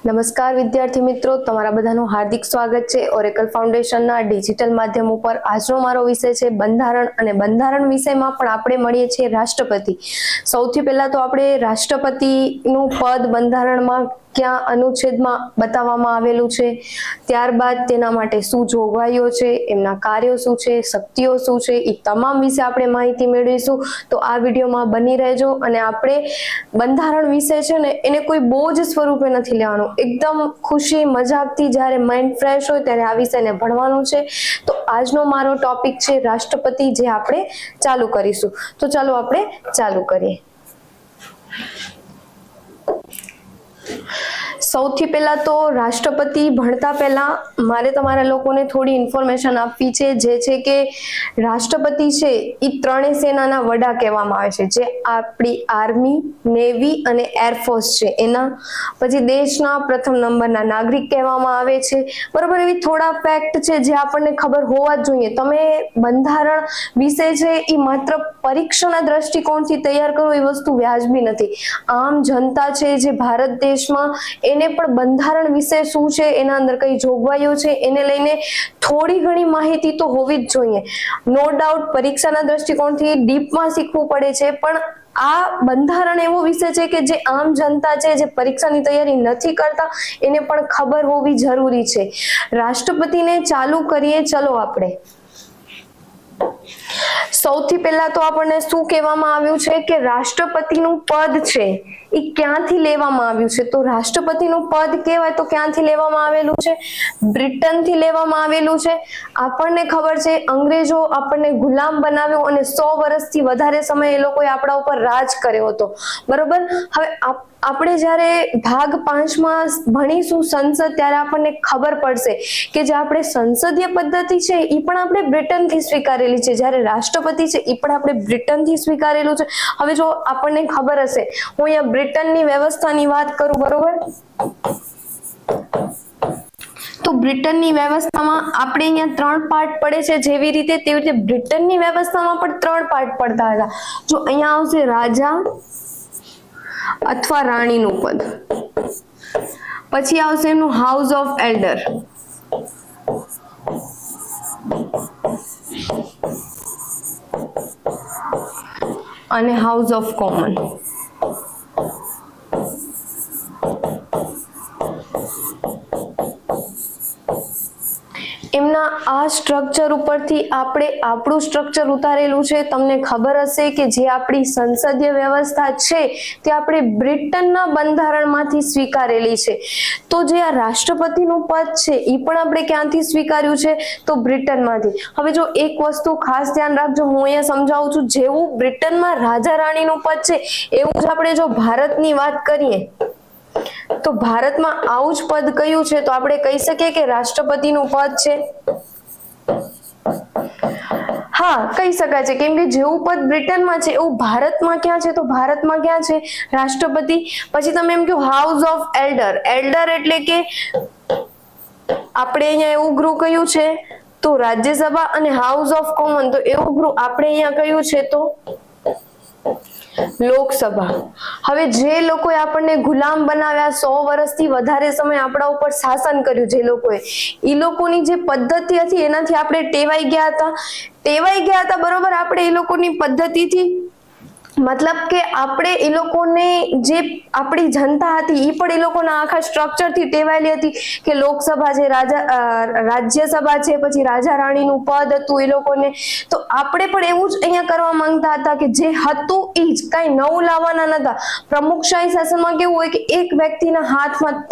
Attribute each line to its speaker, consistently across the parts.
Speaker 1: નમસ્કાર વિદ્યાર્થી મિત્રો, તમારા બધાનું હાર્દિક સ્વાગત છે ઓરેકલ ફાઉન્ડેશનના ડિજિટલ માધ્યમ ઉપર. આજનો મારો વિષય છે બંધારણ, અને બંધારણ વિષયમાં પણ આપણે મળીએ છીએ રાષ્ટ્રપતિ. સૌથી પહેલા તો આપણે રાષ્ટ્રપતિનું પદ બંધારણમાં ક્યાં અનુચ્છેદમાં બતાવવામાં આવેલું છે, ત્યારબાદ તેના માટે શું જોગવાઈઓ છે, એમના કાર્યો શું છે, શક્તિઓ શું છે, એ તમામ વિશે આપણે માહિતી મેળવીશું. તો આ વિડીયોમાં બની રહેજો. અને આપણે બંધારણ વિશે છે ને એને કોઈ બોજ સ્વરૂપે નથી લેવાનું, એકદમ ખુશી મજાકથી જ્યારે માઇન્ડ ફ્રેશ હોય ત્યારે આ વિષયને ભણવાનું છે. તો આજનો મારો ટોપિક છે રાષ્ટ્રપતિ, જે આપણે ચાલુ કરીશું. તો ચાલો આપણે ચાલુ કરીએ. સૌથી પહેલા તો રાષ્ટ્રપતિ ભણતા પહેલા મારે તમારા લોકોને થોડી ઇન્ફોર્મેશન આપવી છે, જે છે કે રાષ્ટ્રપતિ છે એ ત્રણેય સેનાના વડા કહેવામાં આવે છે, જે આપણી આર્મી, નેવી અને એરફોર્સ છે. એના પછી દેશના પ્રથમ નંબરના નાગરિક કહેવામાં આવે છે. બરોબર, એવી થોડા ફેક્ટ છે જે આપણને ખબર હોવા જ જોઈએ. તમે બંધારણ વિશે છે એ માત્ર પરીક્ષાના દ્રષ્ટિકોણથી તૈયાર કરો એ વસ્તુ વ્યાજબી નથી. આમ જનતા છે જે ભારત દેશમાં, એને પણ બંધારણ વિશે શું છે, એના અંદર કઈ જોગવાઈઓ છે, એને લઈને થોડી ઘણી માહિતી તો હોવી જ જોઈએ. નો ડાઉટ પરીક્ષાના દ્રષ્ટિકોણથી ડીપમાં શીખવું પડે છે, પણ આ બંધારણ એવો વિષય છે કે જે આમ જનતા છે જે પરીક્ષાની તૈયારી નથી કરતા એને પણ ખબર હોવી જરૂરી છે. રાષ્ટ્રપતિને ચાલુ કરીએ. ચલો આપણે સૌથી પહેલા તો આપણને શું કહેવામાં આવ્યું છે કે રાષ્ટ્રપતિનું પદ છે એ ક્યાંથી લેવામાં આવ્યું છે. તો રાષ્ટ્રપતિનું પદ કહેવાય તો ક્યાંથી લેવામાં આવેલું છે? બ્રિટનથી લેવામાં આવેલું છે. આપણને ખબર છે અંગ્રેજો આપણને ગુલામ બનાવ્યો અને 100 વર્ષથી વધારે સમય એ લોકોએ આપણા ઉપર રાજ કર્યો હતો. બરોબર, હવે આપણે જ્યારે ભાગ 5માં ભણીશું સંસદ, ત્યારે આપણને ખબર પડશે કે જે આપણે સંસદીય પદ્ધતિ છે એ પણ આપણે બ્રિટનથી સ્વીકારેલી છે, જ્યારે રાષ્ટ્રપતિ છે એ પણ આપણે બ્રિટનથી સ્વીકારેલું છે. હવે જો આપણને ખબર હશે, હું અહીંયા બ્રિટનની વ્યવસ્થાની વાત કરું, બરોબર, તો બ્રિટનની વ્યવસ્થામાં આપણે અહીંયા 3 પાર્ટ પડે છે, જેવી રીતે તેવી રીતે બ્રિટનની વ્યવસ્થામાં પણ 3 પાર્ટ પડતા હતા. જો અહીંયા આવશે રાજા અથવા રાણીનું પદ, પછી આવશે એનું હાઉસ ઓફ એલ્ડર, અને હાઉસ ઓફ કોમન. એમના આ સ્ટ્રક્ચર ઉપરથી આપણે આપણું સ્ટ્રક્ચર ઉતારેલું છે. તમને ખબર હશે કે જે આપણી સંસદીય વ્યવસ્થા છે તે આપણે બ્રિટનના બંધારણમાંથી સ્વીકારેલી છે. તો જે આ રાષ્ટ્રપતિનું પદ છે એ પણ આપણે ક્યાંથી સ્વીકાર્યું છે? તો બ્રિટનમાંથી. હવે જો એક વસ્તુ ખાસ ધ્યાન રાખજો, હું અહીંયા સમજાવું છું. જેવું બ્રિટનમાં રાજા રાણીનું પદ છે એવું જ આપણે જો ભારતની વાત કરીએ તો ભારતમાં આવું જ પદ કયું છે? તો આપણે કહી શકીએ કે રાષ્ટ્રપતિનું પદ છે. હા, કહી શકાય છે, કેમ કે જેવું પદ બ્રિટનમાં છે એવું ભારતમાં ક્યાં છે? તો ભારતમાં ક્યાં છે? રાષ્ટ્રપતિ. પછી તમે એમ કહો હાઉસ ઓફ એલ્ડર. એલ્ડર એટલે કે આપણે અહીંયા એવું ગૃહ કયું છે? તો રાજ્યસભા. અને હાઉસ ઓફ કોમન, તો એવું ગૃહ આપણે અહીંયા કયું છે? તો લોકસભા. હવે જે લોકોએ આપણને ગુલામ બનાવ્યા, 100 વર્ષથી વધારે સમય આપણા ઉપર શાસન કર્યું, જે લોકોએ, એ લોકોની જે પદ્ધતિ હતી એનાથી આપણે ટેવાઈ ગયા હતા. બરોબર, આપણે એ લોકોની પદ્ધતિથી, મતલબ કે આપણે એ લોકોને, જે આપણી જનતા હતી એ પણ એ લોકોના આખા સ્ટ્રક્ચરથી ટેવાયેલી હતી કે લોકસભા છે, રાજ્યસભા છે, પછી રાજા રાણીનું પદ હતું એ લોકોને. તો આપણે પણ એવું જ અહીંયા કરવા માંગતા હતા કે જે હતું એ જ, કાંઈ નવું લાવવાના નતા. પ્રમુખશાહી શાસનમાં કેવું હોય કે એક વ્યક્તિના હાથમાં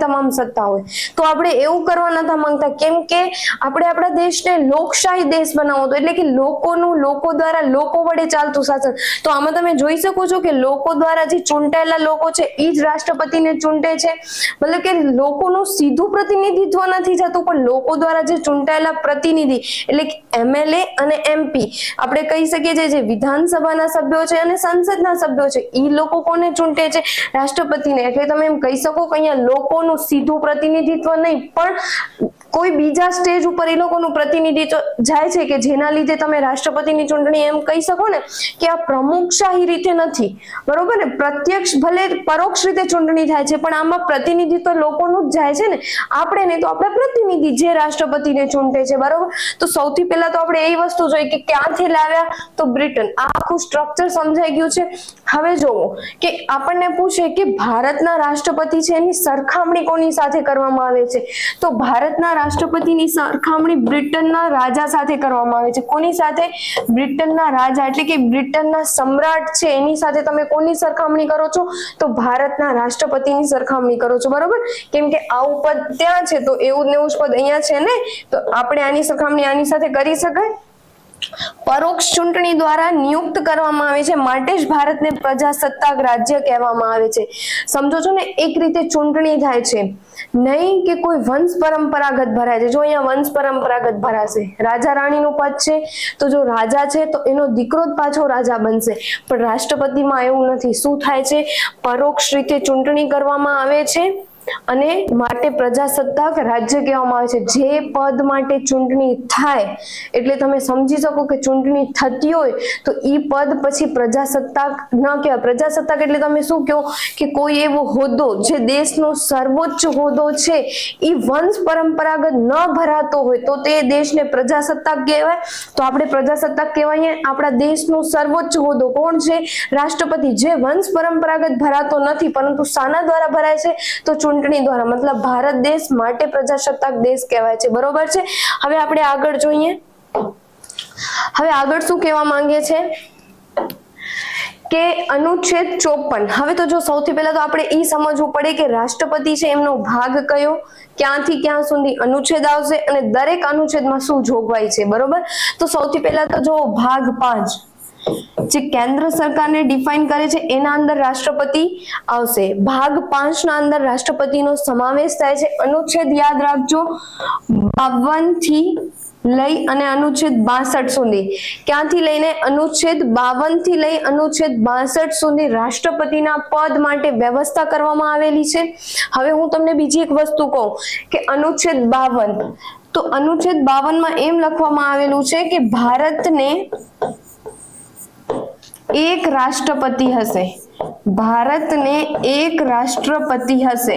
Speaker 1: તમામ સત્તા હોય, તો આપણે એવું કરવા નતા માંગતા, કેમ કે આપણે આપણા દેશને લોકશાહી દેશ બનાવવો હતો, એટલે કે લોકો દ્વારા લોકો વડે ચાલતું શાસન. તો આમાં તમે જોઈ શકો છો કે લોકો દ્વારા જે ચૂંટાયેલા લોકો છે એ જ રાષ્ટ્રપતિને ચૂંટે છે. મતલબ કે લોકોનું સીધું પ્રતિનિધિત્વ નથી જતું, પણ લોકો દ્વારા જે ચૂંટાયેલા પ્રતિનિધિ, એટલે કે MLA અને MP આપણે કહી શકીએ છીએ જે વિધાનસભાના સભ્યો છે અને સંસદના સભ્યો છે ઈ લોકો કોને ચૂંટે છે? રાષ્ટ્રપતિને. એટલે તમે એમ કહી શકો કે અહીંયા લોકોનું સીધું પ્રતિનિધિત્વ નહીં પણ કોઈ બીજા સ્ટેજ ઉપર એ લોકોનું પ્રતિનિધિત્વ જાય છે કે જેના લીધે તમે રાષ્ટ્રપતિની ચૂંટણી એમ કહી શકો ને કે આ પ્રમુખશાહી રીતે નથી, બરોબર ને? પ્રત્યક્ષ ભલે પરોક્ષ રીતે ચૂંટણી થાય છે પણ આમાં પ્રતિનિધિત્વ લોકોનું જ જાય છે ને. આપણે નહીં તો આપણે પ્રતિનિધિ જે રાષ્ટ્રપતિને ચૂંટે છે, બરોબર? તો સૌથી પહેલા તો આપણે એ વસ્તુ જોઈએ કે ક્યાંથી લાવ્યા, તો બ્રિટન. આ આખું સ્ટ્રક્ચર સમજાઈ ગયું છે. હવે જોવો કે આપણને પૂછે કે ભારતના રાષ્ટ્રપતિ છે એની સરખામણી કોની સાથે કરવામાં આવે છે, તો ભારતના રાષ્ટ્રપતિની સરખામણી બ્રિટનના રાજા સાથે કરવામાં આવે છે. કોની સાથે? બ્રિટનના રાજા, એટલે કે બ્રિટનના સમ્રાટ છે એની સાથે તમે કોની સરખામણી કરો છો? તો ભારતના રાષ્ટ્રપતિની સરખામણી કરો છો, બરોબર? કેમ કે આવું પદ ત્યાં છે તો એવું ને એવું જ પદ અહીંયા છે ને, તો આપણે આની સરખામણી આની સાથે કરી શકાય. પરોક્ષ ચૂંટણી દ્વારા નિયુક્ત કરવામાં આવે છે માટે જ ભારતને પ્રજાસત્તાક રાજ્ય કહેવામાં આવે છે. સમજો છો ને, એક રીતે ચૂંટણી થાય છે, નહીં કે કોઈ વંશ પરંપરાગત ભરાય છે. જો અહીંયા વંશ પરંપરાગત ભરાશે, રાજા રાણીનું પદ છે તો જો રાજા છે તો એનો દીકરો જ પાછો રાજા બનશે, પણ રાષ્ટ્રપતિમાં એવું નથી. શું થાય છે? પરોક્ષ રીતે ચૂંટણી કરવામાં આવે છે અને માટે પ્રજાસત્તાક રાજ્ય કહેવામાં આવે છે. જે પદ માટે ચૂંટણી થાય એટલે તમે સમજી શકો કે ચૂંટણી થતી હોય તો ઈ પદ પછી પ્રજાસત્તાક ન કહેવાય. પ્રજાસત્તાક એટલે તમે શું કહો કે કોઈ એવો હોદ્દો જે દેશનો સર્વોચ્ચ હોદ્દો છે ઈ વંશ પરંપરાગત ન ભરાતો હોય તો તે દેશને પ્રજાસત્તાક કહેવાય. તો આપણે પ્રજાસત્તાક કહેવાય. આપણા દેશનો સર્વોચ્ચ હોદ્દો કોણ છે? રાષ્ટ્રપતિ. જે વંશ પરંપરાગત ભરાતો નથી પરંતુ શાના દ્વારા ભરાય છે? તો ચૂંટણી દ્વારા. મતલબ ભારત દેશ માટે પ્રજાસત્તાક દેશ કહેવાય છે, બરોબર છે? હવે આપણે આગળ જોઈએ. હવે આગળ શું કહેવા માંગે છે કે અનુચ્છેદ 54. હવે તો જો સૌથી પહેલા તો આપણે એ સમજવું પડે કે રાષ્ટ્રપતિ છે એમનો ભાગ કયો, ક્યાંથી ક્યાં સુધી અનુચ્છેદ આવશે અને દરેક અનુચ્છેદમાં શું જોગવાઈ છે, બરોબર? તો સૌથી પહેલા તો જો ભાગ 5 જે કેન્દ્ર સરકારને ડિફાઇન કરે છે એના અંદર રાષ્ટ્રપતિ આવશે. ભાગ 5 ના અંદર રાષ્ટ્રપતિનો સમાવેશ થાય છે. અનુચ્છેદ યાદ રાખજો 52 થી લઈ અને અનુચ્છેદ 62 સુધી. ક્યાંથી લઈને? અનુચ્છેદ 52 થી લઈ અનુચ્છેદ 62 સુધી રાષ્ટ્રપતિના પદ માટે વ્યવસ્થા કરવામાં આવેલી છે. હવે હું તમને બીજી એક વસ્તુ કહું કે અનુચ્છેદ 52, તો અનુચ્છેદ 52 માં એમ લખવામાં આવેલું છે કે ભારતને એક રાષ્ટ્રપતિ હશે. ભારતને એક રાષ્ટ્રપતિ હશે.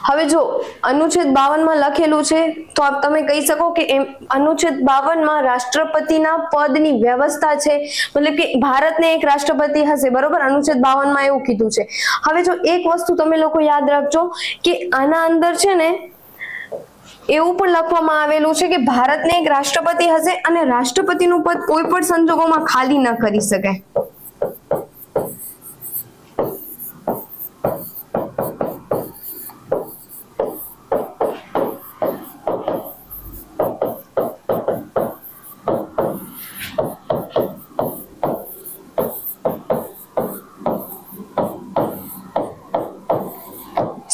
Speaker 1: હવે જો અનુચ્છેદ 52 માં લખેલું છે તો આપ તમે કહી શકો કે એમ અનુચ્છેદ 52 માં રાષ્ટ્રપતિના પદની વ્યવસ્થા છે, મતલબ કે ભારતને એક રાષ્ટ્રપતિ હશે, બરોબર? અનુચ્છેદ 52 માં એવું કીધું છે. હવે જો એક વસ્તુ તમે લોકો યાદ રાખજો કે આના અંદર છે ને એવું પણ લખવામાં આવેલું છે કે ભારતને એક રાષ્ટ્રપતિ હશે અને રાષ્ટ્રપતિનું પદ કોઈ પણ સંજોગોમાં ખાલી ન કરી શકાય.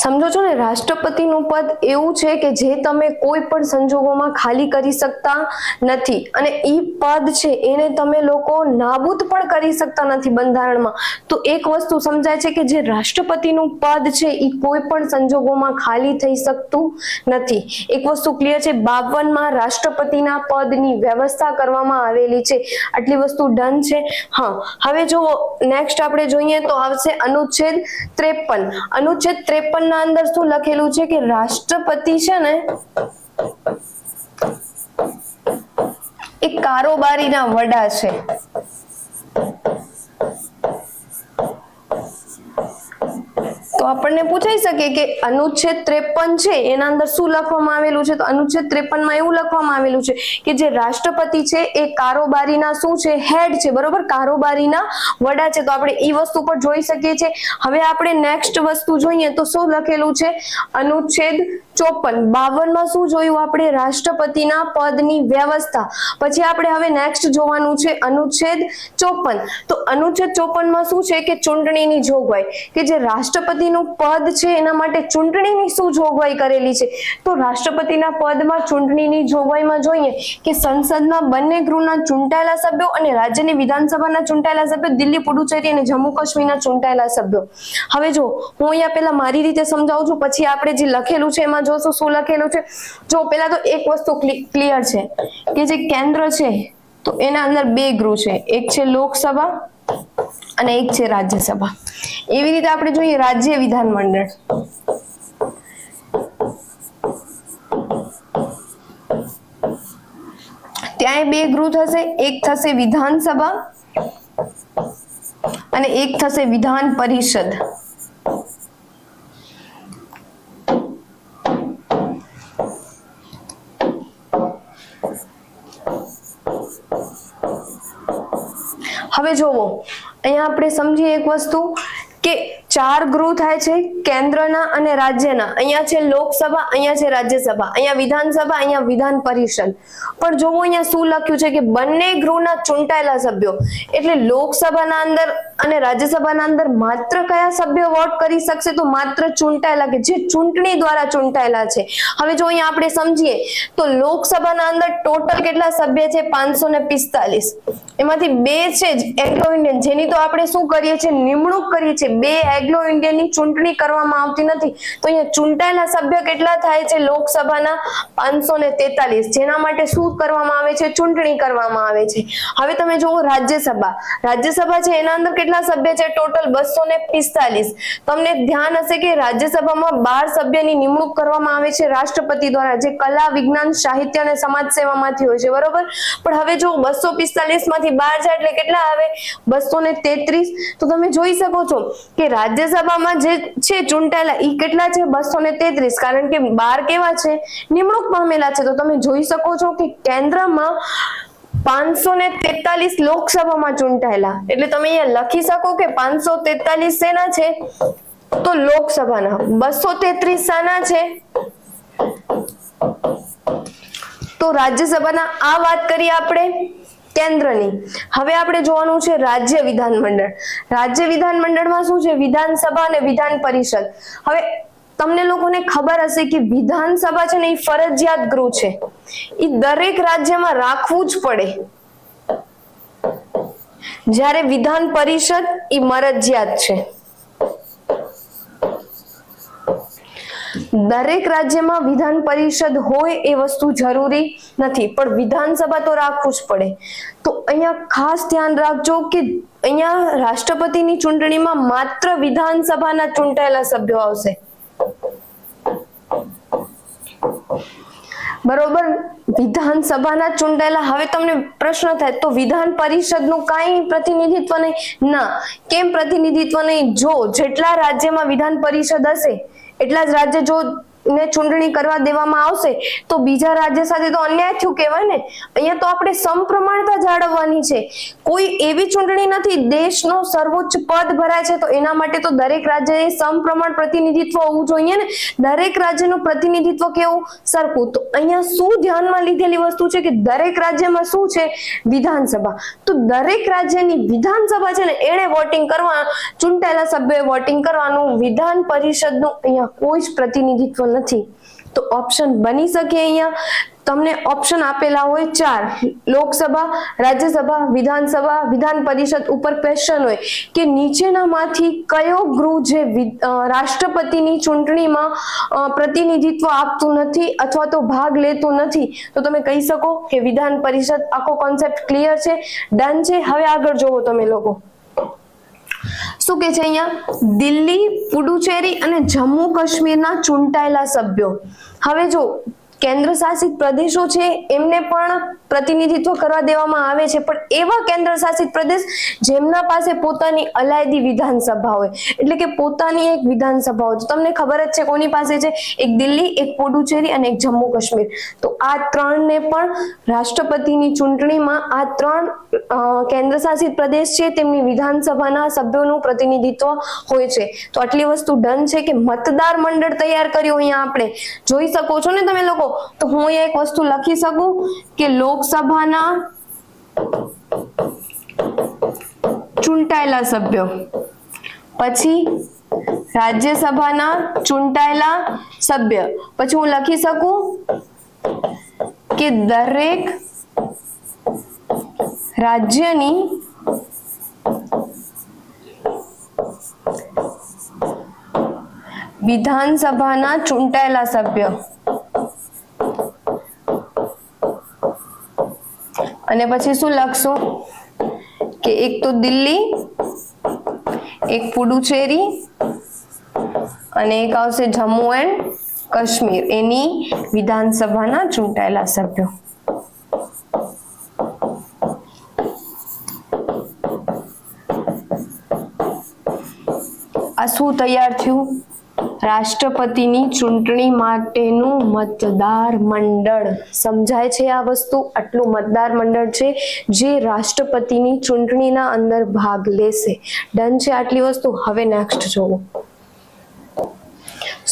Speaker 1: સમજો છો ને, રાષ્ટ્રપતિનું પદ એવું છે કે જે તમે કોઈ પણ સંજોગોમાં ખાલી કરી શકતા નથી અને ઈ પદ છે એને તમે લોકો નાબૂદ પણ કરી શકતા નથી બંધારણમાં. તો એક વસ્તુ સમજાય છે કે જે રાષ્ટ્રપતિનું પદ છે એ કોઈ પણ સંજોગોમાં ખાલી થઈ શકતું નથી. એક વસ્તુ ક્લિયર છે. 52 માં રાષ્ટ્રપતિના પદની વ્યવસ્થા કરવામાં આવેલી છે. આટલી વસ્તુ ડન છે. હા, હવે જો નેક્સ્ટ આપણે જોઈએ તો આવશે અનુચ્છેદ 53. અનુચ્છેદ 53 ના અંદર શું લખેલું છે કે રાષ્ટ્રપતિ છે ને એ કારોબારીના વડા છે. તો આપણને પૂછાઈ શકે કે અનુચ્છેદ 53 છે એના અંદર શું લખવામાં આવેલું છે? તો અનુચ્છેદ 53 માં એવું લખવામાં આવેલું છે કે જે રાષ્ટ્રપતિ છે એ કારોબારીના શું છે? હેડ છે, બરોબર? કારોબારીના વડા છે. તો આપણે ઈ વસ્તુ પર જોઈ શકીએ છીએ. હવે આપણે નેક્સ્ટ વસ્તુ જોઈએ તો શું લખેલું છે? અનુચ્છેદ 54 52 શું જોયું આપણે? રાષ્ટ્રપતિના પદની વ્યવસ્થા. પછી આપણે હવે નેક્સ્ટ જોવાનું છે અનુચ્છેદ 54. તો અનુચ્છેદ 54 માં શું છે કે ચૂંટણીની જોગવાઈ, કે જે રાષ્ટ્રપતિનું પદ છે એના માટે ચૂંટણીની શું જોગવાઈ કરેલી છે? તો રાષ્ટ્રપતિના પદમાં ચૂંટણીની જોગવાઈમાં જોઈએ કે સંસદના બંને ગૃહના ચૂંટાયેલા સભ્યો અને રાજ્યની વિધાનસભાના ચૂંટાયેલા સભ્યો, દિલ્હી, પુડુચેરી અને જમ્મુ કાશ્મીરના ચૂંટાયેલા સભ્યો. હવે જો હું અહીંયા પહેલા મારી રીતે સમજાવું છું, પછી આપણે જે લખેલું છે એમાં જોશું શું લખેલું છે. જો પહેલા તો એક વસ્તુ ક્લિયર છે કે જે કેન્દ્ર છે તો એના અંદર બે ગૃહ છે, એક છે લોકસભા અને એક છે રાજ્યસભા. એવી રીતે આપણે જોઈએ રાજ્ય વિધાનમંડળ. ત્યાં બે ગૃહ થશે, એક થશે વિધાનસભા અને એક થશે વિધાન પરિષદ. હવે જોવો અહીંયા આપણે સમજીએ એક વસ્તુ કે ચાર ગૃહ થાય છે કેન્દ્રના અને રાજ્યના. અહીંયા છે લોકસભા, અહીંયા છે રાજ્યસભા, અહીંયા વિધાનસભા, અહીંયા વિધાન પરિષદ. પણ જોવો અહીંયા શું લખ્યું છે કે બંને ગૃહના ચૂંટાયેલા સભ્યો, એટલે લોકસભાના અંદર અને રાજ્યસભાના અંદર માત્ર કયા સભ્યો વોટ કરી શકશે? તો માત્ર ચૂંટાયેલા, કે જે ચૂંટણી દ્વારા ચૂંટાયેલા છે. હવે જો અહીંયા આપણે સમજીએ તો લોકસભાના અંદર ટોટલ કેટલા સભ્ય છે? 545. એમાંથી બે છે એંગ્લો ઇન્ડિયન, જેની તો આપણે શું કરીએ છીએ? નિમણૂક કરીએ છીએ. બે એંગ્લો ઇન્ડિયનની ચૂંટણી કરવામાં આવતી નથી. તો અહીંયા ચૂંટાયેલા સભ્ય કેટલા થાય છે? લોકસભાના 543, જેના માટે શું કરવામાં આવે છે? ચૂંટણી કરવામાં આવે છે. હવે તમે જુઓ રાજ્યસભા. રાજ્યસભા છે એના અંદર કેટલા સભ્ય છે? ટોટલ 245. તમને ધ્યાન હશે કે રાજ્યસભામાં 12 સભ્યની નિમણૂક કરવામાં આવે છે રાષ્ટ્રપતિ દ્વારા, જે કલા, વિજ્ઞાન, સાહિત્ય અને સમાજ સેવામાંથી હોય છે, બરોબર. પણ હવે જો 245 માંથી 12 જાય એટલે કેટલા આવે? 233. તો તમે જોઈ શકો છો કે રાજ્યસભામાં જે છે ચૂંટાયેલા ઈ કેટલા છે? 233. કારણ કે 12 કેવા છે? નિમણૂક પામેલા છે. તો તમે જોઈ શકો છો કે કેન્દ્રમાં 543 લોકસભામાં ચૂંટાયેલા, એટલે તમે અહીંયા લખી શકો કે 543 શેના છે? તો લોકસભાના. 233 શાના છે? તો રાજ્યસભાના. આ વાત કરી આપણે કેન્દ્રની. હવે આપણે જોવાનું છે રાજ્ય વિધાનમંડળ. રાજ્ય વિધાનમંડળમાં શું છે? વિધાનસભા અને વિધાન પરિષદ. હવે તમને લોકોને ખબર હશે કે વિધાનસભા છે ને એ ફરજિયાત ગૃહ છે, એ દરેક રાજ્યમાં રાખવું જ પડે. જ્યારે વિધાન પરિષદ એ મરજિયાત છે. દરેક રાજ્યમાં વિધાન પરિષદ હોય એ વસ્તુ જરૂરી નથી, પણ વિધાનસભા તો રાખવું જ પડે. તો અહીંયા ખાસ ધ્યાન રાખજો કે અહીંયા રાષ્ટ્રપતિની ચૂંટણીમાં માત્ર વિધાનસભાના ચૂંટાયેલા સભ્યો આવશે, બરોબર. વિધાનસભાના ચૂંટાયેલા. હવે તમને પ્રશ્ન થાય તો વિધાન પરિષદનું કાંઈ પ્રતિનિધિત્વ નહીં? ના. કેમ પ્રતિનિધિત્વ નહીં? જો જેટલા રાજ્યમાં વિધાન પરિષદ હશે એટલા જ રાજ્ય જો ને ચૂંટણી કરવા દેવામાં આવશે તો બીજા રાજ્ય સાથે તો અન્યાય થયું કહેવાય ને. અહીંયા તો આપણે સમપ્રમાણતા જાળવવાની છે. કોઈ એવી ચૂંટણી નથી દેશનો સર્વોચ્ચ પદ ભરાય છે તો એના માટે તો દરેક રાજ્યએ સમપ્રમાણ પ્રતિનિધિત્વ હોવું જોઈએ ને. દરેક રાજ્યનું પ્રતિનિધિત્વ કેવું? સરખું. તો અહીંયા શું ધ્યાનમાં લીધેલી વસ્તુ છે કે દરેક રાજ્યમાં શું છે? વિધાનસભા. તો દરેક રાજ્યની વિધાનસભા છે ને એને વોટિંગ કરવા, ચૂંટાયેલા સભ્યોએ વોટિંગ કરવાનું. વિધાન પરિષદનું અહીંયા કોઈ જ પ્રતિનિધિત્વ નથી. તો ઓપ્શન બની શકે. અહીંયા તમને ઓપ્શન આપેલા હોય 4: લોકસભા, રાજ્યસભા, વિધાનસભા, વિધાન પરિષદ. ઉપર ક્વેશ્ચન હોય કે નીચેનામાંથી કયો ગૃહ જે રાષ્ટ્રપતિની ચૂંટણીમાં પ્રતિનિધિત્વ આપતું નથી અથવા તો ભાગ લેતું નથી, તો તમે કહી શકો કે વિધાન પરિષદ. આખો કોન્સેપ્ટ ક્લિયર છે? ડન છે? હવે આગળ જોવો તમે લોકો શું કે છે અહીંયા? દિલ્હી, પુડુચેરી અને જમ્મુ કાશ્મીરના ચૂંટાયેલા સભ્યો. હવે જો કેન્દ્ર શાસિત પ્રદેશો છે એમને પણ પ્રતિનિધિત્વ કરવા દેવામાં આવે છે, પણ એવા કેન્દ્ર શાસિત પ્રદેશ જેમના પાસે પોતાની અલાયદી વિધાનસભા હોય, એટલે કે પોતાની એક વિધાનસભા હોય. તમને ખબર જ છે કોની પાસે છે, એક દિલ્હી, એક પુડુચેરી અને એક જમ્મુ કાશ્મીર. તો આ ત્રણને પણ રાષ્ટ્રપતિની ચૂંટણીમાં આ ત્રણ કેન્દ્ર શાસિત પ્રદેશ છે તેમની વિધાનસભાના સભ્યોનું પ્રતિનિધિત્વ હોય છે. તો આટલી વસ્તુ ડન છે કે મતદાર મંડળ તૈયાર કર્યું. અહીંયા આપણે જોઈ શકો છો ને તમે લોકો, તો હું અહીંયા એક વસ્તુ લખી શકું કે લોકસભાના ચૂંટાયેલા સભ્યો, પછી રાજ્યસભાના ચૂંટાયેલા સભ્ય, પછી હું લખી શકું કે દરેક રાજ્યની વિધાનસભાના ચૂંટાયેલા સભ્ય, અને પછી શું લખશો કે એક તો દિલ્હી, એક પુડુચેરી અને એક આવશે જમ્મુ એન્ડ કાશ્મીર, એની વિધાનસભાના ચૂંટાયેલા સભ્યો. આ શું તૈયાર થયું? રાષ્ટ્રપતિની ચૂંટણી માટેનું મતદાર મંડળ. સમજાય છે આ વસ્તુ? આટલું મતદાર મંડળ છે જે રાષ્ટ્રપતિની ચૂંટણીના અંદર ભાગ લેશે. ડન છે આટલી વસ્તુ? હવે નેક્સ્ટ જોવો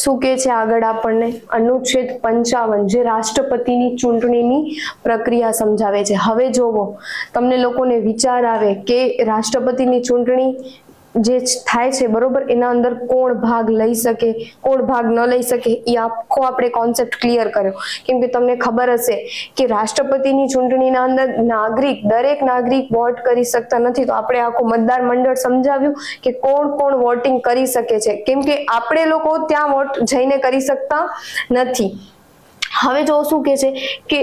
Speaker 1: શું કે છે આગળ આપણને. અનુચ્છેદ 55 જે રાષ્ટ્રપતિની ચૂંટણીની પ્રક્રિયા સમજાવે છે. હવે જોવો, તમને લોકોને વિચાર આવે કે રાષ્ટ્રપતિની ચૂંટણી જે થાય છે બરોબર, એના અંદર કોણ ભાગ લઈ શકે, કોણ ભાગ ન લઈ શકે, એ આખો આપણે કોન્સેપ્ટ ક્લિયર કર્યો. કેમ કે તમને ખબર હશે કે રાષ્ટ્રપતિની ચૂંટણીના અંદર દરેક નાગરિક વોટ કરી શકતા નથી. તો આપણે આખું મતદાર મંડળ સમજાવ્યું કે કોણ કોણ વોટિંગ કરી શકે છે, કેમ કે આપણે લોકો ત્યાં વોટ જઈને કરી શકતા નથી. હવે જો શું કે છે કે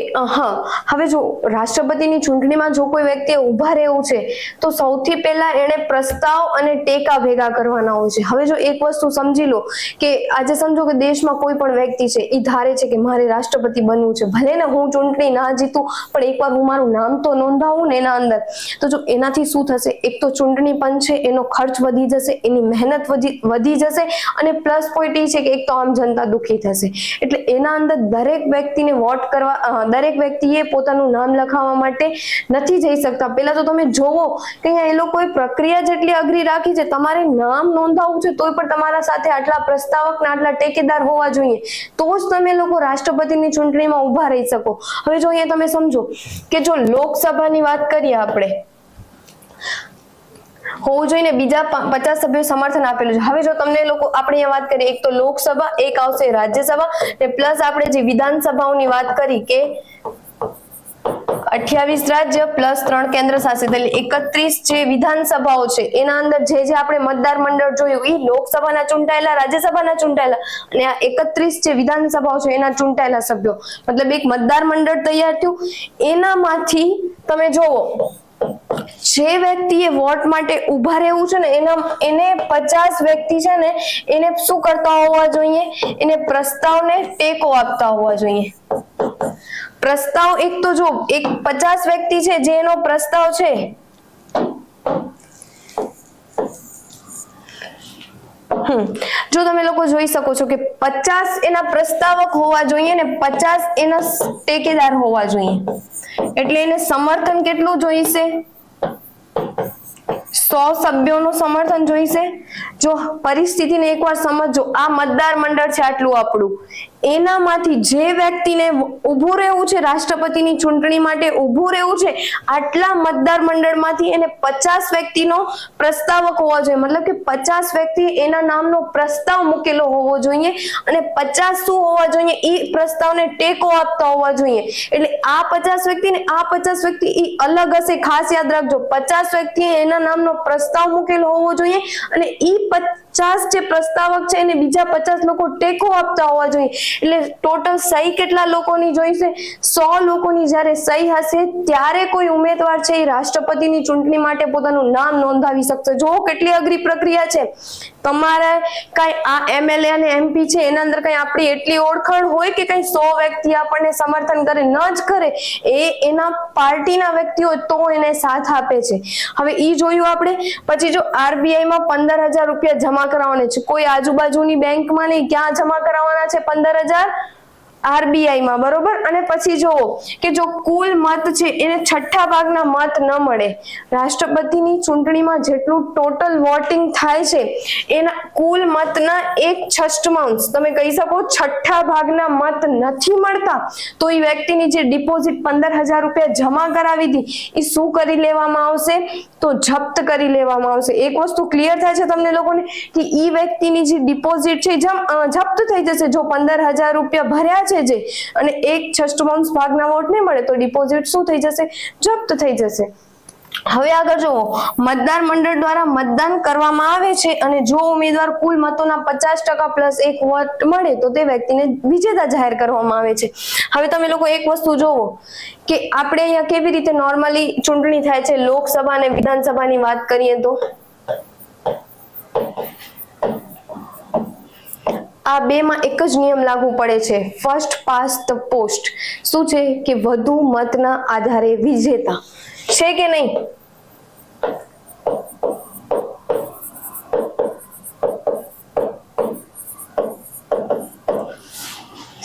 Speaker 1: હવે જો રાષ્ટ્રપતિની ચૂંટણીમાં જો કોઈ વ્યક્તિએ ઊભા રહેવું છે તો સૌથી પહેલા એને પ્રસ્તાવ અને ટેકા ભેગા કરવાના હોય છે. હવે જો એક વસ્તુ સમજી લો કે આજે સમજો કે દેશમાં કોઈ પણ વ્યક્તિ છે, એ ધારે છે કે મારે રાષ્ટ્રપતિ બનવું છે, ભલે ને હું ચૂંટણી ના જીતું પણ એકવાર હું મારું નામ તો નોંધાવું ને એના અંદર. તો જો એનાથી શું થશે, એક તો ચૂંટણી પંચ છે એનો ખર્ચ વધી જશે, એની મહેનત વધી જશે, અને પ્લસ પોઈન્ટ એ છે કે એક તો આમ જનતા દુખી થશે. એટલે એના અંદર દરેક વ્યક્તિને વોટ કરવા, દરેક વ્યક્તિએ પોતાનું નામ લખાવવા માટે નથી જઈ શકતા. પહેલા તો તમે જોવો કે અહીંયા એ લોકોએ પ્રક્રિયા જેટલી અઘરી રાખી છે. તમારે નામ નોંધાવવું છે તોય પણ તમારા સાથે આટલા પ્રસ્તાવક ને આટલા ટેકેદાર હોવા જોઈએ, તો જ તમે લોકો રાષ્ટ્રપતિની ચૂંટણીમાં ઊભા રહી શકો. હવે જો અહીંયા તમે સમજો કે જો લોકસભાની વાત કરીએ આપણે, હોવું જોઈએ ને બીજા 50 સભ્યો સમર્થન આપેલું છે. હવે જો તમને લોકો આપણે અહીંયા વાત કરીએ, એક તો લોકસભા, એક આવશે રાજ્યસભા, ને પ્લસ આપણે જે વિધાનસભાઓની વાત કરી કે 28 રાજ્ય પ્લસ 3 કેન્દ્ર શાસિત, એટલે 31 જે વિધાનસભાઓ છે એના અંદર જે આપણે મતદાર મંડળ જોયું એ લોકસભાના ચૂંટાયેલા, રાજ્યસભાના ચૂંટાયેલા, અને આ 31 જે વિધાનસભાઓ છે એના ચૂંટાયેલા સભ્યો, મતલબ એક મતદાર મંડળ તૈયાર થયું. એનામાંથી તમે જોવો જે વ્યક્તિએ વોટ માટે ઉભા રહેવું છે ને એને 50 વ્યક્તિ છે ને એને શું કરતા હોવા જોઈએ, એને પ્રસ્તાવને ટેકો આપતા હોવા જોઈએ. પ્રસ્તાવ એક તો જો એક 50 વ્યક્તિ છે જે એનો પ્રસ્તાવ છે જો તમે લોકો જોઈ શકો છો કે 50 એના પ્રસ્તાવક હોવા જોઈએ ને 50 એના ટેકેદાર હોવા જોઈએ. એટલે એને સમર્થન કેટલું જોઈશે? 100 સભ્યોનું સમર્થન જોઈશે. જો પરિસ્થિતિને એકવાર સમજો, આ મતદાર મંડળ છે આટલું આપણું, એનામાંથી જે વ્યક્તિને ઊભું રહેવું છે રાષ્ટ્રપતિની ચૂંટણી માટે ઊભું રહેવું છે, આટલા મતદાર મંડળમાંથી એને 50 વ્યક્તિનો પ્રસ્તાવક હોવા જોઈએ. મતલબ કે 50 વ્યક્તિ એના નામનો પ્રસ્તાવ મૂકેલો હોવો જોઈએ, અને 50 શું હોવા જોઈએ, એ પ્રસ્તાવને ટેકો આપતા હોવા જોઈએ. એટલે આ 50 વ્યક્તિ ને આ 50 વ્યક્તિ એ અલગ હશે, ખાસ યાદ રાખજો. 50 વ્યક્તિએ એના નામનો પ્રસ્તાવ મૂકેલો હોવો જોઈએ, અને એ 50 જે પ્રસ્તાવક છે એને બીજા 50 લોકો ટેકો આપતા હોવા જોઈએ. એટલે ટોટલ સહી કેટલા લોકોની જોઈશે? 100 લોકોની જ્યારે સહી હશે ત્યારે કોઈ ઉમેદવાર છે એ રાષ્ટ્રપતિની ચૂંટણી માટે પોતાનું નામ નોંધાવી શકશે. જો કેટલી અઘરી પ્રક્રિયા છે. તમારે કઈ આ એમએલએ અને એમપી છે એના અંદર કઈ આપણી એટલી ઓળખાણ હોય કે કઈ 100 વ્યક્તિ આપણને સમર્થન કરે? ન જ કરે. એ એના પાર્ટીના વ્યક્તિઓ તો એને સાથ આપે છે. હવે ઈ જોયું આપણે. પછી જો આરબીઆઈ માં 15,000 રૂપિયા જમા કરાવવાના છે, કોઈ આજુબાજુની બેંકમાં નહીં, ક્યાં જમા કરાવવાના છે 15,000? આરબીઆઈ માં, બરોબર. અને પછી જોવો કે જો કુલ મત છે એને 6ઠ્ઠા ભાગના મત ન મળે, રાષ્ટ્રપતિની ચૂંટણીમાં જેટલું ટોટલ વોટિંગ થાય છે એના કુલ મતના 1/6 તમે કહી શકો 6ઠ્ઠા ભાગના મત નથી મળતા, તો એ વ્યક્તિની જે ડિપોઝિટ 15,000 રૂપિયા જમા કરાવી હતી એ શું કરી લેવામાં આવશે? તો જપ્ત કરી લેવામાં આવશે. એક વસ્તુ ક્લિયર થાય છે તમને લોકોને કે ઈ વ્યક્તિની જે ડિપોઝિટ છે જપ્ત થઈ જશે. જો 15,000 રૂપિયા ભર્યા છે જે અને 1/6 ભાગના વોટ નહીં મળે તો ડિપોઝિટ શું થઈ જશે? જપ્ત થઈ જશે. હવે આગળ જુઓ, મતદાર મંડળ દ્વારા મતદાન કરવામાં આવે છે અને જો ઉમેદવાર કુલ મતોના 50% પ્લસ 1 વોટ મળે તો તે વ્યક્તિને વિજેતા જાહેર કરવામાં આવે છે. હવે તમે લોકો એક વસ્તુ જોવો કે આપણે અહીંયા કેવી રીતે નોર્મલી ચૂંટણી થાય છે, લોકસભા અને વિધાનસભાની વાત કરીએ તો આ બેમાં એક જ નિયમ લાગુ પડે છે, ફર્સ્ટ પાસ્ટ ધ પોસ્ટ. શું છે કે વધુ મતના આધારે વિજેતા, છે કે નહીં?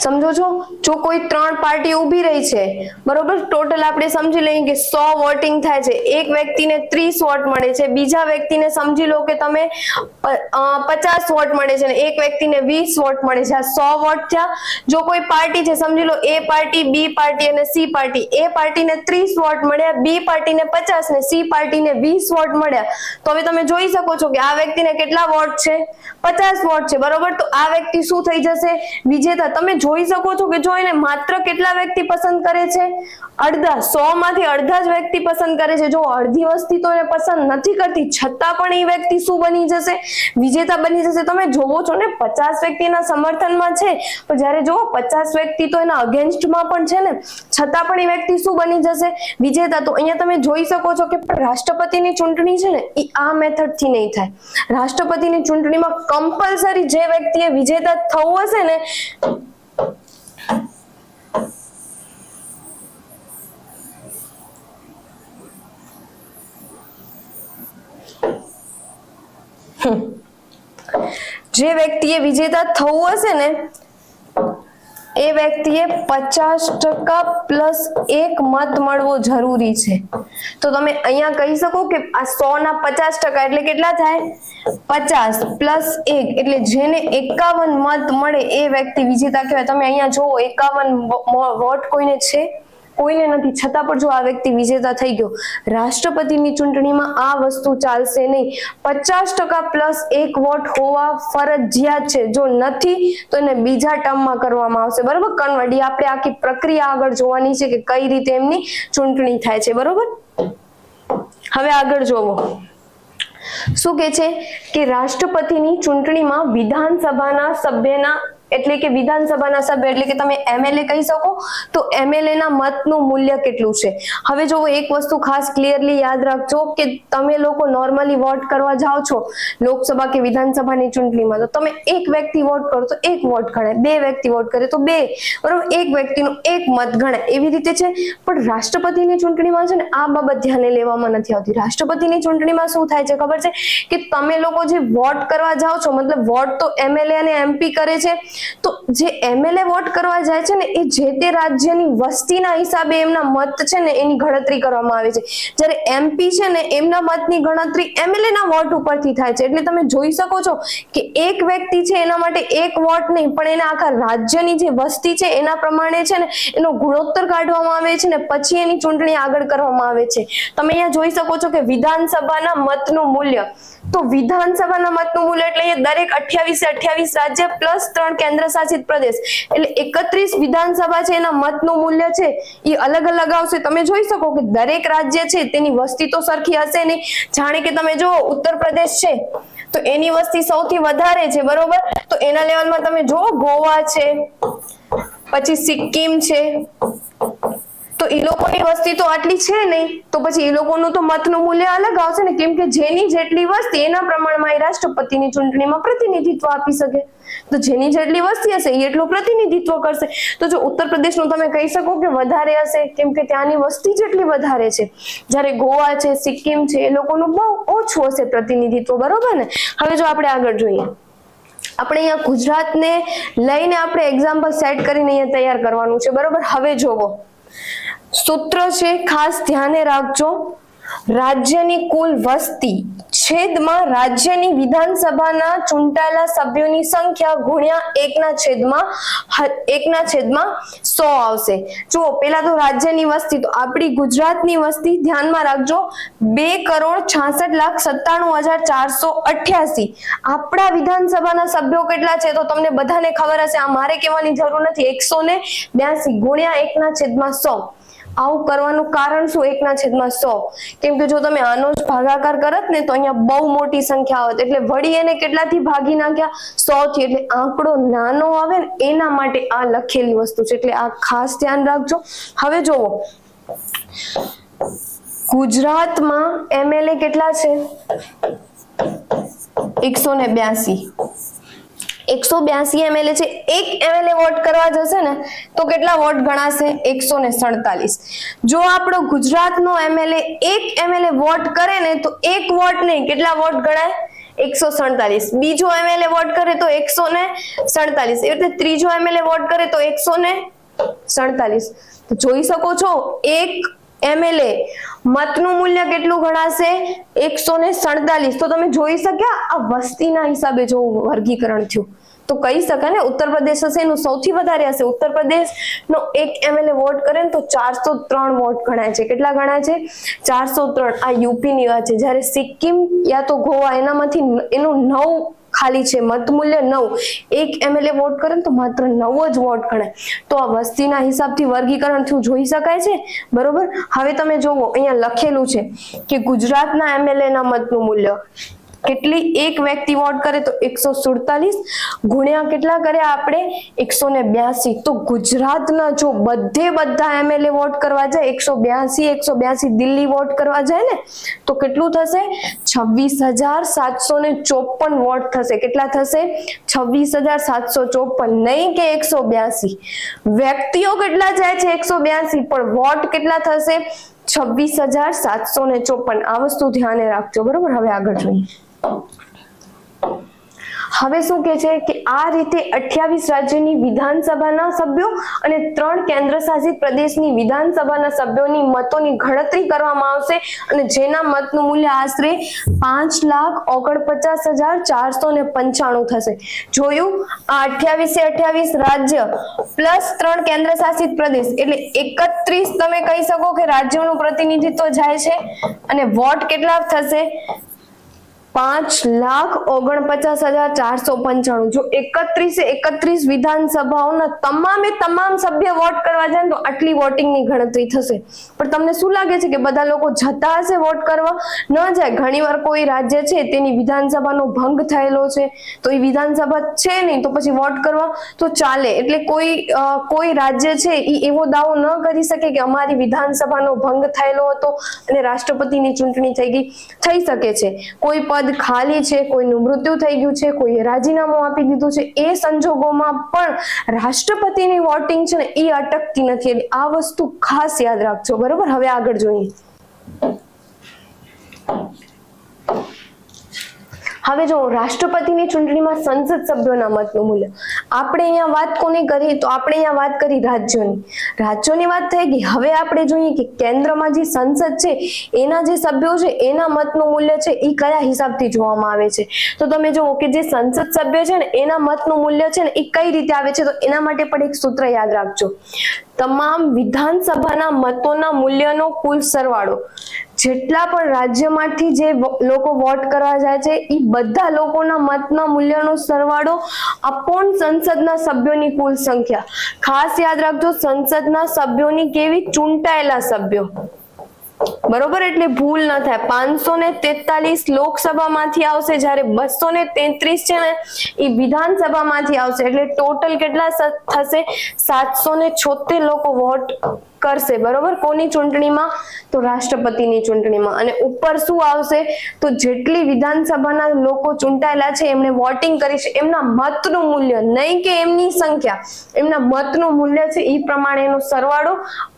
Speaker 1: સમજો છો? જો કોઈ 3 પાર્ટી ઊભી રહી છે, બરોબર, ટોટલ આપણે સમજી લઈએ કે 100 વોટિંગ થાય છે, એક વ્યક્તિને 30 વોટ મળે છે, બીજા વ્યક્તિને સમજી લો કે તમે 50 વોટ મળે છે અને એક વ્યક્તિને 20 વોટ મળે છે. આ 100 વોટ થયા. જો કોઈ પાર્ટી છે, સમજી લો એ પાર્ટી, બી પાર્ટી અને સી પાર્ટી, એ પાર્ટીને 30 વોટ મળ્યા, બી પાર્ટીને 50 ને સી પાર્ટીને 20 વોટ મળ્યા, તો હવે તમે જોઈ શકો છો કે આ વ્યક્તિને કેટલા વોટ છે? 50 વોટ છે, બરોબર. તો આ વ્યક્તિ શું થઈ જશે? વિજેતા. તમે જોઈ શકો છો કે જો એને માત્ર કેટલા વ્યક્તિ પસંદ કરે છે? અડધા. 100 માંથી અડધા જ વ્યક્તિ પસંદ કરે છે. જો અડધી વસ્તી તો એને પસંદ નથી કરતી, છતાં પણ એ વ્યક્તિ શું બની જશે? વિજેતા બની જશે. તમે જોવો છો ને 50 વ્યક્તિના સમર્થનમાં છે, પણ જ્યારે જો 50 વ્યક્તિ તો એના અગેન્સ્ટમાં પણ છે ને, છતાં પણ એ વ્યક્તિ શું બની જશે? વિજેતા. તો અહીંયા તમે જોઈ શકો છો કે રાષ્ટ્રપતિની ચૂંટણી છે ને એ આ મેથડ થી નહીં થાય. રાષ્ટ્રપતિની ચૂંટણીમાં કમ્પલસરી જે વ્યક્તિએ વિજેતા થવું હશે ને જે વ્યક્તિએ વિજેતા થવું હશે ને એ વ્યક્તિએ 50% પ્લસ 1 મત મળવો જરૂરી છે. તો તમે અહીંયા કહી શકો કે આ 100 ના 50% એટલે કેટલા થાય? 50 પ્લસ 1 એટલે જેને 51 મત મળે એ વ્યક્તિ વિજેતા કહેવાય. તમે અહીંયા જુઓ 51 વોટ કોઈને છે? કોઈને નથી, છતાં પણ જો આ વ્યક્તિ વિજેતા થઈ ગયો. રાષ્ટ્રપતિની ચૂંટણીમાં આ વસ્તુ ચાલશે નહીં. 50% પ્લસ 1 વોટ હોવા ફરજિયાત છે. જો નથી તો એને બીજા ટર્મમાં કરવામાં આવશે, બરોબર. કન્વર્ટ. આપણે આખી પ્રક્રિયા આગળ જોવાની છે કે કઈ રીતે એમની ચૂંટણી થાય છે, બરોબર. હવે આગળ જોવો શું કે છે કે રાષ્ટ્રપતિની ચૂંટણીમાં વિધાનસભાના સભ્યના એટલે કે વિધાનસભાના સભ્ય એટલે કે તમે એમએલએ કહી શકો તો એમએલએ ના મતનું મૂલ્ય કેટલું છે. હવે જો એક વસ્તુ ખાસ ક્લિયરલી યાદ રાખજો કે તમે લોકો નોર્મલી વોટ કરવા જાઓ છો લોકસભા કે વિધાનસભાની ચૂંટણીમાં, તો તમે એક વ્યક્તિ વોટ કરો તો એક વોટ ગણાય, બે વ્યક્તિ વોટ કરે તો બે, બરોબર, એક વ્યક્તિનો એક મત ગણાય, એવી રીતે છે. પણ રાષ્ટ્રપતિની ચૂંટણીમાં છે ને આ બાબત ધ્યાને લેવામાં નથી આવતી. રાષ્ટ્રપતિની ચૂંટણીમાં શું થાય છે ખબર છે કે તમે લોકો જે વોટ કરવા જાઓ છો, મતલબ વોટ તો એમએલએ અને એમપી કરે છે, તો જે એમએલએ વોટ કરવા જાય છે ને એ જે તે રાજ્યની વસ્તીના હિસાબે એમના મત છે ને એની ગણતરી કરવામાં આવે છે. જ્યારે એમપી છે ને એમના મતની ગણતરી એમએલએ ના વોટ ઉપરથી થાય છે. એટલે તમે જોઈ શકો છો કે એક વ્યક્તિ છે એના માટે એક વોટ નહીં પણ એના આખા રાજ્યની જે વસ્તી છે એના પ્રમાણે છે ને એનો ગુણોત્તર કાઢવામાં આવે છે ને પછી એની ચૂંટણી આગળ કરવામાં આવે છે. તમે અહીંયા જોઈ શકો છો કે વિધાનસભાના મતનું મૂલ્ય, તો વિધાનસભાના મતનું મૂલ્ય એટલે અહીંયા દરેક 28 રાજ્ય પ્લસ 3 કેન્દ્ર શાસિત પ્રદેશ એટલે 31 વિધાનસભા છે એના મતનું મૂલ્ય છે એ અલગ અલગ આવશે. તમે જોઈ શકો કે દરેક રાજ્ય છે તેની વસ્તી તો સરખી હશે નહીં. જાણે કે તમે જો ઉત્તર પ્રદેશ છે તો એની વસ્તી સૌથી વધારે છે, બરોબર, તો એના લેવલમાં તમે જો ગોવા છે, પછી સિક્કિમ છે, તો તો એ લોકોની વસ્તી તો આટલી છે નહીં, તો પછી એ લોકોનું તો મતનું મૂલ્ય અલગ આવશે ને, કેમ કે જેની જેટલી વસ્તી એના પ્રમાણમાં એ રાષ્ટ્રપતિની ચૂંટણીમાં પ્રતિનિધિત્વ આપી શકે. તો જેની જેટલી વસ્તી હશે એ એટલું પ્રતિનિધિત્વ કરશે. તો જો ઉત્તર પ્રદેશનું તમે કહી શકો કે વધારે હશે, કેમ કે ત્યાંની વસ્તી જેટલી વધારે છે, જ્યારે ગોવા છે, સિક્કિમ છે, એ લોકોનું બહુ ઓછું હશે પ્રતિનિધિત્વ, બરોબર ને. હવે જો આપણે આગળ જોઈએ, આપણે અહીંયા ગુજરાતને લઈને આપણે એક્ઝામ્પલ સેટ કરીને અહીંયા તૈયાર કરવાનું છે, બરોબર. હવે જોવો, સૂત્ર છે, ખાસ ધ્યાને રાખજો, રાજ્યની કુલ વસ્તી છેદમાં રાજ્યની વિધાનસભાના ચૂંટાયેલા સભ્યોની સંખ્યા ગુણ્યા 1/100 આવશે. જુઓ, પેલા તો રાજ્યની વસ્તી, તો આપણી ગુજરાતની વસ્તી ધ્યાનમાં રાખજો 2,66,97,488. આપણા વિધાનસભાના સભ્યો કેટલા છે તો તમને બધાને ખબર હશે, આ મારે કહેવાની જરૂર નથી. 182 ગુણ્યા 1/100. આવું કરવાનું કારણ શું? 1/100, કેમ કે જો તમે આનો જ ભાગાકાર કરત ને તો અહીંયા બહુ મોટી સંખ્યા આવત, એટલે વળી એને કેટલાથી ભાગી નાખ્યા? 100 થી. એટલે આંકડો નાનો આવે ને એના માટે આ લખેલી વસ્તુ છે, એટલે આ ખાસ ધ્યાન રાખજો. હવે જોવો, ગુજરાતમાં એમએલએ કેટલા છે? 182. 182 એમએલએ છે. એક એમએલએ વોટ કરવા જશે ને તો કેટલા વોટ ગણાશે? 147. જો આપણો ગુજરાતનો એમએલએ એક એમએલએ વોટ કરે ને તો એક વોટ નહીં, કેટલા વોટ ગણાય? 147. બીજો એમએલએ વોટ કરે તો 147. એ રીતે ત્રીજો એમએલએ વોટ કરે તો 147. તો જોઈ શકો છો, એક એમએલએ મતનું મૂલ્ય કેટલું ગણાશે? 147. તો તમે જોઈ શક્યા આ વસ્તીના હિસાબે જો વર્ગીકરણ થયું, તો કહી શકાય ને ઉત્તર પ્રદેશ હશે એનું સૌથી વધારે હશે. ઉત્તર પ્રદેશનો એક એમએલએ વોટ કરે ને તો 403 વોટ ગણાય છે. કેટલા ગણાય છે? 403. આ યુપીની વાત છે. જ્યારે સિક્કિમ યા તો ગોવા એનામાંથી એનું 9 ખાલી છે, મત મૂલ્ય 9. એક એમએલએ વોટ કરે તો માત્ર 9 જ વોટ ગણાય. તો આ વસ્તીના હિસાબથી વર્ગીકરણ થયું, જોઈ શકાય છે, બરોબર. હવે તમે જોવો, અહીંયા લખેલું છે કે ગુજરાતના એમએલએ ના મતનું મૂલ્ય કેટલી? એક વ્યક્તિ વોટ કરે તો 147 ગુણ્યા કેટલા કર્યા આપણે? 182. તો ગુજરાતના જો બધા એમએલએ વોટ કરવા જાય 182 દિલ્હી વોટ કરવા જાય ને તો કેટલું થશે? 26,754 વોટ થશે. કેટલા થશે? 26,754. નહીં કે 182. વ્યક્તિઓ કેટલા જાય છે? 182, પણ વોટ કેટલા થશે? 26,754. આ વસ્તુ ધ્યાને રાખજો, બરોબર. હવે આગળ જોઈએ. હવે શું કહે છે કે આ રીતે 28 રાજ્યની વિધાનસભાના સભ્યો અને 3 કેન્દ્રશાસિત પ્રદેશની વિધાનસભાના સભ્યોની મતોની ગણતરી કરવામાં આવશે અને જેના મતનું મૂલ્ય આશરે 5,49,495 થશે. જોયું, આ 28 રાજ્ય પ્લસ 3 કેન્દ્રશાસિત પ્રદેશ એટલે 31 તમે કહી શકો કે રાજ્યોનું પ્રતિનિધિત્વ જાય છે અને વોટ કેટલા થશે? 5,49,495. જો 31 વિધાનસભાઓના તમામ સભ્ય વોટ કરવા જાય તો આટલી વોટિંગની ગણતરી થશે. પણ તમને શું લાગે છે કે બધા લોકો જતા હશે વોટ કરવા? ન જાય. ઘણીવાર કોઈ રાજ્ય છે તેની વિધાનસભાનો ભંગ થયેલો છે તો એ વિધાનસભા છે નહીં તો પછી વોટ કરવા તો ચાલે. એટલે કોઈ રાજ્ય છે એ એવો દાવો ન કરી શકે કે અમારી વિધાનસભાનો ભંગ થયેલો હતો અને રાષ્ટ્રપતિની ચૂંટણી થઈ શકે છે. કોઈ પદ ખાલી છે, કોઈનું મૃત્યુ થઈ ગયું છે, કોઈએ રાજીનામું આપી દીધું છે, એ સંજોગોમાં પણ રાષ્ટ્રપતિની વોટિંગ છે ને એ અટકતી નથી. એટલે આ વસ્તુ ખાસ યાદ રાખજો, બરોબર. હવે આગળ જોઈએ. હવે જો રાષ્ટ્રપતિની ચૂંટણીમાં સંસદ સભ્યોના મતનું મૂલ્ય, આપણે અહીંયા વાત કોની કરી? તો આપણે અહીંયા વાત કરી રાજ્યોની વાત થઈ ગઈ. હવે આપણે જોઈએ કે કેન્દ્રમાં જે સંસદ છે એના જે સભ્યો છે એના મતનું મૂલ્ય છે એ કયા હિસાબથી જોવામાં આવે છે. તો તમે જુઓ કે જે સંસદ સભ્ય છે ને એના મતનું મૂલ્ય છે ને એ કઈ રીતે આવે છે? તો એના માટે પણ એક સૂત્ર યાદ રાખજો. તમામ વિધાનસભાના મતોના મૂલ્યનો કુલ સરવાળો, જેટલા પણ રાજ્યમાંથી જે લોકો વોટ કરવા જાય છે એ બધા લોકોના મતના મૂલ્યનો સરવાળો અપોન સંસદના સભ્યોની કુલ સંખ્યા. ખાસ યાદ રાખજો, સંસદના સભ્યોની કેવી? ચૂંટાયેલા સભ્યો, બરોબર. એટલે ભૂલ ન થાય. 543 લોકસભામાંથી આવશે, જ્યારે 233 છે ને એ વિધાનસભામાંથી આવશે. એટલે ટોટલ કેટલા થશે? 776 લોકો વોટ કરશે, બરોબર? કોની ચૂંટણીમાં? તો રાષ્ટ્રપતિની ચૂંટણીમાં. અને ઉપર શું આવશે? તો જેટલી વિધાનસભાના લોકો ચૂંટાયેલા છે એમણે વોટિંગ કરી છે એમના મતનું મૂલ્ય, નહીં કે એમની સંખ્યા, એમના મતનું મૂલ્ય છે એ પ્રમાણે એનો સરવાળો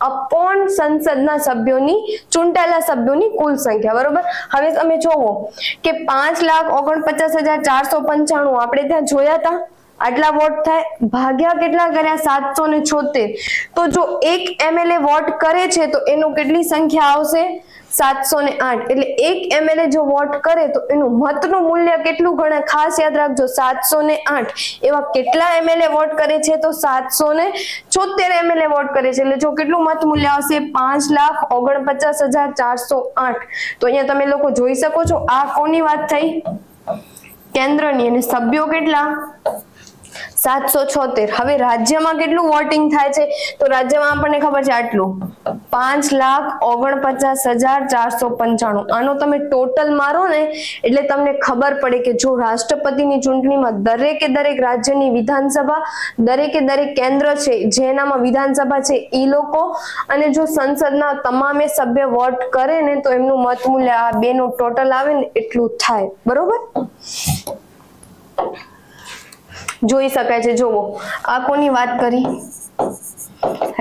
Speaker 1: અપોન સંસદના સભ્યોની, ચૂંટાયેલા સભ્યોની કુલ સંખ્યા, બરોબર? હવે તમે જોવો કે 5,49,495 આપણે ત્યાં જોયા હતા, આટલા વોટ થાય, ભાગ્યા કેટલા કર્યા? 776. તો જો એક એમએલએ વોટ કરે છે તો એનું કેટલી સંખ્યા આવશે? 708. એટલે એક એમએલએ જો વોટ કરે તો એનું મતનું મૂલ્ય કેટલું ગણાય? ખાસ યાદ રાખજો, 708. એવા કેટલા એમએલએ વોટ કરે છે? તો 776 એમએલએ વોટ કરે છે. એટલે જો કેટલું મત મૂલ્ય આવશે? 5,49,408. તો અહીંયા તમે લોકો જોઈ શકો છો, આ કોની વાત થઈ? કેન્દ્રની. અને સભ્યો કેટલા? 776. હવે રાજ્યમાં કેટલું વોટિંગ થાય છે? તો રાજ્યમાં આપણને ખબર છે આટલું, 5,49,495. આનો તમે ટોટલ મારો ને એટલે તમને ખબર પડે કે જો રાષ્ટ્રપતિની ચૂંટણીમાં દરેકે દરેક રાજ્યની વિધાનસભા, દરેકે દરેક કેન્દ્ર છે જેનામાં વિધાનસભા છે એ લોકો, અને જો સંસદના તમામે સભ્ય વોટ કરે ને તો એમનું મત મૂલ્ય આ બેનું ટોટલ આવે ને એટલું થાય, બરોબર? જોઈ શકાય છે. જોવો, આ કોની વાત કરી?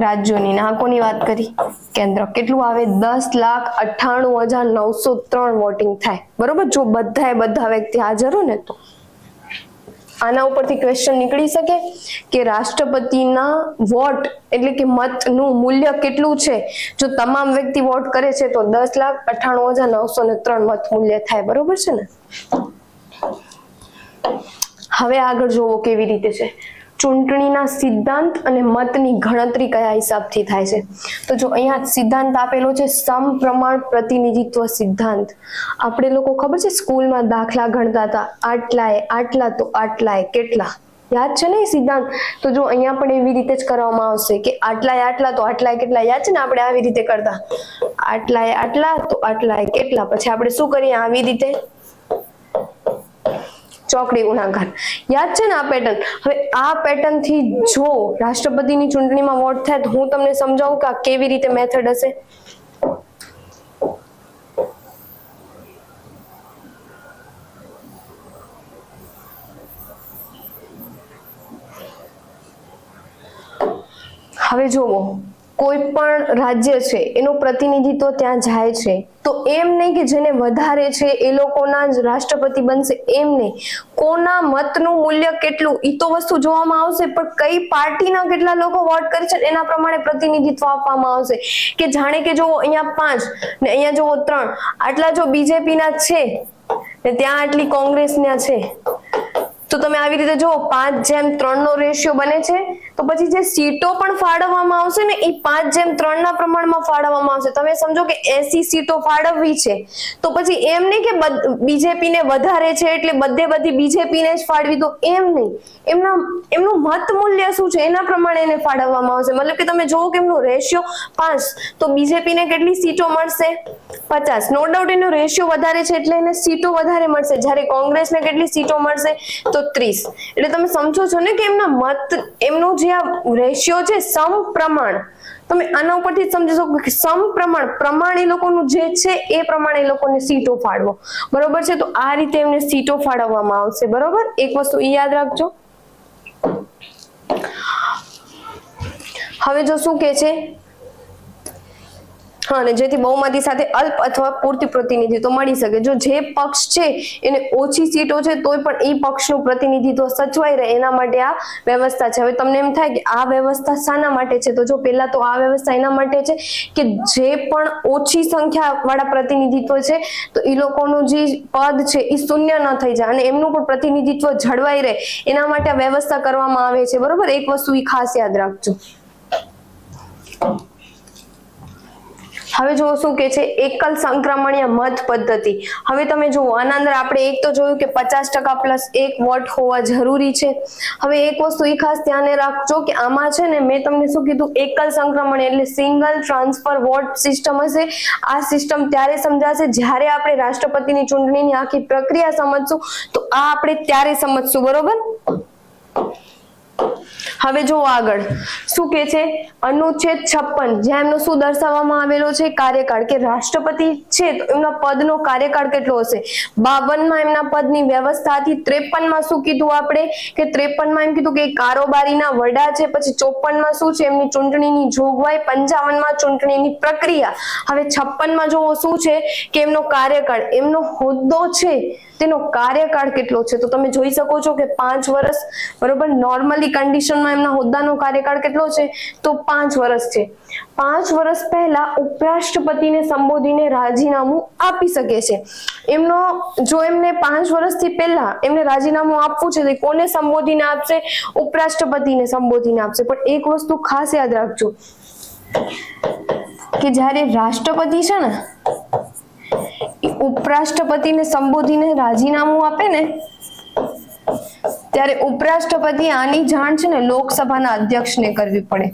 Speaker 1: રાજ્યોની. આ કોની વાત કરી? કેન્દ્ર. કેટલું આવે? 10,98,903 વોટિંગ થાય, બરોબર? જો બધા વ્યક્તિ હાજર હોય ને તો આના ઉપરથી ક્વેશ્ચન નીકળી શકે કે રાષ્ટ્રપતિના વોટ એટલે કે મતનું મૂલ્ય કેટલું છે? જો તમામ વ્યક્તિ વોટ કરે છે તો 10,98,903 મત મૂલ્ય થાય, બરોબર છે ને? હવે આગળ જોવો કેવી રીતે છે. ચૂંટણીના સિદ્ધાંત અને મતની ગણતરી કયા હિસાબથી થાય છે? તો જો અહીંયા સિદ્ધાંત આપેલો છે, સમપ્રમાણ પ્રતિનિધિત્વ સિદ્ધાંત. આપણે લોકો ખબર છે સ્કૂલમાં દાખલા ગણતા હતા, આટલાએ આટલા તો આટલાએ કેટલા, યાદ છે ને સિદ્ધાંત? તો જો અહીંયા પણ એવી રીતે જ કરવામાં આવશે કે આટલાએ આટલા તો આટલાએ કેટલા, યાદ છે ને? આપણે આવી રીતે કરતા, આટલાએ આટલા તો આટલાએ કેટલા. પછી આપણે શું કરીએ? આવી રીતે ચોકડી ગુણાકાર, યાદ છે ને આ પેટર્ન? હવે આ પેટર્ન થી જો રાષ્ટ્રપતિની ચૂંટણીમાં વોટ થાય તો હું તમને સમજાવું કે આ કેવી રીતે મેથડ હશે. હવે જોવો, કોઈ પણ રાજ્ય છે એનું પ્રતિનિધિત્વ ત્યાં જાય છે તો એમ નહીં કે જેને વધારે છે એ લોકોના જ રાષ્ટ્રપતિ બનશે, એમ નહીં. કોના મતનું મૂલ્ય કેટલું ઈ તો વસ્તુ જોવામાં આવશે, પણ કઈ પાર્ટીના કેટલા લોકો વોટ કરે છે એના પ્રમાણે પ્રતિનિધિત્વ આપવામાં આવશે. કે જાણે કે જોવો અહીંયા 5 ને અહીંયા જોવો 3, આટલા જો બીજેપી ના છે ને ત્યાં આટલી કોંગ્રેસના છે, તો તમે આવી રીતે જો 5:3 નો રેશિયો બને છે. તો પછી જે સીટો પણ ફાળવવામાં આવશે ને એ 5:3 ના પ્રમાણમાં ફાળવવામાં આવશે. તમે સમજો કે 80 સીટો ફાળવવી છે તો પછી એમ નહીં કે બીજેપી ને વધારે છે એટલે બધી બીજેપી ને જ ફાળવી દો, એમ નહીં. એમનું મત મૂલ્ય શું છે એના પ્રમાણે એને ફાળવવામાં આવશે. મતલબ કે તમે જોવો કે એમનો રેશિયો 5 તો બીજેપી ને કેટલી સીટો મળશે? 50. નો ડાઉટ એનો રેશિયો વધારે છે એટલે એને સીટો વધારે મળશે, જ્યારે કોંગ્રેસ ને કેટલી સીટો મળશે? તો 30. એટલે તમે સમજો છો ને કે એમના મત, એમનો જે આ રેશિયો છે સમપ્રમાણ, તમે આના ઉપરથી સમજો છો કે સમપ્રમાણ, પ્રમાણ એ લોકોનું જે છે એ પ્રમાણે એ લોકોને સીટો ફાળવો, બરોબર છે? તો આ રીતે એમને સીટો ફાળવવામાં આવશે, બરોબર? એક વસ્તુ એ યાદ રાખજો. હવે જો શું કે છે, હા, અને જેથી બહુમતી સાથે અલ્પ અથવા પૂરતી પ્રતિનિધિત્વ મળી શકે. જો જે પક્ષ છે એને ઓછી સીટો છે તોય પણ એ પક્ષનું પ્રતિનિધિત્વ સચવાઈ રહે એના માટે આ વ્યવસ્થા છે. હવે તમને એમ થાય કે આ વ્યવસ્થા શાના માટે છે? તો જો પહેલા તો આ વ્યવસ્થા એના માટે છે કે જે પણ ઓછી સંખ્યા વાળા પ્રતિનિધિત્વ છે તો એ લોકોનું જે પદ છે એ શૂન્ય ન થઈ જાય અને એમનું પણ પ્રતિનિધિત્વ જળવાઈ રહે એના માટે આ વ્યવસ્થા કરવામાં આવે છે, બરોબર? એક વસ્તુ એ ખાસ યાદ રાખજો. હવે જો શું કે છે, એકલ સંક્રમણીય મત પદ્ધતિ. હવે તમે જુઓ આના અંદર આપણે એક તો જોયું કે 50% પ્લસ 1 વોટ હોવા જરૂરી છે. હવે એક વસ્તુ એ ખાસ ધ્યાને રાખજો કે આમાં છે ને મેં તમને શું કીધું, એકલ સંક્રમણ એટલે સિંગલ ટ્રાન્સફર વોટ સિસ્ટમ હશે. આ સિસ્ટમ ત્યારે સમજાશે જ્યારે આપણે રાષ્ટ્રપતિની ચૂંટણીની આખી પ્રક્રિયા સમજશું, તો આ આપણે ત્યારે સમજશું, બરોબર? હવે જો આગળ શું કે છે, અનુચ્છેદ 56 જ્યાં એમનો શું દર્શાવવામાં આવેલો છે, કાર્યકાળ, કે રાષ્ટ્રપતિ છે તો એમના પદનો કાર્યકાળ કેટલો હશે. 52 માં એમના પદની વ્યવસ્થા હતી. 53 માં શું કીધું આપણે કે 53 માં એમ કીધું કે કારોબારીના વડા છે. પછી 54 માં શું છે, એમની ચૂંટણીની જોગવાઈ. 55 માં ચૂંટણીની પ્રક્રિયા. હવે 56 માં જોવો શું છે કે એમનો કાર્યકાળ, એમનો હોદ્દો છે તેનો કાર્યકાળ કેટલો છે, તો તમે જોઈ શકો છો કે 5 વર્ષ, બરોબર. નોર્મલી કન્ડિશનમાં એમના હોદ્દાનો કાર્યકાળ કેટલો છે તો 5 વર્ષ છે. 5 વર્ષ પહેલા ઉપરાષ્ટ્રપતિને સંબોધીને રાજીનામું આપી શકે છે. એમનો જો એમને 5 વર્ષથી પહેલા એમને રાજીનામું આપવું છે તો કોને સંબોધીને આપશે, ઉપરાષ્ટ્રપતિને સંબોધીને આપશે. પણ એક વસ્તુ ખાસ યાદ રાખજો કે જ્યારે રાષ્ટ્રપતિ છે ને ઉપરાષ્ટ્રપતિને સંબોધીને રાજીનામું આપે ને ત્યારે ઉપરાષ્ટ્રપતિ આની જાણ છે ને લોકસભાના અધ્યક્ષને કરવી પડે.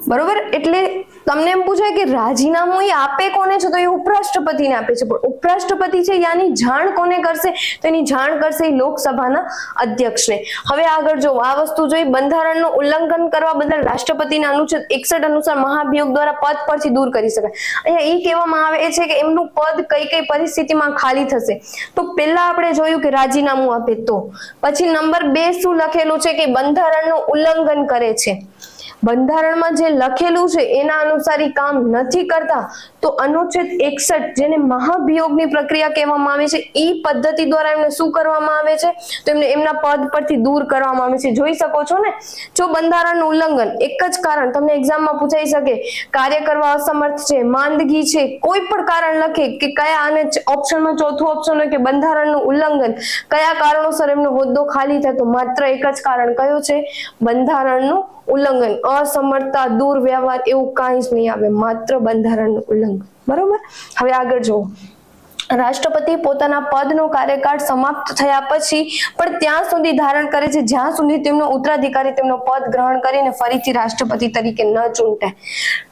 Speaker 1: બરોબર. એટલે તમને એમ પૂછાય કે રાજીનામું એ આપે કોને છે, તો એ ઉપરાષ્ટ્રપતિને આપે છે. પણ ઉપરાષ્ટ્રપતિ છે યાની જાણ કોને કરશે, તો એની જાણ કરશે એ લોકસભાના અધ્યક્ષને. હવે આગળ જો આ વસ્તુ જોઈ, બંધારણનું ઉલ્લંઘન કરવા બદલ રાષ્ટ્રપતિના અનુચ્છેદ 61 અનુસાર મહાભિયોગ દ્વારા પદ પરથી દૂર કરી શકાય. અહીંયા એ કહેવામાં આવે છે કે એમનું પદ કઈ કઈ પરિસ્થિતિમાં ખાલી થશે. તો પહેલા આપણે જોયું કે રાજીનામું આપે તો, પછી નંબર 2 શું લખેલું છે કે બંધારણનું ઉલ્લંઘન કરે છે. બંધારણમાં જે લખેલું છે એના અનુસાર કામ નથી કરતા તો અનુચ્છેદ 61 જેને મહાભિયોગની પ્રક્રિયા કહેવામાં આવે છે એ પદ્ધતિ દ્વારા એમને શું કરવામાં આવે છે, તો એમને એમના પદ પરથી દૂર કરવામાં આવે છે. જોઈ શકો છો ને, જો બંધારણનું ઉલ્લંઘન, એક જ કારણ તમને એક્ઝામમાં પૂછાઈ શકે, કાર્ય કરવા અસમર્થ છે, માંદગી છે, કોઈ પણ કારણ લખે કે કયા, અને ઓપ્શનમાં ચોથું ઓપ્શન હોય કે બંધારણનું ઉલ્લંઘન, કયા કારણોસર એમનો હોદ્દો ખાલી થાય, તો માત્ર એક જ કારણ કયું છે, બંધારણનું ઉલ્લંઘન. અસમર્થતા, દુર્વ્યવહાર એવું કાંઈ જ નહીં આવે, માત્ર બંધારણનું ઉલ્લંઘન. બરોબર. હવે આગળ જુઓ, રાષ્ટ્રપતિ પોતાના પદનો કાર્યકાળ સમાપ્ત થયા પછી પણ ત્યાં સુધી ધારણ કરે છે જ્યાં સુધી તેમનો ઉત્તરાધિકારી તેમનો પદ ગ્રહણ કરીને ફરીથી રાષ્ટ્રપતિ તરીકે ન ચૂંટાય.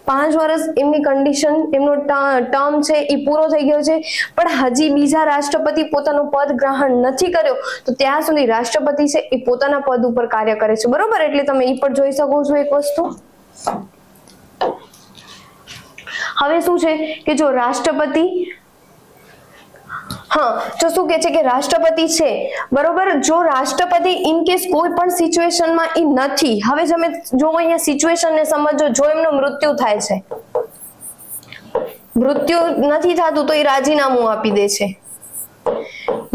Speaker 1: 5 વર્ષ એમની કન્ડિશન, એમનો ટર્મ છે એ પૂરો થઈ ગયો છે, પણ હજી બીજા રાષ્ટ્રપતિ પોતાનું પદ ગ્રહણ નથી કર્યો તો ત્યાં સુધી રાષ્ટ્રપતિ છે એ પોતાના પદ ઉપર કાર્ય કરે છે. બરોબર. એટલે તમે એ પણ જોઈ શકો છો એક વસ્તુ. હવે શું છે કે જો રાષ્ટ્રપતિ, જો શું કે છે કે રાષ્ટ્રપતિ છે, બરોબર, જો રાષ્ટ્રપતિ ઇન કેસ કોઈ પણ સિચ્યુએશનમાં ઈ નથી, હવે તમે જો અહીંયા સિચ્યુએશન ને સમજો, જો એમનું મૃત્યુ થાય છે, મૃત્યુ નથી થતું તો એ રાજીનામું આપી દે છે,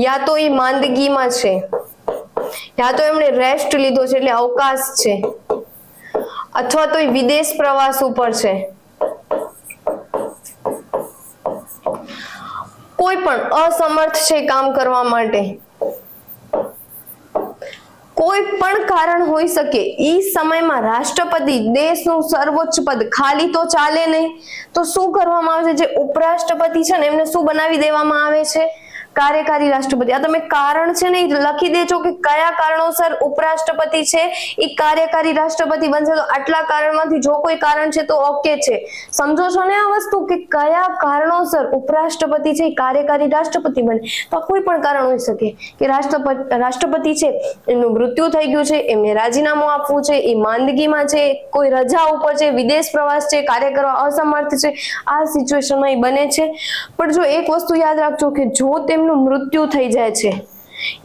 Speaker 1: યા તો એ માંદગીમાં છે, યા તો એમણે રેસ્ટ લીધો છે એટલે અવકાશ છે, અથવા તો એ વિદેશ પ્રવાસ ઉપર છે, કોઈ પણ અસમર્થ છે કામ કરવા માટે, કોઈ પણ કારણ હોઈ શકે, ઈ સમયમાં રાષ્ટ્રપતિ દેશનું સર્વોચ્ચ પદ, ખાલી તો ચાલે નહીં, તો શું કરવામાં આવે છે, જે ઉપરાષ્ટ્રપતિ છે ને એમને શું બનાવી દેવામાં આવે છે, કાર્યકારી રાષ્ટ્રપતિ. આ તમે કારણ છે ને લખી દેજો કે કયા કારણોસર ઉપરાષ્ટ્રપતિ છે એ કાર્યકારી રાષ્ટ્રપતિ બનશે. તો આટલા કારણમાંથી જો કોઈ કારણ છે તો ઓકે છે. સમજો છો ને આ વસ્તુ કે કયા કારણોસર ઉપરાષ્ટ્રપતિ છે એ કાર્યકારી રાષ્ટ્રપતિ બને. તો કોઈ પણ કારણ હોઈ શકે કે રાષ્ટ્રપતિ છે એમનું મૃત્યુ થઈ ગયું છે, એમને રાજીનામું આપવું છે, એ માંદગીમાં છે, કોઈ રજા ઉપર છે, વિદેશ પ્રવાસ છે, કાર્ય કરવા અસમર્થ છે, આ સિચ્યુએશનમાં એ બને છે. પણ જો એક વસ્તુ યાદ રાખજો કે જો તેમનું મૃત્યુ થઈ જાય છે,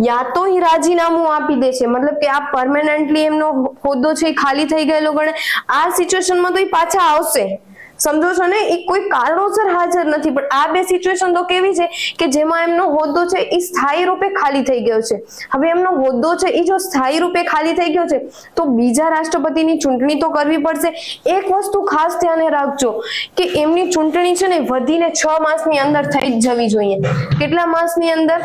Speaker 1: યા તો એ રાજીનામું આપી દે છે, મતલબ કે આ પરમેનન્ટલી એમનો હોદ્દો છે એ ખાલી થઈ ગયેલો ગણે, આ સિચ્યુએશનમાં તો એ પાછા આવશે. સમજો છો ને, એ કોઈ કારણોસર હાજર નથી. પણ આ બે સિચ્યુએશન તો કેવી છે કે જેમાં એમનો હોદ્દો છે એ સ્થાયી રૂપે ખાલી થઈ ગયો છે. હવે એમનો હોદ્દો છે એ જો સ્થાયી રૂપે ખાલી થઈ ગયો છે તો બીજા રાષ્ટ્રપતિની ચૂંટણી તો કરવી પડશે. એક વસ્તુ ખાસ ધ્યાને રાખજો કે એમની ચૂંટણી છે ને વધીને 6 માસની અંદર થઈ જ જવી જોઈએ. કેટલા માસની અંદર?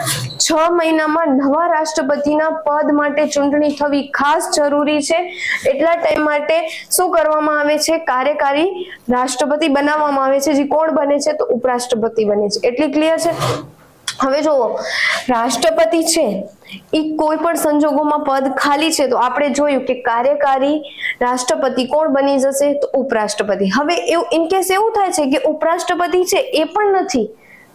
Speaker 1: 6 મહિનામાં નવા રાષ્ટ્રપતિના પદ માટે ચૂંટણી થવી ખાસ જરૂરી છે. એટલા ટાઈમ માટે શું કરવામાં આવે છે, કાર્યકારી રાષ્ટ્રપતિ બનાવવામાં આવે છે. જે કોણ બને છે તો ઉપરાષ્ટ્રપતિ બને છે. એટલી ક્લિયર છે? હવે જુઓ, રાષ્ટ્રપતિ છે એ કોઈ પણ સંજોગોમાં પદ ખાલી છે તો આપણે જોયું કે કાર્યકારી રાષ્ટ્રપતિ કોણ બની જશે તો ઉપરાષ્ટ્રપતિ. હવે એવું ઇનકેસ એવું થાય છે કે ઉપરાષ્ટ્રપતિ છે એ પણ નથી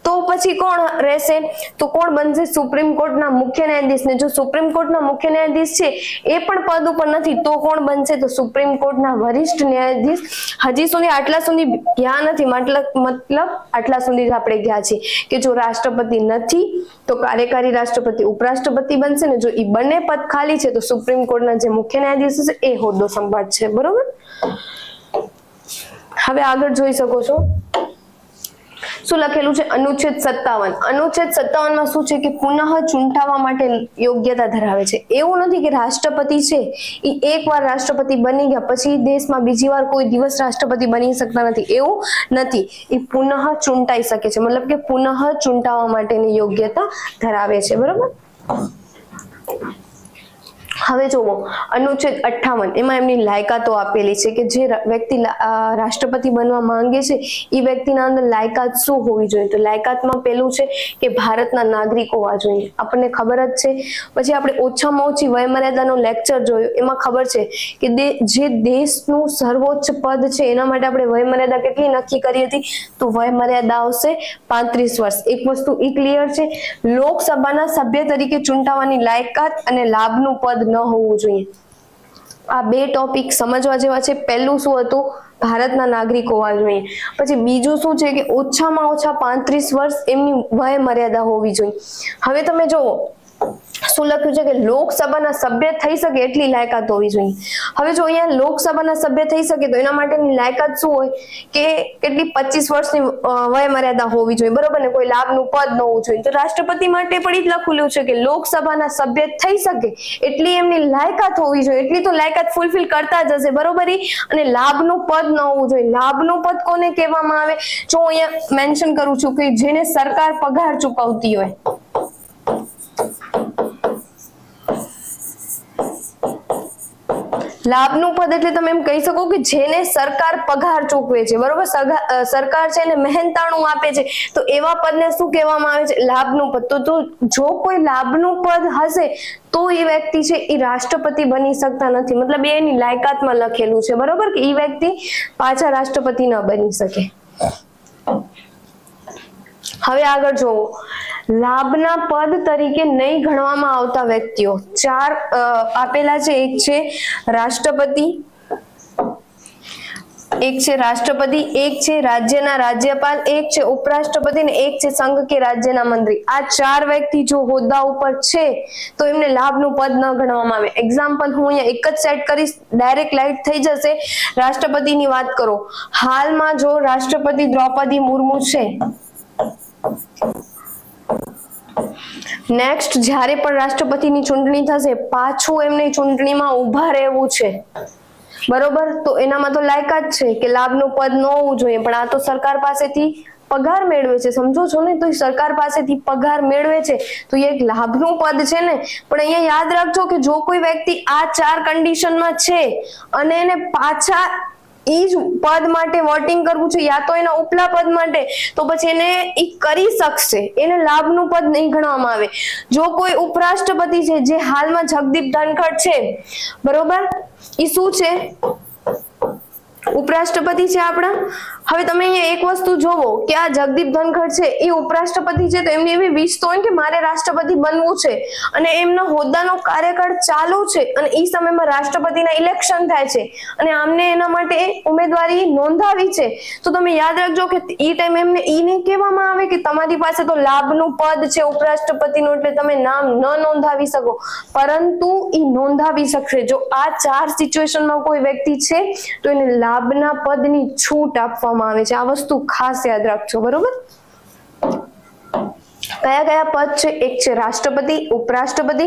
Speaker 1: તો પછી કોણ રહેશે? તો કોણ બનશે? સુપ્રીમ કોર્ટના મુખ્ય ન્યાયાધીશ. ને જો સુપ્રીમ કોર્ટના મુખ્ય ન્યાયાધીશ છે એ પણ પદ ઉપર નથી તો કોણ બનશે? તો સુપ્રીમ કોર્ટના વરિષ્ઠ ન્યાયાધીશ. હજી સુધી આટલા સુધી ગયા નથી, મતલબ આટલા સુધી જ આપણે ગયા છીએ કે જો રાષ્ટ્રપતિ નથી તો કાર્યકારી રાષ્ટ્રપતિ ઉપરાષ્ટ્રપતિ બનશે ને જો એ બંને પદ ખાલી છે તો સુપ્રીમ કોર્ટના જે મુખ્ય ન્યાયાધીશ છે એ હોદ્દો સંભાળશે. બરોબર. હવે આગળ જોઈ શકો છો શું લખેલું છે? અનુચ્છેદ 57. અનુચ્છેદ 57 માં શું છે કે પુનઃ ચૂંટાવા માટે યોગ્યતા ધરાવે છે. એવું નથી કે રાષ્ટ્રપતિ છે એ એકવાર રાષ્ટ્રપતિ બની ગયા પછી દેશમાં બીજી વાર કોઈ દિવસ રાષ્ટ્રપતિ બની શકતા નથી, એવું નથી. એ પુનઃ ચૂંટાઈ શકે છે, મતલબ કે પુનઃ ચૂંટાવા માટેની યોગ્યતા ધરાવે છે. બરોબર. હવે જુઓ અનુચ્છેદ 58 એમાં એમની લાયકાતો આપેલી છે કે જે વ્યક્તિ રાષ્ટ્રપતિ બનવા માંગે છે એ વ્યક્તિના અંદર લાયકાત શું હોવી જોઈએ? તો લાયકાતમાં પેલું છે કે ભારતના નાગરિક હોવા જોઈએ, આપણને ખબર જ છે. પછી આપણે ઓછામાં ઓછી વયમર્યાદાનો લેક્ચર જોયો, એમાં ખબર છે કે જે દેશનું સર્વોચ્ચ પદ છે એના માટે આપણે વયમર્યાદા કેટલી નક્કી કરી હતી? તો વયમર્યાદા આવશે 35 વર્ષ. એક વસ્તુ એ ક્લિયર છે, લોકસભાના સભ્ય તરીકે ચૂંટાવાની લાયકાત અને લાભનું પદ ન હોવું જોઈએ. આ બે ટોપિક સમજવા જેવા છે. પહેલું શું હતું? ભારતના નાગરિક હોવા જોઈએ. પછી બીજું શું છે કે ઓછામાં ઓછા 35 વર્ષ એમની વય મર્યાદા હોવી જોઈએ. હવે તમે જુઓ શું લખ્યું છે કે લોકસભાના સભ્ય થઈ શકે એટલી લાયકાત હોવી જોઈએ. હવે જો અહીંયા લોકસભાના સભ્ય થઈ શકે તો એના માટેની લાયકાત શું હોય કે કેટલી 25 વર્ષની વય મર્યાદા હોવી જોઈએ. બરોબર ને? કોઈ લાભનું પદ ન હોવું જોઈએ. તો રાષ્ટ્રપતિ માટે પણ જ લખેલું છે કે લોકસભાના સભ્ય થઈ શકે એટલી એમની લાયકાત હોવી જોઈએ. એટલી તો લાયકાત ફૂલફિલ કરતા જ હશે. બરોબર. અને લાભનું પદ ન હોવું જોઈએ. લાભનું પદ કોને કહેવામાં આવે? જો અહીંયા મેન્શન કરું છું કે જેને સરકાર પગાર ચૂકવતી હોય. લાભનું પદ એટલે તમે એમ કહી શકો કે જેને સરકાર પગાર ચૂકવે છે. બરોબર. સરકાર છે એને મહેનતાણું આપે છે તો એવા પદને શું કહેવામાં આવે છે? લાભનું પદ. તો જો કોઈ લાભનું પદ હશે તો એ વ્યક્તિ છે એ રાષ્ટ્રપતિ બની શકતા નથી, મતલબ એની લાયકાતમાં લખેલું છે. બરોબર. કે એ વ્યક્તિ પાછા રાષ્ટ્રપતિ ન બની શકે. હવે આગળ જોવો, લાભના પદ તરીકે નહીં ગણવામાં આવતા વ્યક્તિઓ 4 આપેલા છે. એક છે રાષ્ટ્રપતિ, એક છે રાજ્યના રાજ્યપાલ, એક છે ઉપરાષ્ટ્રપતિ ને એક છે સંઘ કે રાજ્યના મંત્રી. આ 4 વ્યક્તિ જો હોદ્દા ઉપર છે તો એમને લાભનું પદ ન ગણવામાં આવે. એક્ઝામ્પલ હું અહીંયા એક જ સેટ કરીશ, ડાયરેક્ટ લાઈટ થઈ જશે. રાષ્ટ્રપતિની વાત કરો, હાલમાં જો રાષ્ટ્રપતિ દ્રૌપદી મુર્મુ છે, નેક્સ્ટ જ્યારે પણ રાષ્ટ્રપતિની ચૂંટણી થશે પાછું એમને ચૂંટણીમાં ઉભા રહેવું છે. બરોબર. તો એનામાં તો લાયકાત છે કે લાભનું પદ ન હોવું જોઈએ, પણ આ તો સરકાર પાસેથી પગાર મેળવે છે. સમજો છો ને? તો સરકાર પાસેથી પગાર મેળવે છે તો એ એક લાભનું પદ છે ને. પણ અહીંયા યાદ રાખજો કે જો કોઈ વ્યક્તિ આ 4 કન્ડિશનમાં છે અને એને પાછા એ જ પદ માટે વોટિંગ કરવું છે યા તો એના ઉપલા પદ માટે, તો પછી એને ઈ કરી શકશે, એને લાભનું પદ નહીં ગણવામાં આવે. જો કોઈ ઉપરાષ્ટ્રપતિ છે જે હાલમાં જગદીપ ધનખડ છે, બરોબર, ઈ શું છે? ઉપરાષ્ટ્રપતિ છે આપણા. હવે તમે અહીંયા એક વસ્તુ જોવો કે આ જગદીપ ધનખડ છે એ ઉપરાષ્ટ્રપતિ છે તો એમની એવી વીસ તો હોય કે મારે રાષ્ટ્રપતિ બનવું છે અને એમનો હોદ્દાનો કાર્યકાળ ચાલુ છે અને એ સમયમાં રાષ્ટ્રપતિના ઇલેક્શન થાય છે અને આમને એના માટે ઉમેદવારી નોંધાવી છે, તો તમે યાદ રાખજો કે એ ટાઈમે એમને ઈ નહીં કહેવામાં આવે કે તમારી પાસે તો લાભનું પદ છે ઉપરાષ્ટ્રપતિનું એટલે તમે નામ ન નોંધાવી શકો, પરંતુ ઈ નોંધાવી શકશે. જો આ 4 સિચ્યુએશનમાં કોઈ વ્યક્તિ છે તો એને લાભના પદની છૂટ આપવામાં આવે છે. આ વસ્તુ ખાસ યાદ રાખજો. બરોબર. કયા કયા પદ છે? એક છે રાષ્ટ્રપતિ, ઉપરાષ્ટ્રપતિ,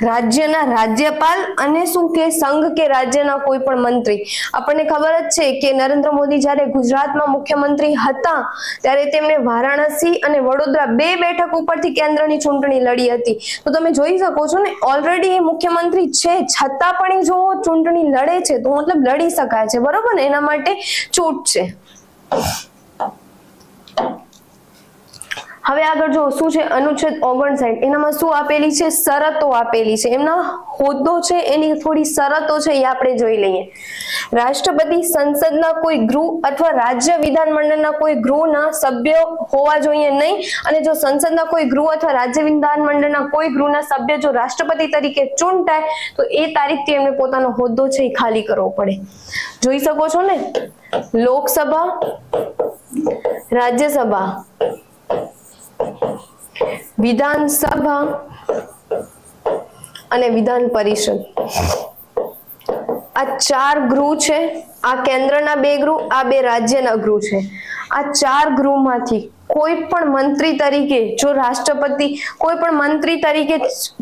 Speaker 1: રાજ્યના રાજ્યપાલ અને શું કે સંઘ કે રાજ્યના કોઈ પણ મંત્રી. આપણને ખબર જ છે કે નરેન્દ્ર મોદી જ્યારે ગુજરાતમાં મુખ્યમંત્રી હતા ત્યારે તેમણે વારાણસી અને વડોદરા 2 બેઠક ઉપરથી કેન્દ્રની ચૂંટણી લડી હતી. તો તમે જોઈ શકો છો ને, ઓલરેડી એ મુખ્યમંત્રી છે છતાં પણ જો ચૂંટણી લડે છે તો મતલબ લડી શકાય છે. બરોબર ને? એના માટે છૂટ છે. હવે આગળ જો શું છે અનુચ્છેદ 59, એનામાં શું આપેલી છે? શરતો આપેલી છે. એમના હોદ્દો છે એની થોડી શરતો છે એ આપણે જોઈ લઈએ. રાષ્ટ્રપતિ સંસદના કોઈ ગૃહ અથવા રાજ્ય વિધાનમંડળના કોઈ ગૃહના સભ્ય હોવા જોઈએ નહીં, અને જો સંસદના કોઈ ગૃહ અથવા રાજ્ય વિધાનમંડળના કોઈ ગૃહના સભ્ય જો રાષ્ટ્રપતિ તરીકે ચૂંટાય તો એ તારીખથી એમને પોતાનો હોદ્દો છે એ ખાલી કરવો પડે. જોઈ શકો છો ને, લોકસભા, રાજ્યસભા, વિધાનસભા અને વિધાન પરિષદ, આ 4 ગૃહ છે. આ કેન્દ્રના 2 ગૃહ, આ 2 રાજ્યના ગૃહ છે. આ 4 ગૃહમાંથી કોઈ પણ મંત્રી તરીકે જો રાષ્ટ્રપતિ કોઈ પણ મંત્રી તરીકે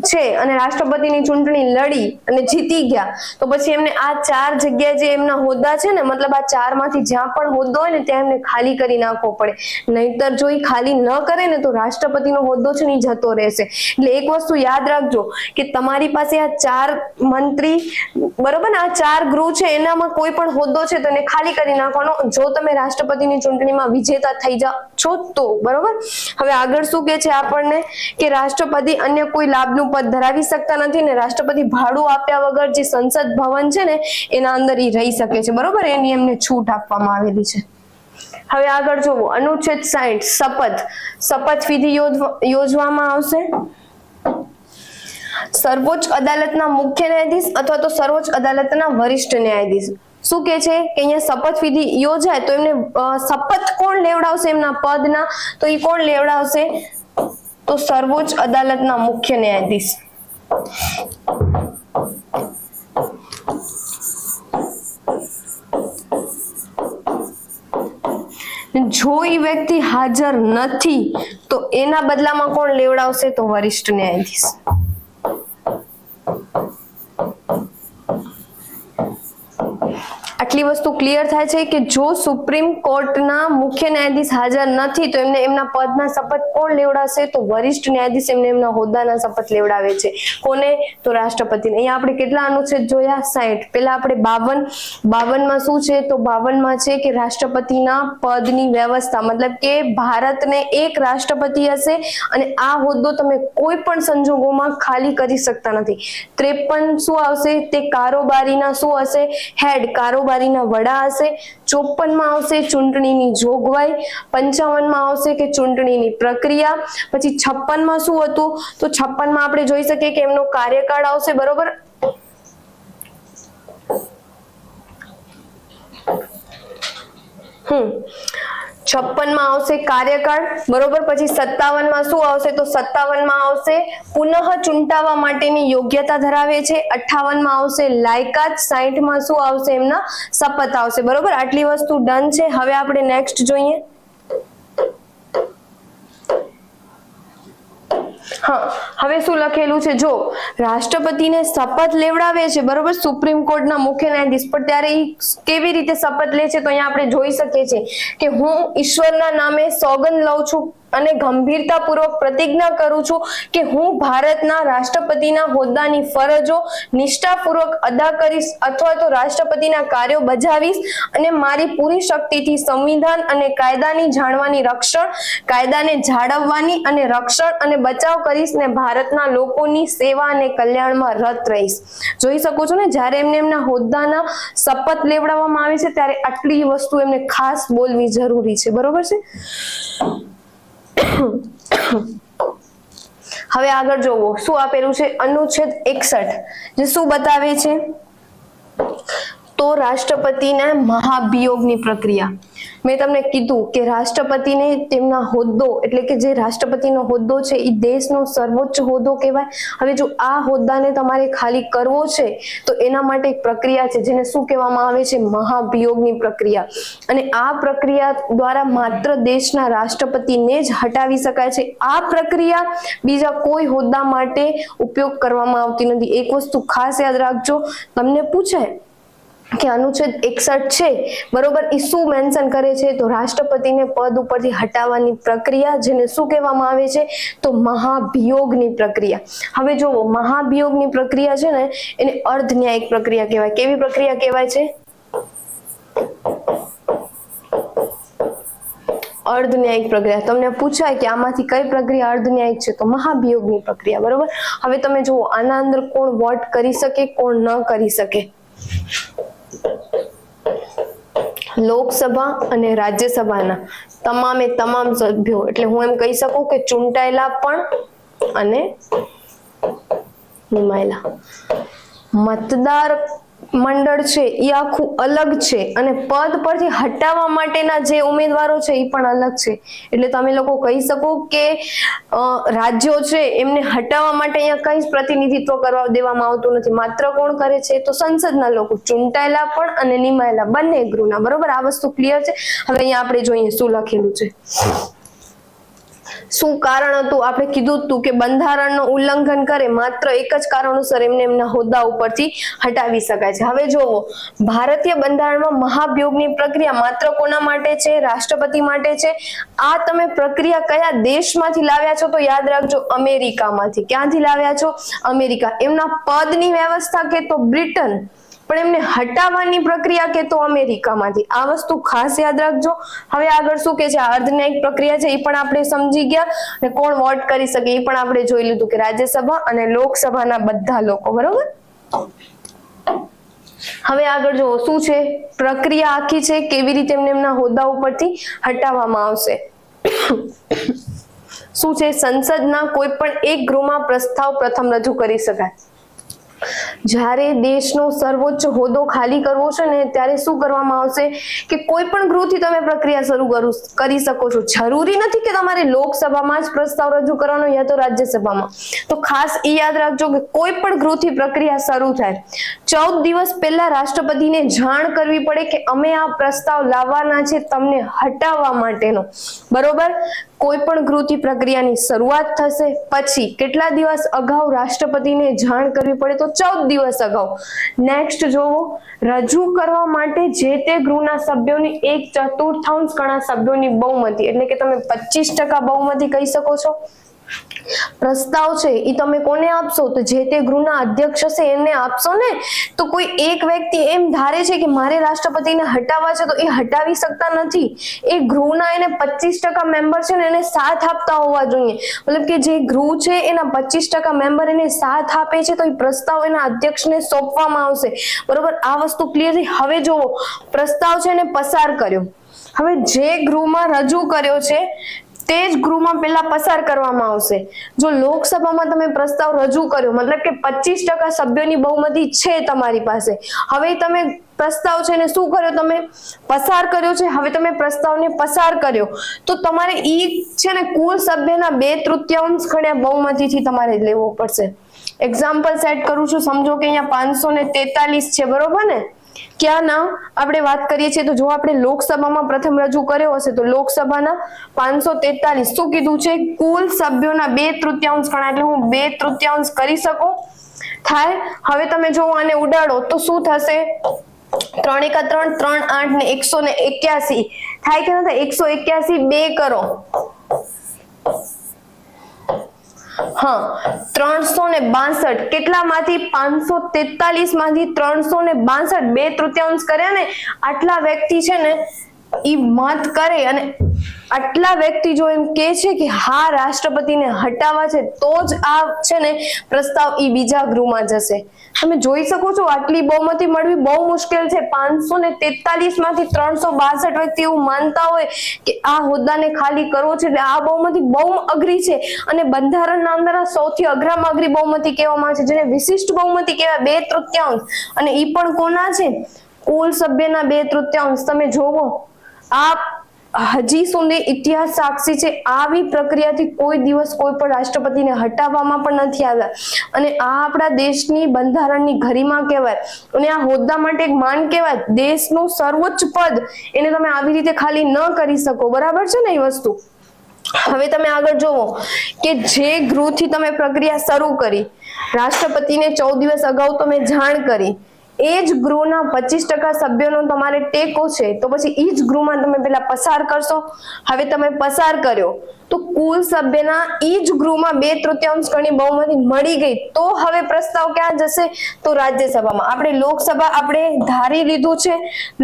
Speaker 1: છે અને રાષ્ટ્રપતિની ચૂંટણી લડી અને જીતી ગયા તો પછી એમને આ 4 જગ્યાએ જે એમના હોદ્દા છે ને, મતલબ આ 4 માંથી જ્યાં પણ હોદ્દો હોય ને ત્યાં એમને ખાલી કરી નાખવો પડે. નહીતર જો એ ખાલી ન કરે ને તો રાષ્ટ્રપતિનો હોદ્દો છે ને જતો રહેશે. એટલે એક વસ્તુ યાદ રાખજો કે તમારી પાસે આ 4 મંત્રી, બરોબર ને, આ 4 ગૃહ છે એનામાં કોઈ પણ હોદ્દો છે તો એને ખાલી કરી નાખવાનો જો તમે રાષ્ટ્રપતિની ચૂંટણીમાં વિજેતા થઈ જાઓ છો તો, બરોબર. હવે આગળ શું કે છે આપણને કે રાષ્ટ્રપતિ અન્ય કોઈ લાભનું પદ ધરાવી શકતા નથી ને રાષ્ટ્રપતિ ભાડું આપ્યા વગર જે સંસદ ભવન છે ને એના અંદર ઈ રહી શકે છે, બરોબર. એની એમને છૂટ આપવામાં આવેલી છે. હવે આગળ જોવો, અનુચ્છેદ 60 શપથવિધિ યોજવામાં આવશે. સર્વોચ્ચ અદાલતના મુખ્ય ન્યાયાધીશ અથવા તો સર્વોચ્ચ અદાલતના વરિષ્ઠ ન્યાયાધીશ શું કે છે કે અહીંયા શપથવિધિ યોજાય તો એમને શપથ કોણ લેવડાવશે એમના પદના, તો એ કોણ લેવડાવશે તો સર્વોચ્ચ અદાલતના મુખ્ય ન્યાયાધીશ. જો એ વ્યક્તિ હાજર નથી તો એના બદલામાં કોણ લેવડાવશે તો વરિષ્ઠ ન્યાયાધીશ. આટલી વસ્તુ ક્લિયર થાય છે કે જો સુપ્રીમ કોર્ટના મુખ્ય ન્યાયાધીશ હાજર નથી તો એમને એમના પદના શપથ કોણ લેવડાવશે તો વરિષ્ઠ ન્યાયાધીશ એમને એમના હોદ્દાના શપથ લેવડાવે છે. કોને તો રાષ્ટ્રપતિને. અહીંયા આપણે કેટલા અનુચ્છેદ જોયા? 60. પહેલા આપણે 52 માં શું છે તો 52 માં છે કે રાષ્ટ્રપતિના પદની વ્યવસ્થા, મતલબ કે ભારતને એક રાષ્ટ્રપતિ હશે અને આ હોદ્દો તમે કોઈ પણ સંજોગોમાં ખાલી કરી શકતા નથી. 53 શું આવશે તે કારોબારીના શું હશે હેડ, કારોબારીના વડા હશે. 54 માં આવશે ચૂંટણીની જોગવાઈ. 55 માં આવશે કે ચૂંટણીની પ્રક્રિયા. પછી 56 માં શું હતું તો 56 માં આપણે જોઈ શકીએ કે એમનો કાર્યકાળ આવશે, બરોબર. હમ 56 માં આવશે કાર્યકાળ, બરોબર. પછી 57 માં શું આવશે તો 57 માં આવશે પુનઃ ચૂંટાવા માટેની યોગ્યતા ધરાવે છે. 58 માં આવશે લાયકાત. 60 માં શું આવશે એમના શપથ આવશે, બરોબર. આટલી વસ્તુ ડન છે. હવે આપણે નેક્સ્ટ જોઈએ. હા, હવે શું લખેલું છે જો રાષ્ટ્રપતિને શપથ લેવડાવે છે, બરોબર, સુપ્રીમ કોર્ટના મુખ્ય ન્યાયાધીશ, પણ ત્યારે એ કેવી રીતે શપથ લે છે તો અહીંયા આપણે જોઈ શકીએ છીએ કે હું ઈશ્વરના નામે સોગંદ લઉં છું અને ગંભીરતાપૂર્વક પ્રતિજ્ઞા કરું છું કે હું ભારતના રાષ્ટ્રપતિના હોદ્દાની ફરજો નિષ્ઠાપૂર્વક અદા કરીશ અથવા તો રાષ્ટ્રપતિના કાર્યો બજાવીશ અને મારી પૂરી શક્તિથી સંવિધાન અને કાયદાની જાણવાની રક્ષણ, કાયદાને જાળવવાની અને રક્ષણ અને બચાવ કરીશ ને ભારતના લોકોની સેવા અને કલ્યાણમાં રત રહીશ. જોઈ શકો છો ને, જ્યારે એમને એમના હોદ્દાના શપથ લેવડાવવામાં આવે છે ત્યારે આટલી વસ્તુ એમને ખાસ બોલવી જરૂરી છે, બરોબર છે. હવે આગળ જોવો શું આપેલું છે. અનુચ્છેદ 61 જે શું બતાવે છે તો રાષ્ટ્રપતિના મહાભિયોગની પ્રક્રિયા. મેં તમને કીધું કે રાષ્ટ્રપતિને તેમના હોદ્દો એટલે કે જે રાષ્ટ્રપતિનો હોદ્દો છે એ દેશનો સર્વોચ્ચ હોદ્દો કહેવાય. હવે જો આ હોદ્દાને તમારે ખાલી કરવો છે તો એના માટે એક પ્રક્રિયા છે જેને શું કહેવામાં આવે છે મહાભિયોગની પ્રક્રિયા. અને આ પ્રક્રિયા દ્વારા માત્ર દેશના રાષ્ટ્રપતિને જ હટાવી શકાય છે. આ પ્રક્રિયા બીજા કોઈ હોદ્દા માટે ઉપયોગ કરવામાં આવતી નથી. એક વસ્તુ ખાસ યાદ રાખજો, તમને પૂછાય કે અનુચ્છેદ 61 છે, બરોબર, એ શું મેન્શન કરે છે તો રાષ્ટ્રપતિને પદ ઉપરથી હટાવવાની પ્રક્રિયા જેને શું કહેવામાં આવે છે તો મહાભિયોગની પ્રક્રિયા. હવે જુઓ, મહાભિયોગની પ્રક્રિયા છે ને એને અર્ધ ન્યાયિક પ્રક્રિયા કહેવાય. કેવી પ્રક્રિયા કહેવાય છે? અર્ધ ન્યાયિક પ્રક્રિયા. તમને પૂછાય કે આમાંથી કઈ પ્રક્રિયા અર્ધ ન્યાયિક છે તો મહાભિયોગની પ્રક્રિયા, બરોબર. હવે તમે જુઓ, આના અંદર કોણ વોટ કરી શકે, કોણ ન કરી શકે. લોકસભા અને રાજ્યસભાના તમામે તમામ સભ્યો, એટલે હું એમ કહી શકું કે ચૂંટાયેલા પણ અને નિમાયેલા. મતદાર મંડળ છે એ આખું અલગ છે અને પદ પરથી હટાવવા માટેના જે ઉમેદવારો છે એ પણ અલગ છે. એટલે તમે લોકો કહી શકો કે રાજ્યો છે એમને હટાવવા માટે અહીંયા કઈ જ પ્રતિનિધિત્વ કરવા દેવામાં આવતું નથી. માત્ર કોણ કરે છે તો સંસદના લોકો, ચૂંટાયેલા પણ અને નિમાયેલા બંને ગૃહના. બરોબર, આ વસ્તુ ક્લિયર છે. હવે અહીંયા આપણે જોઈએ શું લખેલું છે. શું કારણ હતું? આપણે કીધું હતું કે બંધારણનું ઉલ્લંઘન કરે માત્ર એક જ કારણોસર એમને એમના હોદ્દા ઉપરથી હટાવી શકાય છે. હવે જોવો, ભારતીય બંધારણમાં મહાભિયોગની પ્રક્રિયા માત્ર કોના માટે છે? રાષ્ટ્રપતિ માટે છે. આ તમે પ્રક્રિયા કયા દેશમાંથી લાવ્યા છો? તો યાદ રાખજો, અમેરિકામાંથી. ક્યાંથી લાવ્યા છો? અમેરિકા. એમના પદની વ્યવસ્થા કે તો બ્રિટન, પણ એમને હટાવવાની પ્રક્રિયા કે તો અમેરિકામાંથી. આ વસ્તુ ખાસ યાદ રાખજો. હવે આગળ શું કે છે? અર્ધન્યાયિક પ્રક્રિયા છે એ પણ આપણે સમજી ગયા અને કોણ વોટ કરી શકે એ પણ આપણે જોઈ લીધું કે રાજ્યસભા અને લોકસભાના બધા લોકો. બરોબર, હવે આગળ જુઓ શું છે પ્રક્રિયા આખી છે, કેવી રીતે એમને એમના હોદ્દા ઉપરથી હટાવવામાં આવશે. શું છે? સંસદના કોઈ પણ એક ગૃહમાં પ્રસ્તાવ પ્રથમ રજૂ કરી શકાય. જ્યારે દેશનો સર્વોચ્ચ હોદ્દો ખાલી કરવો છે ને ત્યારે શું કરવામાં આવશે કે કોઈ પણ ગૃહથી તમે પ્રક્રિયા શરૂ કરી શકો છો. જરૂરી નથી કે તમારે લોકસભામાં જ પ્રસ્તાવ રજૂ કરવાનો યા તો રાજ્યસભામાં. તો ખાસ એ યાદ રાખજો કે કોઈ પણ ગૃહથી પ્રક્રિયા શરૂ થાય 14 દિવસ પહેલા રાષ્ટ્રપતિને જાણ કરવી પડે કે અમે આ પ્રસ્તાવ લાવવાના છે તમને હટાવવા માટેનો. બરોબર, કોઈ પણ ગૃહથી પ્રક્રિયાની શરૂઆત થશે પછી કેટલા દિવસ અગાઉ રાષ્ટ્રપતિને જાણ કરવી પડે? તો 14 દિવસ અગાઉ. નેક્સ્ટ જોવો, રજૂ કરવા માટે જે તે ગૃહના સભ્યોની 1/4 ગણા સભ્યોની બહુમતી, એટલે કે તમે 25% બહુમતી કહી શકો છો. પ્રસ્તાવ છે એ તમે કોને આપશો? તો જે તે ગૃહના અધ્યક્ષ હશે એને આપશો ને. તો કોઈ એક વ્યક્તિ એમ ધારે છે કે મારે રાષ્ટ્રપતિને હટાવવા છે તો એ હટાવી શકતા નથી. એ ગૃહના એને 25% મેમ્બર છે ને એને સાથ આપતા હોવા જોઈએ. મતલબ કે જે ગૃહ છે એના 25% મેમ્બર એને સાથ આપે છે તો એ પ્રસ્તાવ એના અધ્યક્ષને સોંપવામાં આવશે. બરોબર, આ વસ્તુ ક્લિયર છે. હવે જોવો, પ્રસ્તાવ છે એને પસાર કર્યો. હવે જે ગૃહમાં રજૂ કર્યો છે તે જ ગૃહમાં પહેલા પસાર કરવામાં આવશે. જો લોકસભામાં તમે પ્રસ્તાવ રજૂ કર્યો, મતલબ કે 25% સભ્યોની બહુમતી છે તમારી પાસે, હવે તમે પ્રસ્તાવ છે ને શું કર્યો? તમે પસાર કર્યો છે. હવે તમે પ્રસ્તાવને પસાર કર્યો તો તમારે ઈ છે ને કુલ સભ્યના 2/3 ગણ્યા બહુમતીથી તમારે લેવો પડશે. એક્ઝામ્પલ સેટ કરું છું, સમજો કે અહીંયા 543 છે. બરોબર ને? ક્યાં ના આપણે વાત કરીએ છીએ તો જો આપણે લોકસભામાં પ્રથમ રજૂ કર્યો હશે તો લોકસભાના 543 શું કીધું છે? કુલ સભ્યોના 2/3 ગણા, એટલે હું 2/3 કરી શકું થાય. હવે તમે જો આને ઉડાડો તો શું થશે? 3 × 3 3 8 ને 181 થાય કે ના થાય? 181 2 કરો. હા, 362. કેટલામાંથી? 543 માંથી 362, 2/3 કર્યા ને. આટલા વ્યક્તિ છે ને ઈ મત કરે અને આટલા વ્યક્તિ જો એમ કે છે કે હા રાષ્ટ્રપતિને હટાવવા છે તો જ આ છે ને પ્રસ્તાવ ઈ બીજા ગૃહમાં જશે. તમે જોઈ શકો છો આટલી બહુમતી મળવી બહુ મુશ્કેલ છે. 543 માંથી 362 વ્યક્તિ એવું માનતા હોય કે આ હોદ્દાને ખાલી કરવો છે એટલે આ બહુમતી બહુ અઘરી છે. અને બંધારણના અંદર આ સૌથી અઘરામાં અઘરી બહુમતી કહેવામાં આવે છે, જેને વિશિષ્ટ બહુમતી કહેવાય. 2/3 અને ઈ પણ કોના છે? કુલ સભ્યના 2/3. તમે જોવો, આ હજી સુધી ઇતિહાસ સાક્ષી છે. આવી પ્રક્રિયાથી કોઈ દિવસ કોઈ પણ રાષ્ટ્રપતિને હટાવવામાં પણ નથી આવ્યા અને આ આપણા દેશની બંધારણની ગરિમા કહેવાય અને આ હોદ્દા માટે એક માન કહેવાય. દેશનું સર્વોચ્ચ પદ એને તમે આવી રીતે ખાલી ન કરી શકો. બરાબર છે ને એ વસ્તુ? હવે તમે આગળ જોવો કે જે ગૃહથી તમે પ્રક્રિયા શરૂ કરી, રાષ્ટ્રપતિને 14 દિવસ અગાઉ તમે જાણ કરી, એ જ ગૃહના 25% સભ્યોનો તમારે ટેકો છે તો પછી એ જ ગૃહમાં તમે પેલા પસાર કરશો. હવે તમે પસાર કર્યો તો કુલ સભ્યના એ જ ગૃહમાં 2/3 ગણી બહુમતી મળી ગઈ તો હવે પ્રસ્તાવ ક્યાં જશે? તો રાજ્યસભામાં. આપણે લોકસભા આપણે ધારી લીધું છે,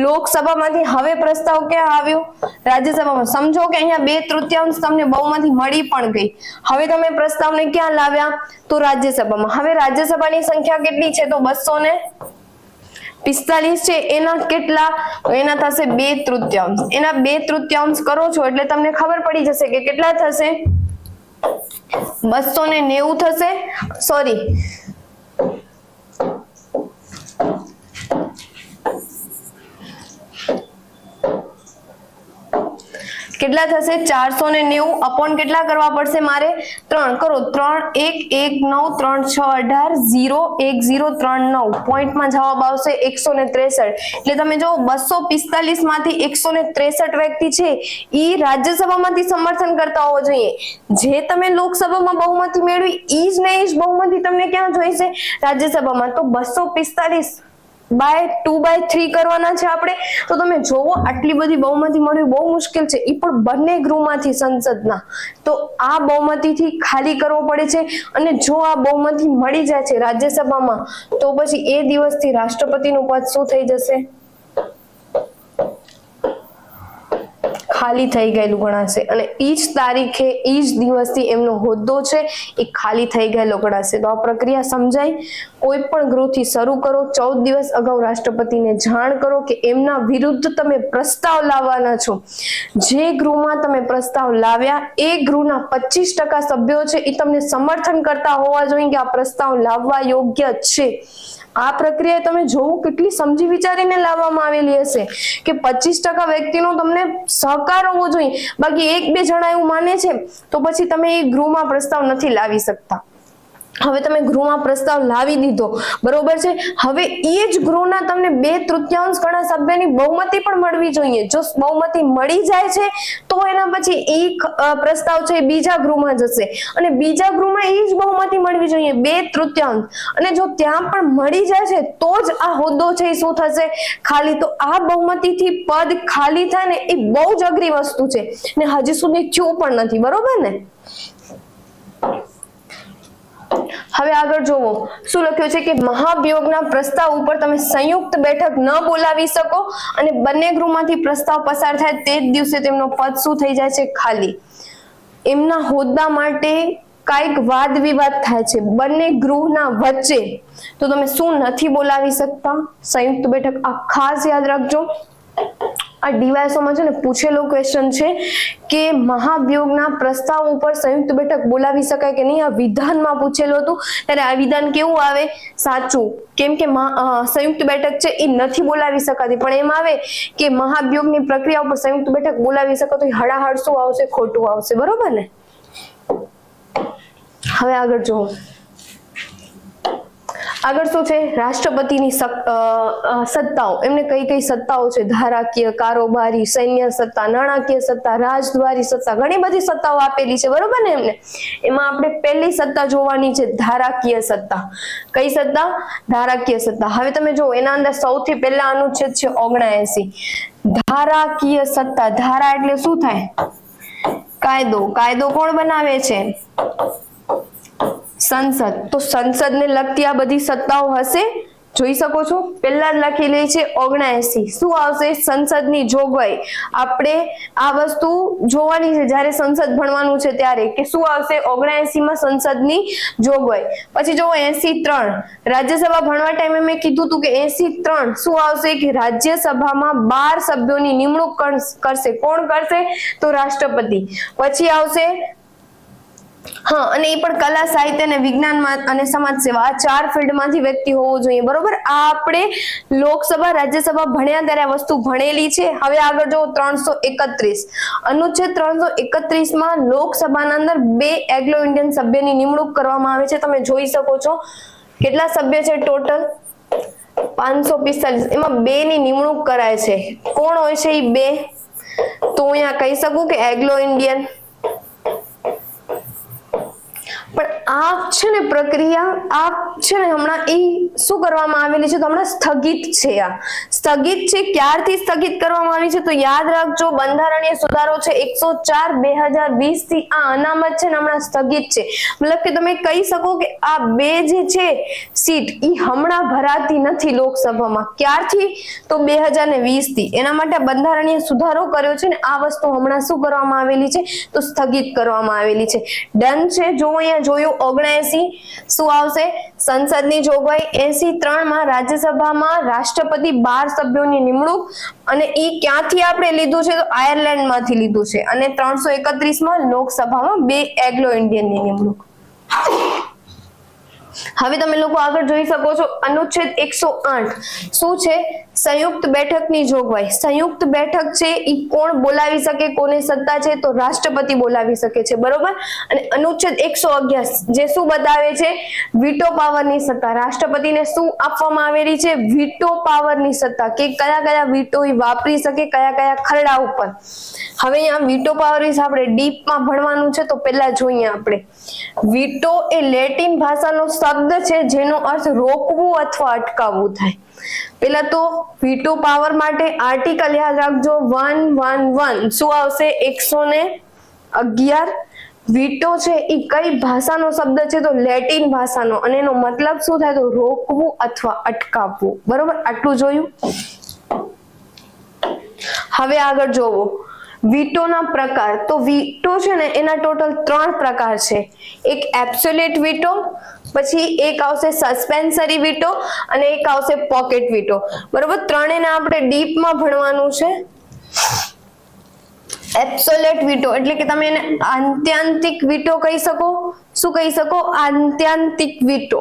Speaker 1: લોકસભામાંથી હવે પ્રસ્તાવ ક્યાં આવ્યો? રાજ્યસભામાં. સમજો કે અહીંયા 2/3 તમને બહુમતી મળી પણ ગઈ. હવે તમે પ્રસ્તાવને ક્યાં લાવ્યા? તો રાજ્યસભામાં. હવે રાજ્યસભાની સંખ્યા કેટલી છે? તો 200 ને 45 છે એના કેટલા, તો એના થશે 2/3. એના 2/3 કરો છો એટલે તમને ખબર પડી જશે કે કેટલા થશે, 290 થશે. સોરી, કેટલા થશે, 490 અપોન કેટલા કરવા પડશે મારે, 3 કરો. 3 1 1 9 3 6 18 0 1 0 3 9 પોઈન્ટમાં જવાબ આવશે 163. એટલે તમે જો 245 માંથી 163 વ્યક્તિ છે ઈ રાજ્યસભામાંથી સમર્થન કરતા હોવો જોઈએ. જે તમે લોકસભામાં બહુમતી મેળવી ઈ જ ને ઈ જ બહુમતી તમને ક્યાં જોઈશે, રાજ્યસભામાં. તો 245 બાય 2/3 કરવાના છે આપણે. તો તમે જોવો આટલી બધી બહુમતી મળવી બહુ મુશ્કેલ છે, એ પણ બંને ગૃહમાંથી સંસદના. તો આ બહુમતીથી ખાલી કરવો પડે છે, અને જો આ બહુમતી મળી જાય છે રાજ્યસભામાં તો પછી એ દિવસથી રાષ્ટ્રપતિનું પદ શું થઈ જશે, ખાલી થઈ ગયેલું ગણાશે. અને ઈ જ તારીખે ઈ જ દિવસથી એમનો હોદ્દો છે એ ખાલી થઈ ગયેલો ગણાશે. તો આ પ્રક્રિયા સમજાય. કોઈ પણ ગૃહથી શરૂ કરો, 14 દિવસ અગાઉ રાષ્ટ્રપતિને જાણ કરો કે એમના વિરુદ્ધ તમે પ્રસ્તાવ લાવવાના છો. જે ગૃહમાં તમે પ્રસ્તાવ લાવ્યા એ ગૃહના 25% સભ્યો છે એ તમને સમર્થન કરતા હોવા જોઈએ કે આ પ્રસ્તાવ લાવવા યોગ્ય છે. આ પ્રક્રિયા તમે જોવો કેટલી સમજી વિચારીને લાવવામાં આવેલી હશે કે 25% વ્યક્તિનો તમને સહકાર હોવો જોઈએ. બાકી 1-2 જણા એવું માને છે તો પછી તમે એ ગૃહમાં પ્રસ્તાવ નથી લાવી શકતા. હવે તમે ગૃહમાં પ્રસ્તાવ લાવી દીધો, બરોબર છે. હવે એ જ ગૃહના તમને 2/3 ગણા સભ્યની બહુમતી પણ મળવી જોઈએ. જો બહુમતી મળી જાય છે તો એના પછી એક પ્રસ્તાવ છે બીજા ગૃહમાં જશે, અને બીજા ગૃહમાં એ જ બહુમતી મળવી જોઈએ 2/3. અને જો ત્યાં પણ મળી જાય છે તો જ આ હોદ્દો છે એ શું થશે, ખાલી. તો આ બહુમતીથી પદ ખાલી થાય ને એ બહુ જ અઘરી વસ્તુ છે, ને હજી સુધી થયું પણ નથી, બરોબર ને. હવે આગળ જોવો શું લખ્યું છે કે મહાભિયોગના પ્રસ્તાવ ઉપર તમે સંયુક્ત બેઠક ન બોલાવી શકો, અને બંને ગૃહમાંથી પ્રસ્તાવ પસાર થાય તે જ દિવસે તેમનો પદ શું થઈ જાય છે, ખાલી. એમના હોદ્દા માટે કાંઈક વાદ વિવાદ થાય છે બંને ગૃહના વચ્ચે, તો તમે શું નથી બોલાવી શકતા, સંયુક્ત બેઠક. આ ખાસ યાદ રાખજો. આ ડીવાયસોમાં છે ને પૂછેલો ક્વેશ્ચન છે કે મહાભિયોગના પ્રસ્તાવ ઉપર સંયુક્ત બેઠક બોલાવી શકાય કે નહીં. આ વિધાનમાં પૂછેલું હતું, ત્યારે આ વિધાન કેવું આવે, સાચું. કેમ કે સંયુક્ત બેઠક છે એ નથી બોલાવી શકાતી, પણ એમ આવે કે મહાભિયોગની પ્રક્રિયા ઉપર સંયુક્ત બેઠક બોલાવી શકો તો હળાહળ શું આવશે, ખોટું આવશે, બરોબર ને. હવે આગળ જુઓ. આગળ શું છે, રાષ્ટ્રપતિની સત્તાઓ. એમને કઈ કઈ સત્તાઓ છે, ધારાકીય, કારોબારી, સૈન્ય સત્તા, નાણાકીય સત્તા, રાજદ્વારી સત્તા, ઘણી બધી સત્તાઓ આપેલી છે, બરોબર ને એમને. એમાં આપણે પહેલી સત્તા જોવાની છે ધારાકીય સત્તા. કઈ સત્તા, ધારાકીય સત્તા. હવે તમે જો એના અંદર સૌથી પહેલા અનુચ્છેદ છે 79. ધારાકીય સત્તા. ધારા એટલે શું થાય, કાયદો. કાયદો કોણ બનાવે છે, સંસદ. તો સંસદને લગતી આ બધી સત્તાઓ હશે, જોઈ શકો છો. પહેલા જ લખી લે છે 79. શું આવશે, સંસદની જોગવાઈ. આપણે આ વસ્તુ જોવાની છે જ્યારે સંસદ ભણવાનું છે ત્યારે, કે શું આવશે 79 માં સંસદની જોગવાઈ. પછી જો 83. રાજ્યસભા ભણવા ટાઈમે મેં કીધું હતું કે 83 શું આવશે કે રાજ્યસભામાં 12 સભ્યોની નિમણૂક કરશે. કોણ કરશે, તો રાષ્ટ્રપતિ. પછી આવશે હા, અને એ પણ કલા, સાહિત્ય અને વિજ્ઞાન અને સમાજ સેવા, આ 4 ફિલ્ડમાંથી વ્યક્તિ હોવો જોઈએ, બરોબર. આ આપણે લોકસભા રાજ્યસભા ભણ્યા ત્યારે આ વસ્તુ ભણેલી છે. હવે આગળ જો 331. અનુચ્છેદ 331 માં લોકસભાના અંદર 2 એંગ્લો ઇન્ડિયન સભ્યની નિમણૂક કરવામાં આવે છે. તમે જોઈ શકો છો કેટલા સભ્ય છે ટોટલ, 545. એમાં 2 ની નિમણૂક કરાય છે. કોણ હોય છે એ 2, તો અહીંયા કહી શકું કે એંગ્લો ઇન્ડિયન. પણ આ છે ને પ્રક્રિયા, આ છે ને હમણાં એ શું કરવામાં આવેલી છે, તો હમણાં સ્થગિત છે. આ સ્થગિત છે, ક્યારથી સ્થગિત કરવામાં આવી છે? તો યાદ રાખજો, બંધારણીય સુધારો છે 104/2020 થી આ અનામત છે ને હમણાં સ્થગિત છે. મતલબ કે તમે કહી શકો કે આ બે જે છે સીટ ઈ હમણાં ભરાતી નથી લોકસભામાં. ક્યારથી? તો 2020 થી. એના માટે બંધારણીય સુધારો કર્યો છે ને આ વસ્તુ હમણાં શું કરવામાં આવેલી છે? તો સ્થગિત કરવામાં આવેલી છે. ડન છે. જો અહીંયા જોયું 79 શું આવશે? સંસદની જોગવાઈ 83 માં રાજ્યસભામાં રાષ્ટ્રપતિ 12 સભ્યોની નિમણૂક, અને ઈ ક્યાંથી આપણે લીધું છે? તો આયર્લેન્ડ માંથી લીધું છે. અને 331 માં લોકસભામાં 2 એંગ્લો ઇન્ડિયનની નિમણૂક. હવે તમે લોકો આગળ જોઈ શકો છો અનુચ્છેદ 108 શું છે? સંયુક્ત બેઠકની જોગવાઈ. સંયુક્ત બેઠક છે ઈ કોણ બોલાવી શકે? કોને સત્તા છે? તો રાષ્ટ્રપતિ બોલાવી શકે છે, બરોબર. અને અનુચ્છેદ 111 જે શું બતાવે છે? વીટો પાવરની સત્તા. રાષ્ટ્રપતિને શું આપવામાં આવેલી છે? વીટો પાવરની સત્તા, કે કયા કયા વીટો ઈ વાપરી શકે, કયા કયા ખરડા ઉપર. હવે અહીંયા વીટો પાવર વિશે આપણે ડીપમાં ભણવાનું છે, તો પહેલા જોઈએ આપણે. વીટો એ લેટિન ભાષાનો શબ્દ છે જેનો અર્થ રોકવું અથવા અટકાવવું થાય. પેલા તો વીટો પાવર માટે આર્ટિકલ યાદ રાખજો 111 શું આવશે? 111. વીટો છે એ કઈ ભાષાનો શબ્દ છે? તો લેટિન ભાષાનો, અને એનો મતલબ શું થાય? તો રોકવું અથવા અટકાવવું, બરોબર. આટલું જોયું. હવે આગળ જોવો વીટોના પ્રકાર. તો વીટો છે ને એના ટોટલ 3 પ્રકાર છે. એક એબ્સોલ્યુટ વીટો, પછી એક આવશે સસ્પેન્સરી વીટો, અને એક આવશે પોકેટ વીટો, બરોબર. ત્રણેયને આપણે ડીપમાં ભણવાનું છે. એબ્સોલ્યુટ વીટો એટલે કે તમે એને આત્યંતિક વીટો કહી શકો. શું કહી શકો? આત્યંતિક વીટો.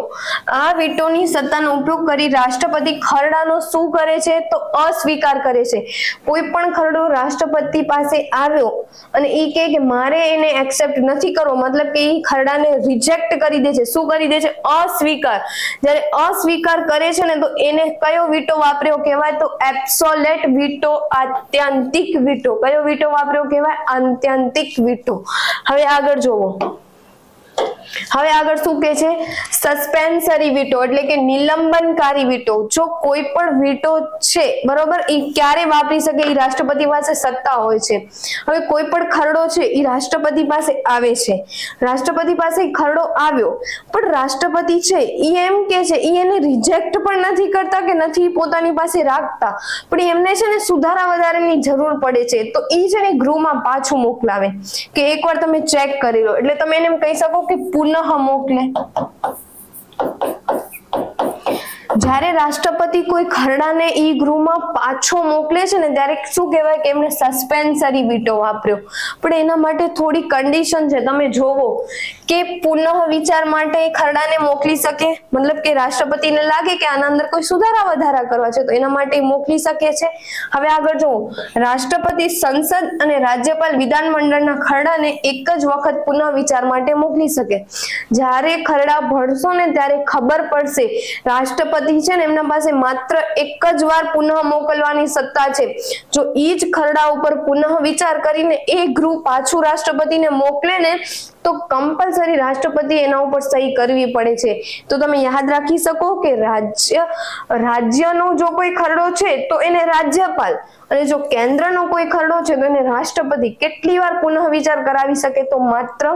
Speaker 1: આ વીટોની સત્તાનો ઉપયોગ કરી રાષ્ટ્રપતિ ખરડાનો શું કરે છે? તો અસ્વીકાર કરે છે. કોઈ પણ ખરડો રાષ્ટ્રપતિ પાસે આવ્યો અને એ કહે કે મારે એને એક્સેપ્ટ નથી કરવો, મતલબ કે એ ખરડાને રિજેક્ટ કરી દે છે. શું કરી દે છે? અસ્વીકાર. જ્યારે અસ્વીકાર કરે છે ને તો એને કયો વીટો વાપર્યો કહેવાય? તો એબ્સોલ્યુટ વીટો, આત્યંતિક વીટો. કયો વીટો વાપર્યો કહેવાય? આત્યંતિક વીટો. હવે આગળ જોવો. હવે આગળ શું કે છે? સસ્પેન્સરી વીટો એટલે કે નિલંબનકારી વીટો. જો કોઈ પણ વીટો છે, બરોબર, એ ક્યારે વાપરી શકે? એ રાષ્ટ્રપતિ પાસે સત્તા હોય છે. હવે કોઈ પણ ખરડો છે એ રાષ્ટ્રપતિ પાસે આવે છે. રાષ્ટ્રપતિ પાસે ખરડો આવ્યો, પણ રાષ્ટ્રપતિ છે એ એમ કે છે, એ એને રિજેક્ટ પણ નથી કરતા કે નથી પોતાની પાસે રાખતા, પણ એમને છે ને સુધારા વધારાની જરૂર પડે છે. તો એ છે ને ગૃહમાં પાછું મોકલાવે કે એકવાર તમે ચેક કરી લો. એટલે તમે એને એમ કહી શકો કે પુનઃ મોકલે. જ્યારે રાષ્ટ્રપતિ કોઈ ખરડાને ઈ ગૃહમાં પાછો મોકલે છે ને ત્યારે શું કહેવાય? કે એમને સસ્પેન્સરી વીટો વાપર્યો. પણ એના માટે થોડી કન્ડિશન છે. તમે જોવો કે પુનઃ વિચાર માટે ખરડાને મોકલી શકે, મતલબ કે રાષ્ટ્રપતિને લાગે કે આના અંદર કોઈ સુધારા વધારા કરવા છે તો એના માટે મોકલી શકે છે. હવે આગળ જોવો, રાષ્ટ્રપતિ સંસદ અને રાજ્યપાલ વિધાનમંડળના ખરડાને એક જ વખત પુનઃ વિચાર માટે મોકલી શકે. જ્યારે ખરડા ભણશો ને ત્યારે ખબર પડશે રાષ્ટ્રપતિ છે ને એમના પાસે માત્ર એક જ વાર પુનઃ મોકલવાની સત્તા છે. જો ઈ જ ખરડા ઉપર પુનઃ વિચાર કરીને એ ગૃહ પાછું રાષ્ટ્રપતિને મોકલે ને તો કમ્પલસરી રાષ્ટ્રપતિ એના ઉપર સહી કરવી પડે છે. તો તમે યાદ રાખી શકો કે રાજ્યનો જો કોઈ ખરડો છે તો એને રાજ્યપાલ, અને જો કેન્દ્રનો કોઈ ખરડો છે તો એને રાષ્ટ્રપતિ કેટલી વાર પુનઃ વિચાર કરાવી શકે? તો માત્ર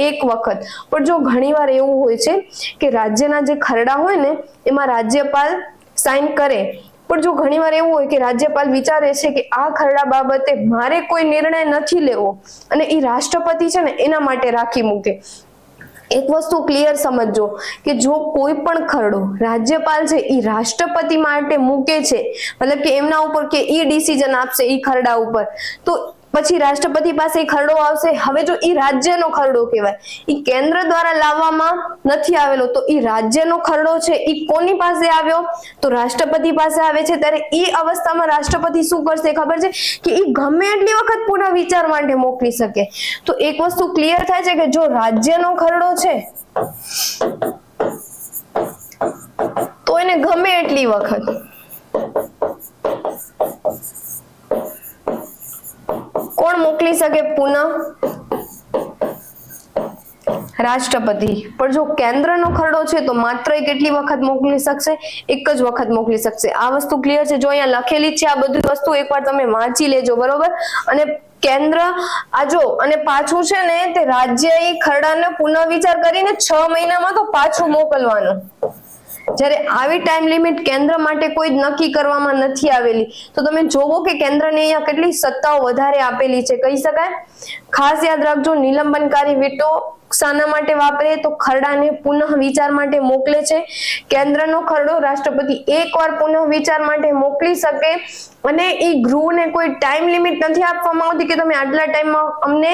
Speaker 1: એક વખત. પણ જો ઘણીવાર એવું હોય છે કે રાજ્યના જે ખરડા હોય ને એમાં રાજ્યપાલ સાઇન કરે, પણ જો ઘણીવાર એવું હોય કે રાજ્યપાલ વિચારે છે કે આ ખરડા બાબતે મારે કોઈ નિર્ણય નથી લેવો અને એ રાષ્ટ્રપતિ છે ને એના માટે રાખી મૂકે. એક વસ્તુ ક્લિયર સમજજો કે જો કોઈ પણ ખરડો રાજ્યપાલ છે એ રાષ્ટ્રપતિ માટે મૂકે છે, મતલબ કે એમના ઉપર કે એ ડિસિઝન આપશે એ ખરડા ઉપર, તો પછી રાષ્ટ્રપતિ પાસે ખરડો આવશે. હવે જો ઈ રાજ્યનો ખરડો કહેવાય, ઈ કેન્દ્ર દ્વારા લાવવામાં નથી આવેલો, તો ઈ રાજ્યનો ખરડો છે ઈ કોની પાસે આવ્યો? તો રાષ્ટ્રપતિ પાસે આવે છે. ત્યારે ઈ અવસ્થામાં રાષ્ટ્રપતિ શું કરશે ખબર છે? કે ઈ ગમે એટલી વખત પુનઃ વિચાર માટે મોકલી શકે. તો એક વસ્તુ ક્લિયર થાય છે કે જો રાજ્યનો ખરડો છે તો એને ગમે એટલી વખત કોણ મોકલી શકે? પુનઃ રાષ્ટ્રપતિ. પણ જો કેન્દ્રનો ખરડો છે તો માત્ર કેટલી વખત મોકલી શકશે? એક જ વખત મોકલી શકશે. આ વસ્તુ ક્લિયર છે? જો અહીંયા લખેલી છે આ બધી વસ્તુ એકવાર તમે વાંચી લેજો, બરોબર? અને કેન્દ્ર આજો અને પાછું છે ને તે રાજ્યએ ખરડાને પુનઃવિચાર કરીને 6 મહિનામાં તો પાછું મોકલવાનું. જ્યારે આવી ટાઈમ લિમિટ કેન્દ્ર માટે કોઈ નક્કી કરવામાં નથી આવેલી, તો તમે જોવો કે કેન્દ્રને અહીંયા કેટલી સત્તાઓ વધારે આપેલી છે, કહી શકાય. ખાસ યાદ રાખજો, નિલંબનકારી વેટો શાના માટે વાપરે તો ખરડાને પુનઃ વિચાર માટે મોકલે છે. કેન્દ્રનો ખરડો રાષ્ટ્રપતિ એકવાર પુનઃ વિચાર માટે મોકલી શકે અને એ ગૃહને કોઈ ટાઈમ લિમિટ નથી આપવામાં આવતી કે તમે આટલા ટાઈમમાં અમને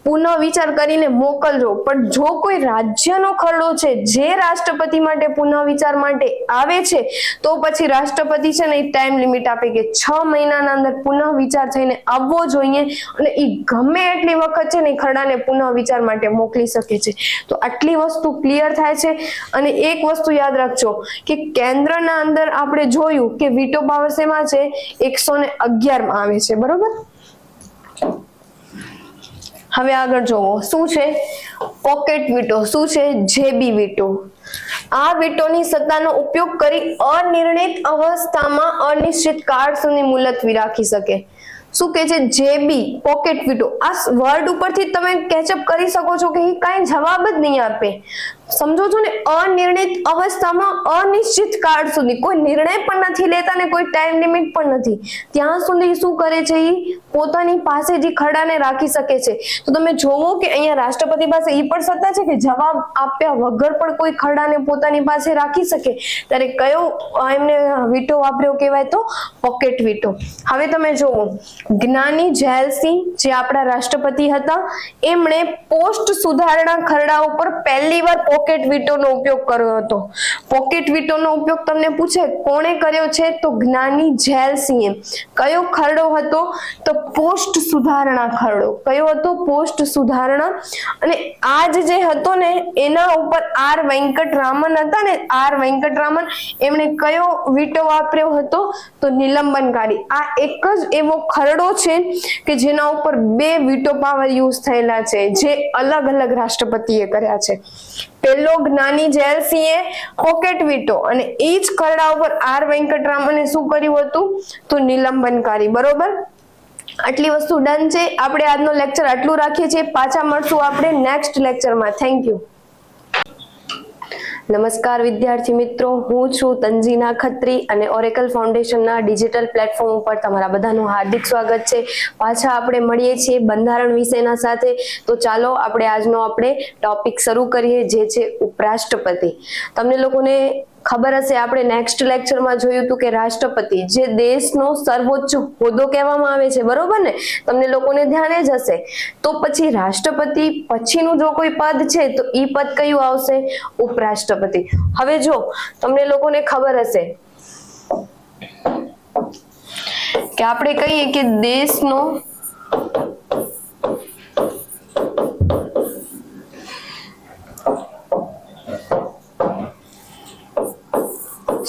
Speaker 1: પુનઃ વિચાર કરીને મોકલજો. પણ જો કોઈ રાજ્યનો ખરડો છે જે રાષ્ટ્રપતિ માટે પુનઃ વિચાર માટે આવે છે તો પછી રાષ્ટ્રપતિ છે ને એ ટાઈમ લિમિટ આપે કે 6 મહિનાના અંદર પુનઃ વિચાર થઈને આવવો જોઈએ અને એ ગમે એટલી વખત છે ને એ ખરડાને પુનઃ વિચાર માટે મોકલી શકે છે. તો આટલી વસ્તુ ક્લિયર થાય છે. અને એક વસ્તુ યાદ રાખજો કે કેન્દ્રના અંદર આપણે જોયું કે વીટો પાવર શેમાં છે? 111 માં આવે છે, બરોબર? હવે આગળ જોવો શું છે પોકેટ વીટો, શું છે જેબી વીટો. આ વીટોની સત્તાનો ઉપયોગ કરી અનિર્ણિત અવસ્થામાં અનિશ્ચિત કાળ સુધી મુલતવી રાખી શકે. શું કે છે જેબી પોકેટ વીટો? આ વર્ડ ઉપરથી તમે કેચઅપ કરી શકો છો કે એ કાંઈ જવાબ જ નહીં આપે. સમજો છો ને? અનિર્ણિત અવસ્થામાં અનિશ્ચિત કાળ સુધી કોઈ નિર્ણય પણ નથી લેતા ને કોઈ ટાઈમ લિમિટ પણ નથી, ત્યાં સુધી શું કરે છે? એ પોતાની પાસે જે ખરડાને રાખી શકે છે. તો તમે જોવો કે અહીંયા રાષ્ટ્રપતિ પાસે એ પણ સત્તા છે કે જવાબ આપ્યા વગર પણ કોઈ ખરડાને પોતાની પાસે રાખી શકે. ત્યારે કયો એમને વીટો વાપર્યો કહેવાય? તો પોકેટ વીટો. હવે તમે જોવો, જ્ઞાની ઝૈલ-સિંહ જે આપણા રાષ્ટ્રપતિ હતા, એમણે પોસ્ટ સુધારણા ખરડા ઉપર પહેલી વાર પોકેટ વીટોનો ઉપયોગ કર્યો હતો. પોકેટ વીટોનો ઉપયોગ તમને પૂછે કોણે કર્યો છે તો જ્ઞાની ઝૈલ-સિંહે. કયો ખરડો હતો? તો પોસ્ટ સુધારણા ખરડો. કયો હતો? પોસ્ટ સુધારણા. અને આજ જે હતો ને એના ઉપર આર વેંકટરામન હતા ને, આર વેંકટરામન, એમણે કયો વીટો વાપર્યો હતો? તો નિલંબનકારી. આ એક જ એવો ખરડો છે કે જેના ઉપર 2 વીટો પાવર યુઝ થયેલા છે, જે અલગ અલગ રાષ્ટ્રપતિએ કર્યા છે. પહેલો જ્ઞાની ઝૈલ-સિંહે પોકેટ વીટો અને એ જ ખરડા ઉપર આર વેંકટરામને શું કર્યું હતું? તો નિલંબનકારી, બરોબર? આટલી વસ્તુ ડન છે. આપણે આજનો લેક્ચર આટલું રાખીએ છીએ. પાછા મળશું આપણે નેક્સ્ટ લેક્ચરમાં. Thank you. નમસ્કાર વિદ્યાર્થી મિત્રો, હું છું તંજીના ખત્રી અને ઓરેકલ ફાઉન્ડેશનના ડિજિટલ પ્લેટફોર્મ ઉપર તમારા બધાનું હાર્દિક સ્વાગત છે. પાછા આપણે મળીએ છીએ બંધારણ વિષયના સાથે. તો ચાલો આપણે આજનો ટોપિક શરૂ કરીએ, જે છે ઉપરાષ્ટ્રપતિ. તમને લોકોને ખબર હશે આપણે નેક્સ્ટ લેક્ચરમાં જોયું હતું કે રાષ્ટ્રપતિ જે દેશનો સર્વોચ્ચ હોદ્દો કહેવામાં આવે છે, બરોબર ને? તમને લોકોને ધ્યાને જ હશે. તો પછી રાષ્ટ્રપતિ પછીનું જો કોઈ પદ છે તો ઈ પદ કયું આવશે? ઉપરાષ્ટ્રપતિ. હવે જો તમને લોકોને ખબર હશે કે આપણે કહીએ કે દેશનો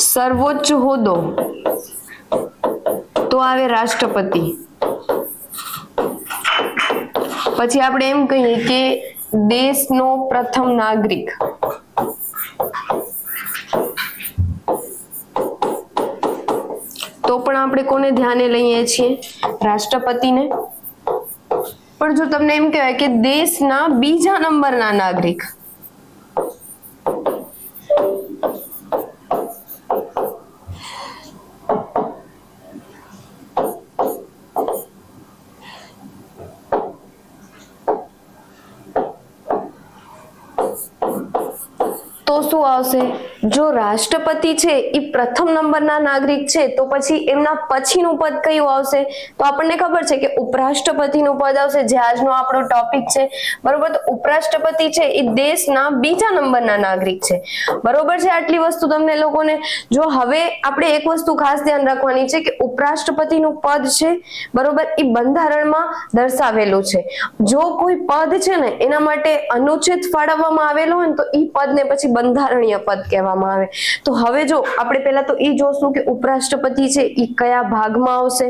Speaker 1: સર્વોચ્ચ હોદ્દો તો આવે રાષ્ટ્રપતિ. પછી આપણે એમ કહીએ કે દેશનો પ્રથમ નાગરિક. તો પણ આપણે કોને ધ્યાને લઈએ છીએ? રાષ્ટ્રપતિને. પણ જો તમને એમ કહેવાય કે દેશના બીજા નંબરના નાગરિક, તો શું આવશે? જો રાષ્ટ્રપતિ છે એ પ્રથમ નંબરના નાગરિક છે તો પછી એમના પછીનું પદ કયું આવશે? તો આપણને ખબર છે કે ઉપરાષ્ટ્રપતિનું પદ આવશે, જે આજનો આપણો ટોપિક છે, બરોબર? તો ઉપરાષ્ટ્રપતિ છે એ દેશના બીજા નંબરના નાગરિક છે, બરોબર છે? આટલી વસ્તુ તમને લોકોને. જો હવે આપણે એક વસ્તુ ખાસ ધ્યાન રાખવાની છે કે ઉપરાષ્ટ્રપતિનું પદ છે, બરોબર, એ બંધારણમાં દર્શાવેલું છે. જો કોઈ પદ છે ને એના માટે અનુચ્છેદ ફાળવવામાં આવેલો હોય ને તો એ પદને પછી બંધારણીય પદ કહેવામાં આવે. તો હવે જો આપણે પહેલા તો એ જોશું કે ઉપરાષ્ટ્રપતિ છે એ કયા ભાગમાં આવશે,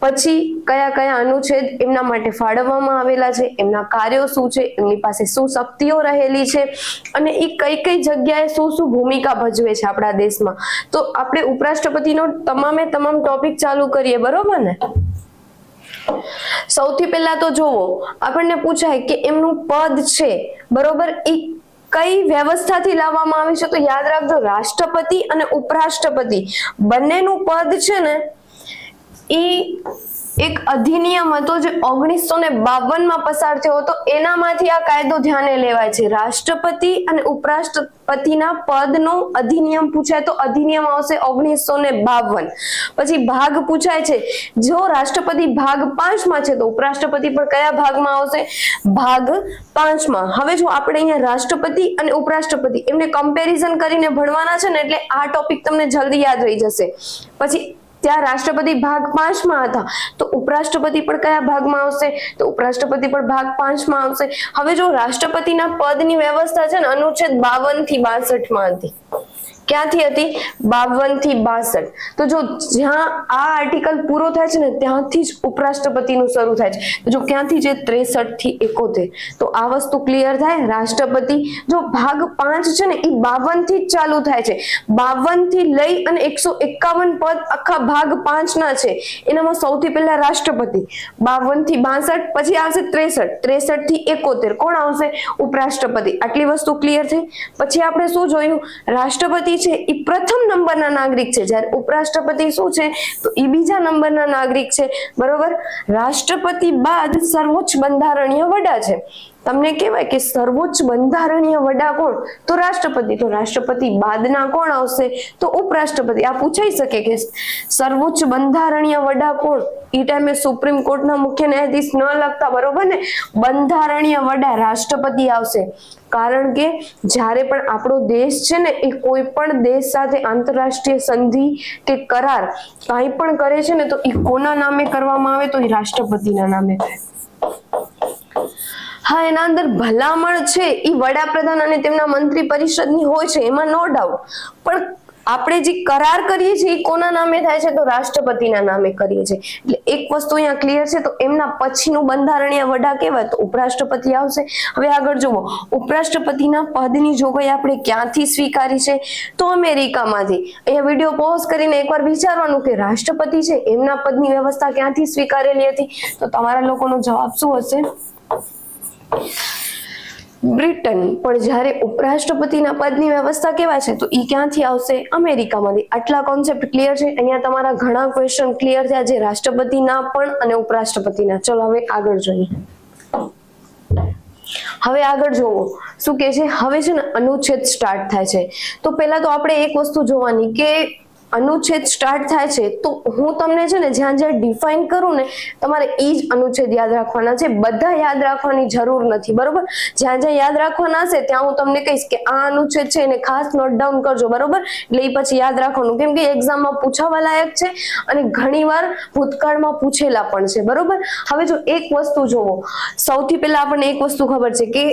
Speaker 1: પછી કયા કયા અનુચ્છેદ એમના માટે ફાળવવામાં આવેલા છે, એમના કાર્યો શું છે, એમની પાસે શું શક્તિઓ રહેલી છે અને એ કઈ કઈ જગ્યાએ શું શું ભૂમિકા ભજવે છે આપણા દેશમાં. તો આપણે ઉપરાષ્ટ્રપતિનો તમામે તમામ ટોપિક ચાલુ કરીએ, બરોબર ને? સૌથી પહેલા તો જોવો, આપણને પૂછાય કે એમનું પદ છે, બરોબર, એ કઈ વ્યવસ્થાથી લાવવામાં આવી છે. તો યાદ રાખજો, રાષ્ટ્રપતિ અને ઉપરાષ્ટ્રપતિ બંનેનું પદ છે ને એ એક અધિનિયમ હતો જે 1952 માં પસાર થયો હતો. એનામાંથી આ કાયદો ધ્યાને લેવાય છે. રાષ્ટ્રપતિ અને ઉપરાષ્ટ્રપતિના પદનો અધિનિયમ પૂછાય તો અધિનિયમ આવશે 1952. પછી ભાગ પૂછાય છે, જો રાષ્ટ્રપતિ ભાગ 5 માં છે તો ઉપરાષ્ટ્રપતિ પણ કયા ભાગમાં આવશે? ભાગ 5 માં. હવે જો આપણે અહીંયા રાષ્ટ્રપતિ અને ઉપરાષ્ટ્રપતિ એમને કમ્પેરિઝન કરીને ભણવાના છે ને, એટલે આ ટોપિક તમને જલ્દી યાદ રહી જશે. પછી ત્યાં રાષ્ટ્રપતિ ભાગ 5 માં હતા તો ઉપરાષ્ટ્રપતિ પણ કયા ભાગમાં આવશે? તો ઉપરાષ્ટ્રપતિ પણ ભાગ 5 માં આવશે. હવે જો રાષ્ટ્રપતિના પદની વ્યવસ્થા છે ને અનુચ્છેદ 52 થી 62 માં હતી. ક્યાંથી હતી? 52 થી 62. તો જો જ્યાં આ આર્ટિકલ પૂરો થાય છે ને ત્યાંથી જ ઉપરાષ્ટ્રપતિનું શરૂ થાય છે. જો ક્યાંથી છે? 63 થી 71. તો આ વસ્તુ ક્લિયર થાય. રાષ્ટ્રપતિ જો ભાગ 5 છે ને એ 52 થી જ ચાલુ થાય છે. 52 થી લઈ અને 151 પદ આખા ભાગ 5 ના છે. એનામાં સૌથી પહેલા રાષ્ટ્રપતિ 52 થી 62, પછી આવશે 63, 63 થી 71. કોણ આવશે? ઉપરાષ્ટ્રપતિ. આટલી વસ્તુ ક્લિયર થઈ. પછી આપણે શું જોયું? રાષ્ટ્રપતિ છે એ પ્રથમ નંબરના નાગરિક છે, જ્યારે ઉપરાષ્ટ્રપતિ શું છે? તો એ બીજા નંબરના નાગરિક છે, બરોબર. રાષ્ટ્રપતિ બાદ સર્વોચ્ચ બંધારણીય વડા છે. તમને કહેવાય કે સર્વોચ્ચ બંધારણીય વડા કોણ? તો રાષ્ટ્રપતિ. તો રાષ્ટ્રપતિ બાદના કોણ આવશે? તો ઉપરાષ્ટ્રપતિ. આ પૂછાઈ શકે કે સર્વોચ્ચ બંધારણીય વડા કોણ? એ ટાઈમે સુપ્રીમ કોર્ટના મુખ્ય ન્યાયાધીશ ન લખતા, બરોબર ને? બંધારણીય વડા રાષ્ટ્રપતિ આવશે. કારણ કે જ્યારે પણ આપણો દેશ છે ને એ કોઈ પણ દેશ સાથે આંતરરાષ્ટ્રીય સંધિ કે કરાર કાંઈ પણ કરે છે ને તો એ કોના નામે કરવામાં આવે? તો એ રાષ્ટ્રપતિના નામે થાય. હા, એના અંદર ભલામણ છે એ વડાપ્રધાન અને તેમના મંત્રી પરિષદની હોય છે, એમાં નો ડાઉટ. પણ આપણે જે કરાર કરીએ છીએ એ કોના નામે થાય છે? તો રાષ્ટ્રપતિના નામે કરીએ છીએ. એટલે એક વસ્તુ અહીંયા ક્લિયર છે. તો એમના પછીનું બંધારણીય વડા કહેવાય તો ઉપરાષ્ટ્રપતિ આવશે. હવે આગળ જુઓ, ઉપરાષ્ટ્રપતિના પદની જોગવાઈ આપણે ક્યાંથી સ્વીકારી છે? તો અમેરિકામાંથી. અહીંયા વિડીયો પોઝ કરીને એકવાર વિચારવાનું કે રાષ્ટ્રપતિ છે એમના પદની વ્યવસ્થા ક્યાંથી સ્વીકારેલી હતી? તો તમારા લોકોનો જવાબ શું હશે? બ્રિટન. પણ જ્યારે ઉપરાષ્ટ્રપતિના પદની વ્યવસ્થા કેવાય છે તો એ ક્યાંથી આવશે? અમેરિકામાંથી. આટલા કોન્સેપ્ટ ક્લિયર છે. અહીંયા તમારા ઘણા ક્વેશ્ચન ક્લિયર થયા છે રાષ્ટ્રપતિના પણ અને ઉપરાષ્ટ્રપતિના. ચલો હવે આગળ જોઈએ. હવે આગળ જોવો શું કે છે. હવે છે ને અનુચ્છેદ સ્ટાર્ટ થાય છે. તો પહેલા તો આપણે એક વસ્તુ જોવાની કે અનુચ્છેદ સ્ટાર્ટ થાય છે તો હું તમને છે ને જ્યાં જ્યાં ડિફાઇન કરું ને તમારે એ જ અનુચ્છેદ યાદ રાખવાના છે. બધા યાદ રાખવાની જરૂર નથી, બરોબર. જ્યાં જ્યાં યાદ રાખવાના હશે ત્યાં હું તમને કહીશ કે આ અનુચ્છેદ છે એને ખાસ નોટ ડાઉન કરજો, બરોબર. એટલે એ પછી યાદ રાખવાનું, કેમ કે એક્ઝામમાં પૂછાવા લાયક છે અને ઘણીવાર ભૂતકાળમાં પૂછેલા પણ છે, બરોબર. હવે જો એક વસ્તુ જોવો, સૌથી પહેલા આપણને એક વસ્તુ ખબર છે કે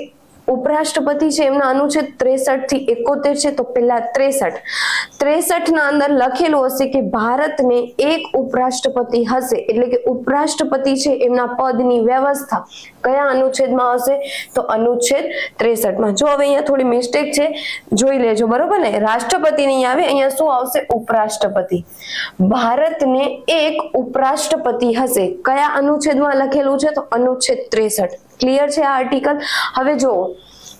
Speaker 1: ઉપરાષ્ટ્રપતિ છે એમના અનુચ્છેદ 63 થી 71 છે. તો પહેલા 63 ના અંદર લખેલું હશે કે ભારતને એક ઉપરાષ્ટ્રપતિ હશે. એટલે કે ઉપરાષ્ટ્રપતિ છે એમના પદની વ્યવસ્થા કયા અનુચ્છેદમાં હશે? તો અનુચ્છેદ 63 માં. જો હવે અહીંયા થોડી મિસ્ટેક છે, જોઈ લેજો, બરોબર ને? રાષ્ટ્રપતિ નહીં આવે, અહીંયા શું આવશે? ઉપરાષ્ટ્રપતિ. ભારતને એક ઉપરાષ્ટ્રપતિ હશે. કયા અનુચ્છેદમાં લખેલું છે? તો અનુચ્છેદ 63. ક્લિયર છે આ આર્ટિકલ? હવે જો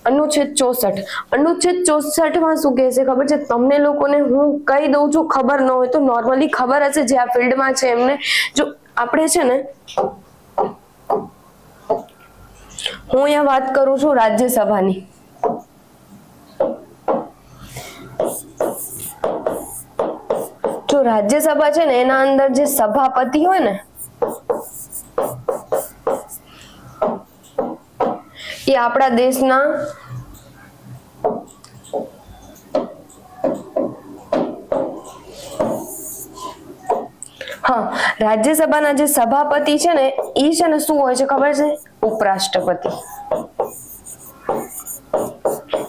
Speaker 1: અનુચ્છેદ 64. અનુચ્છેદ 64 માં શું કહે છે ખબર છે તમને લોકોને? હું કહી દઉં છું, ખબર ન હોય તો નોર્મલી ખબર હશે જે આ ફિલ્ડમાં છે એમને. જો આપણે છે ને, હું અહીંયા વાત કરું છું રાજ્યસભાની. જો રાજ્યસભા છે ને એના અંદર જે સભાપતિ હોય ને એ આપણા દેશના રાજ્યસભાના જે સભાપતિ છે ને એ છે ને શું હોય છે ખબર છે? ઉપરાષ્ટ્રપતિ.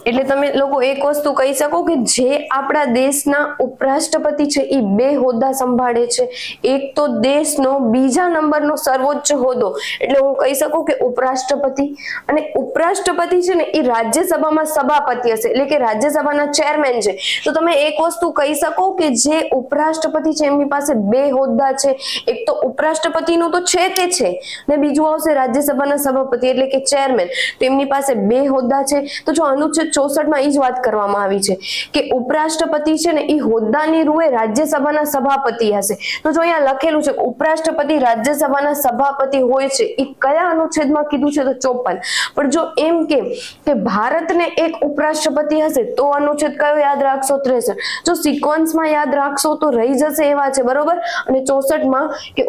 Speaker 1: એટલે તમે લોકો એક વસ્તુ કહી શકો કે જે આપણા દેશના ઉપરાષ્ટ્રપતિ છે એ બે હોદ્દા સંભાળે છે, એક તો દેશનો બીજા નંબરનો સર્વોચ્ચ હોદ્દો એટલે હું કહી શકું કે ઉપરાષ્ટ્રપતિ, અને ઉપરાષ્ટ્રપતિ છે ને એ રાજ્યસભામાં સભાપતિ હશે એટલે કે રાજ્યસભાના ચેરમેન છે. તો તમે એક વસ્તુ કહી શકો કે જે ઉપરાષ્ટ્રપતિ છે એમની પાસે બે હોદ્દા છે, એક તો ઉપરાષ્ટ્રપતિનું તો છે તે છે ને બીજું આવશે રાજ્યસભાના સભાપતિ એટલે કે ચેરમેન, તો એમની પાસે બે હોદ્દા છે. તો જો અનુચ્છેદ 64 માં એ જ વાત કરવામાં આવી છે કે ઉપરાષ્ટ્રપતિ છે ને એ હોદ્દાની રૂએ રાજ્યસભાના સભાપતિ હશે. તો જો અહીંયા લખેલું છે ઉપરાષ્ટ્રપતિ રાજ્યસભાના સભાપતિ હોય છે, એ કયા અનુચ્છેદમાં કીધું છે? તો 54. પણ જો એમ કે ભારતને એક ઉપરાષ્ટ્રપતિ હશે તો અનુચ્છેદ કયો યાદ રાખશો? 63. જો સિક્વન્સમાં યાદ રાખશો તો રહી જશે એવા છે, બરોબર. અને 64 માં કે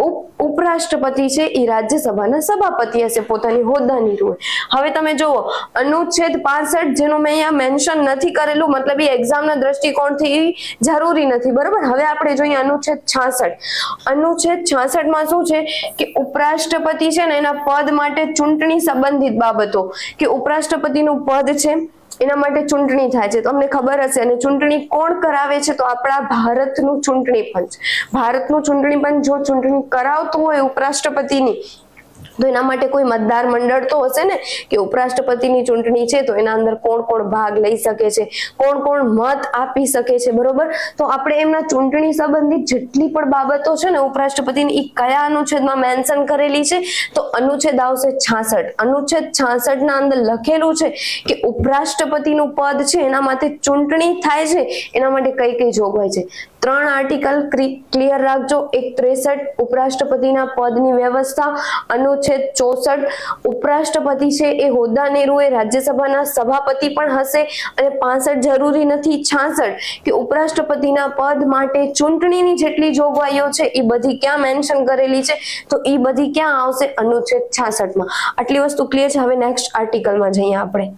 Speaker 1: ઉપરાષ્ટ્રપતિ છે એ રાજ્યસભાના સભાપતિ હશે પોતાની હોદ્દાની રૂએ. હવે તમે જુઓ અનુચ્છેદ 65 જેનો મેં અહીંયા મેન્શન નથી કરેલું, મતલબ એ એક્ઝામના દ્રષ્ટિકોણથી જરૂરી નથી, બરોબર. હવે આપણે જોઈએ અનુચ્છેદ 66. અનુચ્છેદ 66 માં શું છે કે ઉપરાષ્ટ્રપતિ છે ને એના પદ માટે ચૂંટણી સંબંધિત બાબતો, કે ઉપરાષ્ટ્રપતિનું પદ છે એના માટે ચૂંટણી થાય છે, તમને ખબર હશે. અને ચૂંટણી કોણ કરાવે છે? તો આપણા ભારતનું ચૂંટણી પંચ. ભારતનું ચૂંટણી પંચ જો ચૂંટણી કરાવતું હોય ઉપરાષ્ટ્રપતિની તો એના માટે કોઈ મતદાર મંડળ તો હશે ને, કે ઉપરાષ્ટ્રપતિની ચૂંટણી છે તો એના અંદર કોણ કોણ ભાગ લઈ શકે છે, કોણ કોણ મત આપી શકે છે, બરોબર. તો આપણે એમના ચૂંટણી સંબંધિત જેટલી પણ બાબતો છે ને ઉપરાષ્ટ્રપતિની એ કયા અનુચ્છેદમાં મેન્શન કરેલી છે? તો અનુચ્છેદ આવશે 66. અનુચ્છેદ 66 ના અંદર લખેલું છે કે ઉપરાષ્ટ્રપતિનું પદ છે એના માટે ચૂંટણી થાય છે, એના માટે કઈ કઈ જોગવાઈ છે. 3 આર્ટિકલ ક્લિયર રાખજો. એક 63 ઉપરાષ્ટ્રપતિના પદની વ્યવસ્થા, અનુચ્છેદ 64 ઉપરાષ્ટ્રપતિ છે એ હોદ્દાની રૂએ રાજ્યસભાના સભાપતિ પણ હશે, અને 65 જરૂરી નથી, 66 કે ઉપરાષ્ટ્રપતિના પદ માટે ચૂંટણીની જેટલી જોગવાઈઓ છે એ બધી ક્યાં મેન્શન કરેલી છે? તો એ બધી ક્યાં આવશે? અનુચ્છેદ 66 માં. આટલી વસ્તુ ક્લિયર છે. હવે નેક્સ્ટ આર્ટિકલમાં જઈએ આપણે.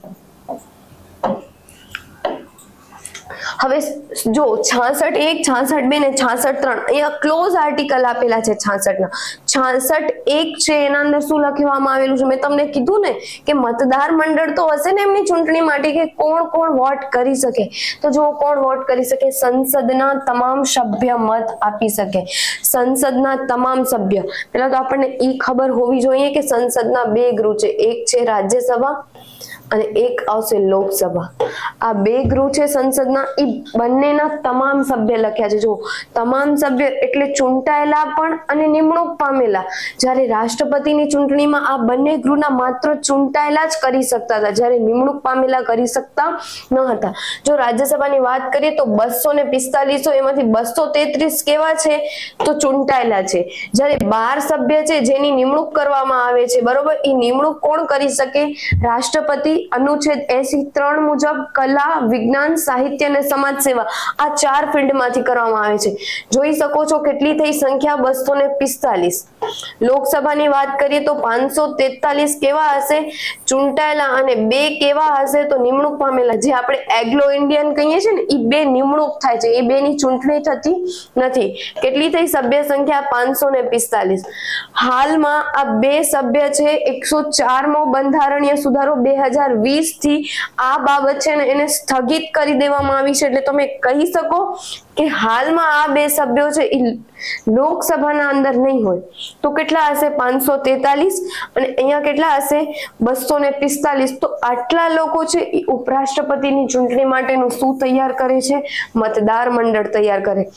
Speaker 1: હવે જો 66(1), 66(2) ને 66(3 અહીંયા ક્લોઝ આર્ટિકલ આપેલા છે. 66 ના 66(1) છે એના અંદર શું લખવામાં આવેલું છે? મેં તમને કીધું ને કે મતદાર મંડળ તો હશે ને એમની ચૂંટણી માટે, કે કોણ કોણ વોટ કરી શકે. તો જો કોણ વોટ કરી શકે? સંસદના તમામ સભ્ય મત આપી શકે. સંસદના તમામ સભ્ય. પહેલા તો આપણને ઈ ખબર હોવી જોઈએ કે સંસદના બે ગૃહ છે, એક છે રાજ્યસભા અને એક આવશે લોકસભા. આ બે ગૃહ છે સંસદના, એ બંનેના તમામ સભ્ય લખ્યા છે. જો તમામ સભ્ય એટલે ચૂંટાયેલા પણ અને નિમણૂક પામેલા. જ્યારે રાષ્ટ્રપતિની ચૂંટણીમાં આ બંને ગૃહના માત્ર ચૂંટાયેલા જ કરી શકતા હતા, જ્યારે નિમણૂક પામેલા કરી શકતા ન હતા. જો રાજ્યસભાની વાત કરીએ તો 245 એમાંથી 233 કેવા છે? તો ચૂંટાયેલા છે. જ્યારે 12 સભ્ય છે જેની નિમણૂક કરવામાં આવે છે, બરોબર. એ નિમણૂક કોણ કરી શકે? રાષ્ટ્રપતિ. અનુચ્છેદ 83 મુજબ કલા, વિજ્ઞાન, સાહિત્ય અને સમાજ સેવા આ 4 ફિલ્ડમાંથી કરવામાં આવે છે. જોઈ શકો છો કેટલી થઈ સંખ્યા? 245. લોકસભાની વાત કરીએ તો 543 કેવા હશે? ચૂંટાયેલા, અને 2 કેવા હશે? તો નિમણૂક પામેલા. જે આપણે એગ્લો ઇન્ડિયન કહીએ છીએ ને એ 2 નિમણૂક થાય છે, એ 2 ની ચૂંટણી થતી નથી. કેટલી થઈ સભ્ય સંખ્યા? 545. હાલમાં આ 2 સભ્ય છે 104મો બંધારણીય સુધારો 2020 થી આ બાબત છે ને એને સ્થગિત કરી દેવામાં આવી છે. એટલે તમે કહી શકો કે હાલમાં આ 2 સભ્યો છે એ લોકસભાના અંદર નહીં હોય. તો કેટલા હશે? 543, અને અહીંયા કેટલા હશે? 245. તો આટલા લોકો છે એ ઉપરાષ્ટ્રપતિની ચૂંટણી માટેનું શું તૈયાર કરે છે? મતદાર મંડળ તૈયાર કરે.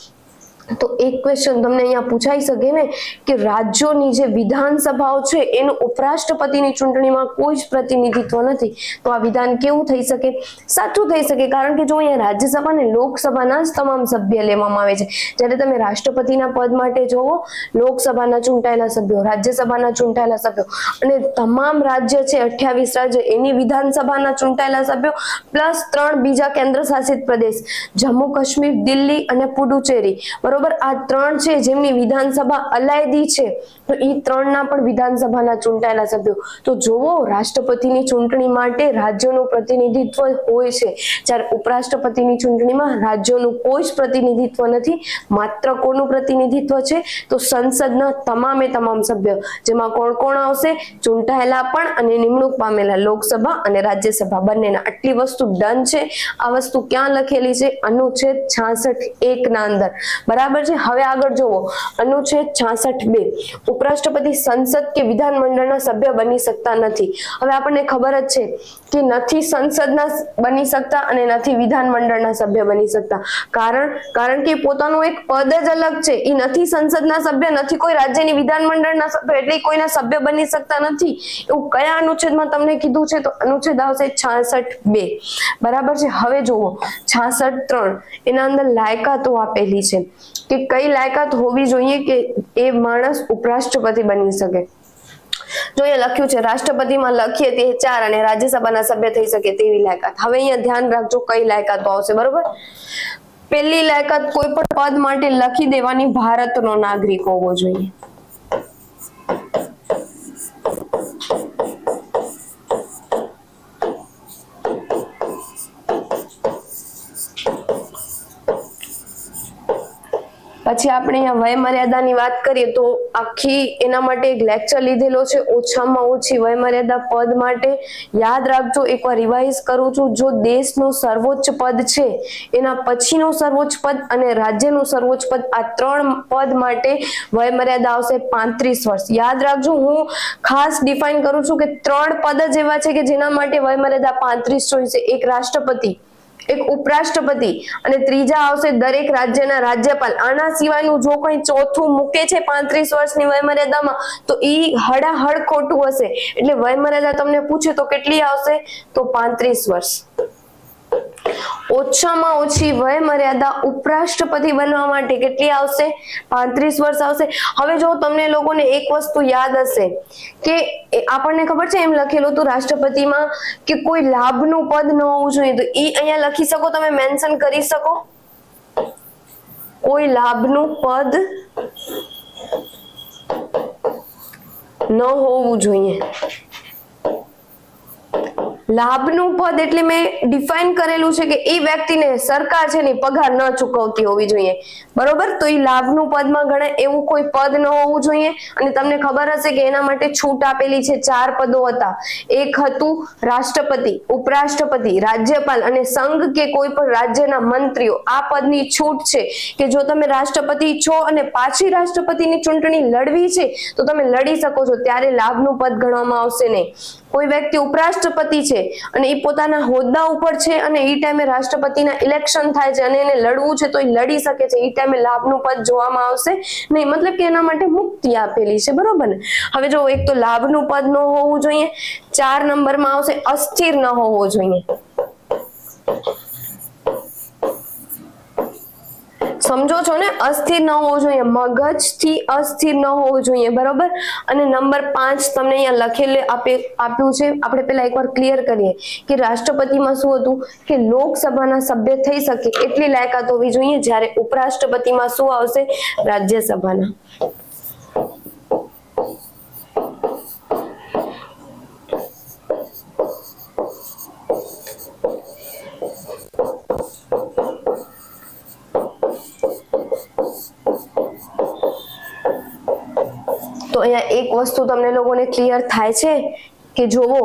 Speaker 1: તો એક ક્વેશ્ચન તમને અહીંયા પૂછાઈ શકે ને કે રાજ્યોની જે વિધાનસભાઓ છે એનું ઉપરાષ્ટ્રપતિની ચૂંટણીમાં કોઈ જ પ્રતિનિધિત્વ નથી, તો આ વિધાન કેવું થઈ શકે? સાચું થઈ શકે, કારણ કે જો અહીંયા રાજ્યસભા અને લોકસભાના જ તમામ સભ્ય લેવામાં આવે છે. જ્યારે તમે રાષ્ટ્રપતિના પદ માટે જોવો, લોકસભાના ચૂંટાયેલા સભ્યો, રાજ્યસભાના ચૂંટાયેલા સભ્યો, અને તમામ રાજ્ય છે 28 રાજ્ય એની વિધાનસભાના ચૂંટાયેલા સભ્યો, પ્લસ 3 બીજા કેન્દ્ર શાસિત પ્રદેશ, જમ્મુ કાશ્મીર, દિલ્હી અને પુડુચેરી, બરોબર. બરોબર, આ 3 છે જેમની વિધાનસભા અલાયદી છે, તો એ 3ના પણ વિધાનસભાના ચૂંટાયેલા સભ્યો. તો જોવો, રાષ્ટ્રપતિની ચૂંટણી માટે રાજ્યોનું પ્રતિનિધિત્વ હોય છે, જ્યારે ઉપરાષ્ટ્રપતિની ચૂંટણીમાં રાજ્યોનું કોઈ જ પ્રતિનિધિત્વ નથી. માત્ર કોનું પ્રતિનિધિત્વ છે? તો સંસદના તમામે તમામ સભ્ય, જેમાં કોણ કોણ આવશે? ચૂંટાયેલા પણ અને નિમણૂક પામેલા લોકસભા અને રાજ્યસભા બંનેના. આટલી વસ્તુ ડન છે. આ વસ્તુ ક્યાં લખેલી છે? અનુચ્છેદ 66(1) ના અંદર. બરાબર છે. હવે આગળ જોવો, અનુચ્છેદ 66(2) ઉપરાષ્ટ્રપતિ સંસદ કે વિધાનમંડળના સભ્ય બની શકતા નથી. હવે આપણને ખબર જ છે કે નથી સંસદના બની શકતા અને નથી વિધાનમંડળના સભ્ય બની શકતા. કારણ કે પોતાનું એક પદ જ અલગ છે. એ નથી સંસદના સભ્ય, નથી કોઈ રાજ્યની વિધાનમંડળના સભ્ય, એટલે કોઈના સભ્ય બની શકતા નથી. એવું કયા અનુચ્છેદમાં તમને કીધું છે? તો અનુચ્છેદ આવશે 66(2). બરાબર છે. હવે જુઓ 66(3) એના અંદર લાયકાતો આપેલી છે કે કઈ લાયકાત હોવી જોઈએ કે એ માણસ ઉપરાષ્ટ્રપતિ બની શકે. જો એ લખ્યું છે રાષ્ટ્રપતિમાં લખીએ તે 4 અને રાજ્યસભાના સભ્ય થઈ શકે તેવી લાયકાત. હવે અહીંયા ધ્યાન રાખજો કઈ લાયકાતો આવશે. બરોબર, પહેલી લાયકાત કોઈ પણ પદ માટે લખી દેવાની, ભારતનો નાગરિક હોવો જોઈએ. પછી આપણે અહીંયા વય મર્યાદાની વાત કરીએ તો આખી એના માટે એક લેક્ચર લીધેલો છે, ઓછામાં ઓછી વય મર્યાદા પદ માટે. યાદ રાખજો, એકવાર રિવાઇઝ કરું છું, જો દેશનું સર્વોચ્ચ પદ છે એના પછીનું સર્વોચ્ચ પદ અને રાજ્યનું સર્વોચ્ચ પદ, આ 3 પદ માટે વય મર્યાદા આવશે 35 વર્ષ. યાદ રાખજો, હું ખાસ ડિફાઇન કરું છું કે 3 પદ જ એવા છે કે જેના માટે વય મર્યાદા 35 જોઈશે. એક રાષ્ટ્રપતિ, એક ઉપરાષ્ટ્રપતિ અને ત્રીજા આવશે દરેક રાજ્યના રાજ્યપાલ. આના સિવાયનું જો કોઈ ચોથું મૂકે છે 35 વર્ષની વયમર્યાદામાં તો ઈ હડાહડ ખોટું હશે. એટલે વયમર્યાદા તમને પૂછે તો કેટલી આવશે? તો 35 વર્ષ. ઓછામાં ઓછી વય મર્યાદા ઉપરાષ્ટ્રપતિ બનવા માટે કેટલી આવશે? 35 વર્ષ આવશે. હવે જો તમને લોકોને એક વસ્તુ યાદ હશે કે આપણને ખબર છે એમ લખેલું હતું રાષ્ટ્રપતિમાં કે કોઈ લાભનું પદ ન હોવું જોઈએ, તો એ અહીંયા લખી શકો, તમે મેન્શન કરી શકો, કોઈ લાભનું પદ ન હોવું જોઈએ. લાભનું પદ એટલે મેં ડિફાઇન કરેલું છે કે એ વ્યક્તિને સરકાર છે ને પગાર ન ચૂકવતી હોવી જોઈએ. બરોબર, તો એ લાભનું પદમાં ગણાય એવું કોઈ પદ ન હોવું જોઈએ. અને તમને ખબર હશે કે એના માટે છૂટ આપેલી છે. 4 પદો હતા. એક હતું રાષ્ટ્રપતિ, ઉપરાષ્ટ્રપતિ, રાજ્યપાલ અને સંઘ કે કોઈ પણ રાજ્યના મંત્રીઓ. આ પદની છૂટ છે કે જો તમે રાષ્ટ્રપતિ છો અને પાછી રાષ્ટ્રપતિની ચૂંટણી લડવી છે તો તમે લડી શકો છો, ત્યારે લાભનું પદ ગણવામાં આવશે નહીં. કોઈ વ્યક્તિ ઉપરાષ્ટ્રપતિ છે અને એ પોતાના હોદ્દા ઉપર છે અને એ ટાઈમે રાષ્ટ્રપતિના ઇલેક્શન થાય છે અને એને લડવું છે તો એ લડી શકે છે, એ ટાઈમે લાભનું પદ જોવામાં આવશે નહીં. મતલબ કે એના માટે મુક્તિ આપેલી છે. બરોબર ને? હવે જો એક તો લાભનું પદ ન હોવું જોઈએ, 4 નંબરમાં આવશે અસ્થિર ન હોવો જોઈએ. સમજો છો ને? અસ્થિર ન હોવું જોઈએ, મગજથી અસ્થિર ન હોવું જોઈએ. બરોબર, અને નંબર 5 તમને અહીંયા લખેલું આપ્યું છે. આપણે પેલા એકવાર ક્લિયર કરીએ કે રાષ્ટ્રપતિમાં શું હતું કે લોકસભાના સભ્ય થઈ શકે એટલી લાયકાત હોવી જોઈએ, જ્યારે ઉપરાષ્ટ્રપતિમાં શું આવશે? રાજ્યસભાના. તો અહીંયા એક વસ્તુ તમને લોકોને ક્લિયર થાય છે કે જોવો,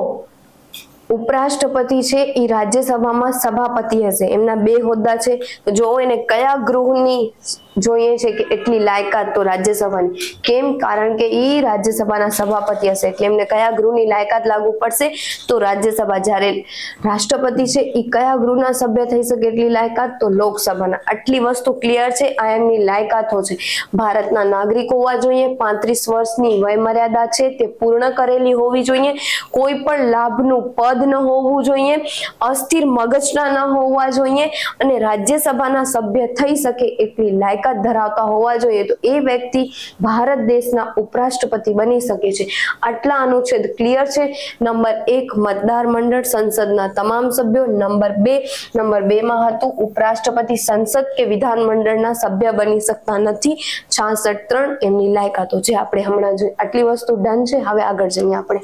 Speaker 1: ઉપરાષ્ટ્રપતિ છે એ રાજ્યસભામાં સભાપતિ હશે, એમના 2 હોદ્દા છે. તો જો એને કયા ગૃહની જોઈએ છે કે એટલી લાયકાત? તો રાજ્યસભાની. કેમ? કારણ કે એ રાજ્યસભાના સભાપતિ હશે એટલે એમને કયા ગૃહની લાયકાત લાગુ પડશે? તો રાજ્યસભા. જ્યારે રાષ્ટ્રપતિ છે એ કયા ગૃહના સભ્ય થઈ શકે એટલી લાયકાત? તો લોકસભાના. આટલી વસ્તુ ક્લિયર છે. આ એમની લાયકાતો છે. ભારતના નાગરિક હોવા જોઈએ, 35 વર્ષની વય મર્યાદા છે તે પૂર્ણ કરેલી હોવી જોઈએ, કોઈ પણ લાભનું પદ ન હોવું જોઈએ, અસ્થિર મગજના ન હોવા જોઈએ અને રાજ્યસભાના સભ્ય થઈ શકે એટલી લાયકાત લાયકાત ધરાવતા હોવા જોઈએ તો એ વ્યક્તિ ભારત દેશના ઉપરાષ્ટ્રપતિ બની શકે છે. આટલા અનુચ્છેદ ક્લિયર છે. નંબર 1 મતદાર મંડળ સંસદના તમામ સભ્યો. નંબર 2 માં હતું ઉપરાષ્ટ્રપતિ સંસદ કે વિધાન મંડળના સભ્ય બની શકતા નથી. 66(3) એમની લાયકાતો જે આપણે હમણાં જોઈ. આટલી વસ્તુ ડન છે. હવે આગળ જઈએ આપણે.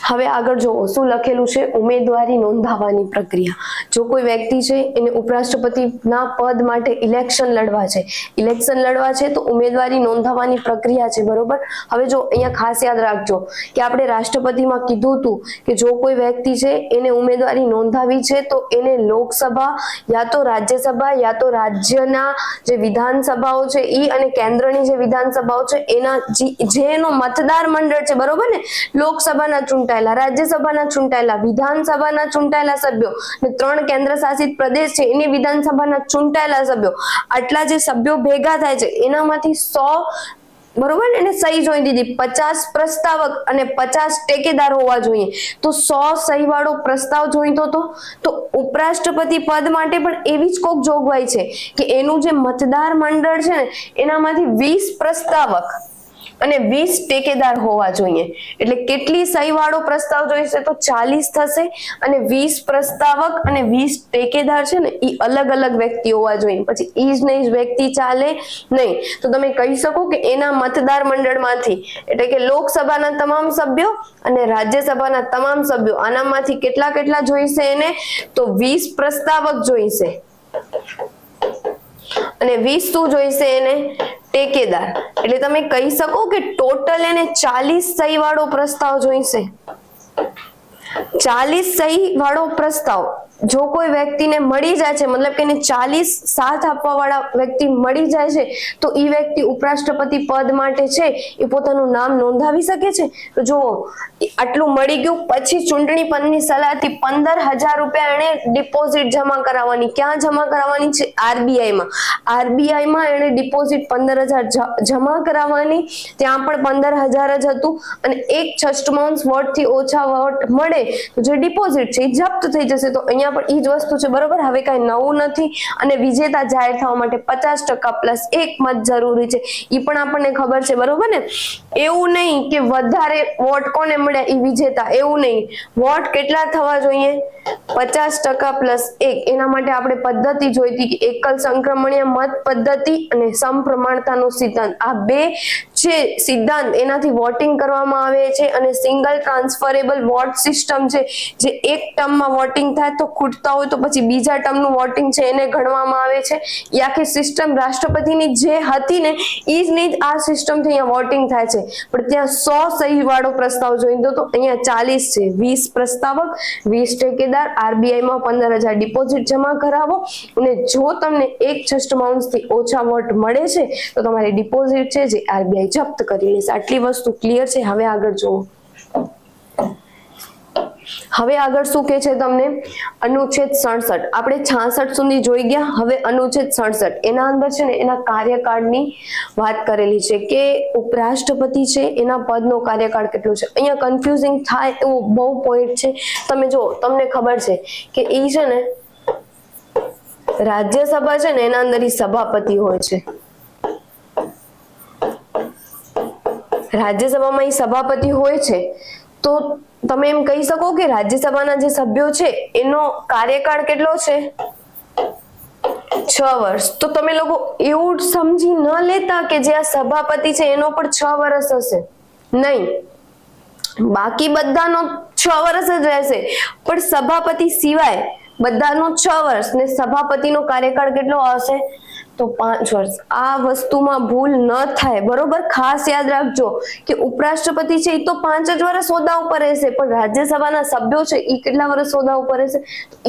Speaker 1: હવે આગળ જો શું લખેલું છે, ઉમેદવારી નોંધાવવાની પ્રક્રિયા. જો કોઈ વ્યક્તિ છે એને ઉપરાષ્ટ્રપતિના પદ માટે ઇલેક્શન લડવા છે તો ઉમેદવારી નોંધાવવાની પ્રક્રિયા છે, બરોબર. હવે જો અહીંયા ખાસ યાદ રાખજો કે આપણે રાષ્ટ્રપતિમાં કીધું હતું કે જો કોઈ વ્યક્તિ છે એને ઉમેદવારી નોંધાવી છે તો એને લોકસભા યા તો રાજ્યસભા યા તો રાજ્યના જે વિધાનસભાઓ છે ઈ અને કેન્દ્રની જે વિધાનસભાઓ છે એના જેનો મતદાર મંડળ છે, બરોબર ને, લોકસભાના ચૂંટાયેલા, રાજ્યસભાના ચૂંટાયેલા, વિધાનસભાના ચૂંટાયેલા સભ્યો ને 3 કેન્દ્ર શાસિત પ્રદેશ છે એની વિધાનસભાના ચૂંટાયેલા સભ્યો, આટલા જે સભ્યો ભેગા થાય છે એનામાંથી 100, બરોબર ને, એને સહી જોઈ દીધી. 50 પ્રસ્તાવક અને 50 ટેકેદાર હોવા જોઈએ. તો 100 સહી વાળો પ્રસ્તાવ જોઈતો હતો. તો ઉપરાષ્ટ્રપતિ પદ માટે પણ એવી જ કોક જોગવાઈ છે કે એનું જે મતદાર મંડળ છે ને એનામાંથી 20 પ્રસ્તાવક અને 20 ટેકેદાર હોવા જોઈએ. એટલે કેટલી સહી વાળો પ્રસ્તાવ જોઈશે તો 40 થશે અને 20 પ્રસ્તાવક અને 20 ટેકેદાર છે ને એ અલગ અલગ વ્યક્તિ હોવા જોઈએ. પછી ઈ જ નહીં વ્યક્તિ ચાલે નહીં. તો તમે કહી શકો કે એના મતદાર મંડળમાંથી એટલે કે લોકસભાના તમામ સભ્યો અને રાજ્યસભાના તમામ સભ્યો આનામાંથી કેટલા જોઈશે એને તો 20 પ્રસ્તાવક જોઈશે અને 20 શું જોઈશે એને ટેકેદાર. એટલે તમે કહી શકો કે ટોટલ એને 40 સહી વાળો પ્રસ્તાવ જોઈશે. 40 સહી વાળો પ્રસ્તાવ જો કોઈ વ્યક્તિને મળી જાય છે, મતલબ કે એને 40 સાથ આપવા વાળા વ્યક્તિ મળી જાય છે તો એ વ્યક્તિ ઉપરાષ્ટ્રપતિ પદ માટે છે એ પોતાનું નામ નોંધાવી શકે છે. તો જો આટલું મળી ગયું પછી ચૂંટણી પંચની સલાહથી 15,000 રૂપિયા એને ડિપોઝિટ જમા કરાવવાની. ક્યાં જમા કરાવવાની છે? આરબીઆઈમાં એને ડિપોઝિટ 15,000 જમા કરાવવાની. ત્યાં પણ 15,000 જ હતું અને એક છઠ્ઠાંશ વોટથી ઓછા વોટ મળે તો જે ડિપોઝિટ છે એ જપ્ત થઈ જશે. તો અહીંયા પણ ઈ જ વસ્તુ છે, બરોબર. હવે કઈ નવું નથી. અને વિજેતા જાહેર થવા માટે 50% પ્લસ 1 મત જરૂરી છે. ઈ પણ આપણને ખબર છે, બરોબર ને. એવું નહીં કે વધારે વોટ કોને મળ્યા ઈ વિજેતા, એવું નહીં. વોટ કેટલા થવા જોઈએ? 50% પ્લસ 1. એના માટે આપણે પદ્ધતિ જોઈતી કે એકલ સંક્રમણીય મત પદ્ધતિ અને સમપ્રમાણતાનો સિદ્ધાંત. આ બે છે સિદ્ધાંત, એનાથી વોટિંગ કરવામાં આવે છે. અને સિંગલ ટ્રાન્સફરેબલ વોટ સિસ્ટમ છે, જે એક ટર્મમાં વોટિંગ થાય તો ખૂટતા હોય તો પછી બીજા ટર્મનું વોટિંગ છે એને ગણવામાં આવે છે. એ આખી સિસ્ટમ રાષ્ટ્રપતિની જે હતી ને ઈ જ નહીં આ સિસ્ટમથી અહીંયા વોટિંગ થાય છે. પણ ત્યાં 100 સહી વાળો પ્રસ્તાવ જોઈતો તો અહીંયા 40 છે. 20 પ્રસ્તાવક, 20 ટેકેદાર, આરબીઆઈમાં 15,000 ડિપોઝિટ જમા કરાવો અને જો તમને 1/6 ઓછા વોટ મળે છે તો તમારી ડિપોઝિટ છે જે આરબીઆઈ જપ્ત કરી લેશે. આટલી વસ્તુ ક્લિયર છે. હવે આગળ જુઓ. હવે આગળ શું કે છે તમને? અનુચ્છેદ 67. આપણે 66 સુધી જોઈ ગયા. હવે અનુચ્છેદ 67 એના અંદર છે ને એના કાર્યકાળની વાત કરેલી છે કે ઉપરાષ્ટ્રપતિ છે એના પદનો કાર્યકાળ કેટલો છે. અહીંયા કન્ફ્યુઝિંગ થાય એવું બહુ પોઈન્ટ છે. તમે જો, તમને ખબર છે કે ઈ છે ને રાજ્યસભા છે ને એના અંદર ઈ સભાપતિ હોય છે. રાજ્યસભામાં ઈ સભાપતિ હોય છે તો તમે એમ કહી શકો કે રાજ્યસભાના જે સભ્યો છે એનો કાર્યકાળ કેટલો છે? 6 વર્ષ. તો તમે લોકો એવું સમજી ન લેતા કે જે આ સભાપતિ છે એનો પણ 6 વર્ષ હશે. નહીં, બાકી બધાનો 6 વર્ષ જ રહેશે, પણ સભાપતિ સિવાય બધાનો 6 વર્ષ ને સભાપતિનો કાર્યકાળ કેટલો આવશે? તો 5 વર્ષ. આ વસ્તુમાં ભૂલ ન થાય, બરોબર. ખાસ યાદ રાખજો કે ઉપરાષ્ટ્રપતિ છે એ તો 5 જ વર્ષ હોદ્દા ઉપર રહેશે, પણ રાજ્યસભાના સભ્યો છે એ કેટલા વર્ષ હોદ્દા ઉપર રહેશે?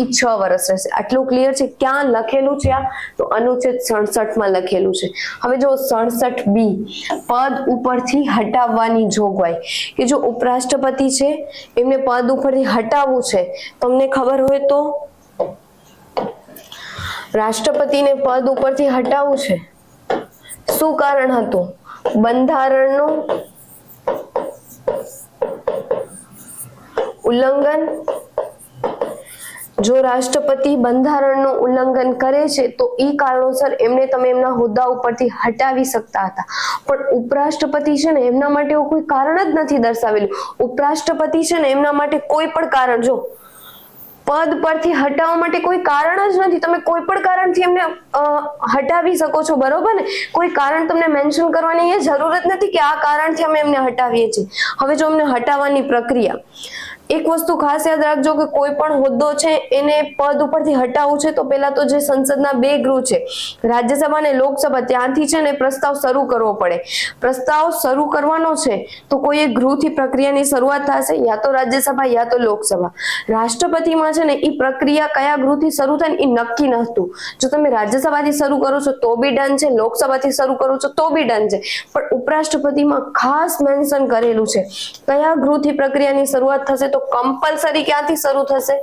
Speaker 1: એ 6 વર્ષ રહેશે. આટલું ક્લિયર છે. ક્યાં લખેલું છે આ? તો અનુચ્છેદ 67 માં લખેલું છે. હવે જો 67B, પદ ઉપરથી હટાવવાની જોગવાઈ, કે જો ઉપરાષ્ટ્રપતિ છે એમને પદ ઉપરથી હટાવવું છે, તમને ખબર હોય તો રાષ્ટ્રપતિને પદ ઉપરથી હટાવવું છે. શું કારણ હતું? બંધારણનું ઉલ્લંઘન, જો રાષ્ટ્રપતિ બંધારણનું ઉલ્લંઘન કરે છે તો એ કારણોસર એમને તમે એમના હોદ્દા ઉપરથી હટાવી શકતા હતા, પણ ઉપરાષ્ટ્રપતિ છે ને એમના માટે એવું કોઈ કારણ જ નથી દર્શાવેલું. ઉપરાષ્ટ્રપતિ છે ને એમના માટે કોઈ પણ કારણ, જો પદ પરથી હટાવવા માટે કોઈ કારણ જ નથી, તમે કોઈ પણ કારણથી એમને હટાવી શકો છો, બરોબર ને? કોઈ કારણ તમને મેન્શન કરવાની એ જરૂર જ નથી કે આ કારણથી અમે એમને હટાવીએ છીએ. હવે જો અમને હટાવવાની પ્રક્રિયા, એક વસ્તુ ખાસ યાદ રાખજો કે કોઈ પણ હોદ્દો છે એને પદ ઉપરથી હટાવવું છે તો પહેલા તો જે સંસદના બે ગૃહ છે, રાજ્યસભા અને લોકસભા, ત્યાંથી છે ને પ્રસ્તાવ શરૂ કરવો પડે. પ્રસ્તાવ શરૂ કરવાનો છે તો કોઈ એક ગૃહથી પ્રક્રિયાની શરૂઆત થશે, યા તો રાજ્યસભા યા તો લોકસભા. રાષ્ટ્રપતિમાં છે ને એ પ્રક્રિયા કયા ગૃહથી શરૂ થાય ને એ નક્કી નહોતું. જો તમે રાજ્યસભાથી શરૂ કરો છો તો બી ડન છે, લોકસભાથી શરૂ કરો છો તો બી ડન છે, પણ ઉપરાષ્ટ્રપતિમાં ખાસ મેન્શન કરેલું છે કયા ગૃહથી પ્રક્રિયાની શરૂઆત થશે. તો કમ્પલસરી ક્યાંથી શરૂ થશે?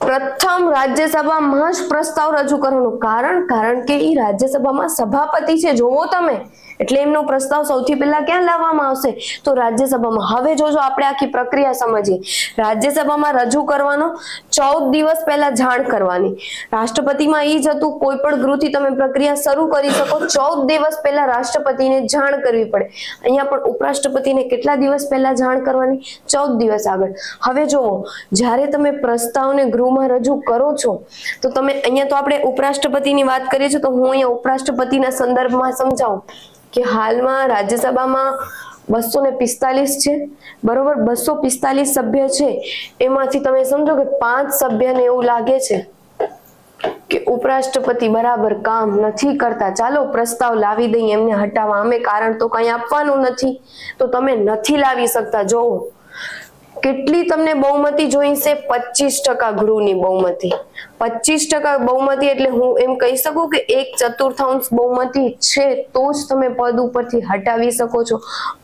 Speaker 1: પ્રથમ રાજ્યસભામાં જ પ્રસ્તાવ રજૂ કરવાનો. કારણ કે એ રાજ્યસભામાં સભાપતિ છે, જોવો તમે, એટલે એમનો પ્રસ્તાવ સૌથી પહેલા ક્યાં લાવવામાં આવશે? તો રાજ્યસભામાં. હવે જોજો આપણે આખી પ્રક્રિયા સમજીએ. રાજ્યસભામાં રજૂ કરવાનો, 14 દિવસ પહેલા જાણ કરવાની. રાષ્ટ્રપતિમાં એ જ હતું, કોઈ પણ ગૃહથી તમે પ્રક્રિયા શરૂ કરી શકો, 14 દિવસ પહેલા રાષ્ટ્રપતિને જાણ કરવી પડે. અહીંયા પણ ઉપરાષ્ટ્રપતિને કેટલા દિવસ પહેલા જાણ કરવાની? 14 દિવસ આગળ. હવે જોવો, જ્યારે તમે પ્રસ્તાવને ગૃહમાં રજૂ કરો છો તો તમે, અહીંયા તો આપણે ઉપરાષ્ટ્રપતિની વાત કરીએ છીએ, તો હું અહીંયા ઉપરાષ્ટ્રપતિના સંદર્ભમાં સમજાવું કે હાલમાં રાજ્યસભામાં 245 છે, બરોબર? 245 સભ્ય છે, એમાંથી તમે સમજો કે 5 સભ્યને એવું લાગે છે કે ઉપરાષ્ટ્રપતિ બરાબર કામ નથી કરતા, ચાલો પ્રસ્તાવ લાવી દઈએ એમને હટાવવા, અમે કારણ તો કઈ આપવાનું નથી, તો તમે નથી લાવી શકતા. જોવો કેટલી તમને બહુમતી જોઈશે? 25% ગૃહની બહુમતી. 25% બહુમતી એટલે હું એમ કહી શકું કે 1/4 બહુમતી છે તો જ તમે પદ ઉપરથી હટાવી શકો છો,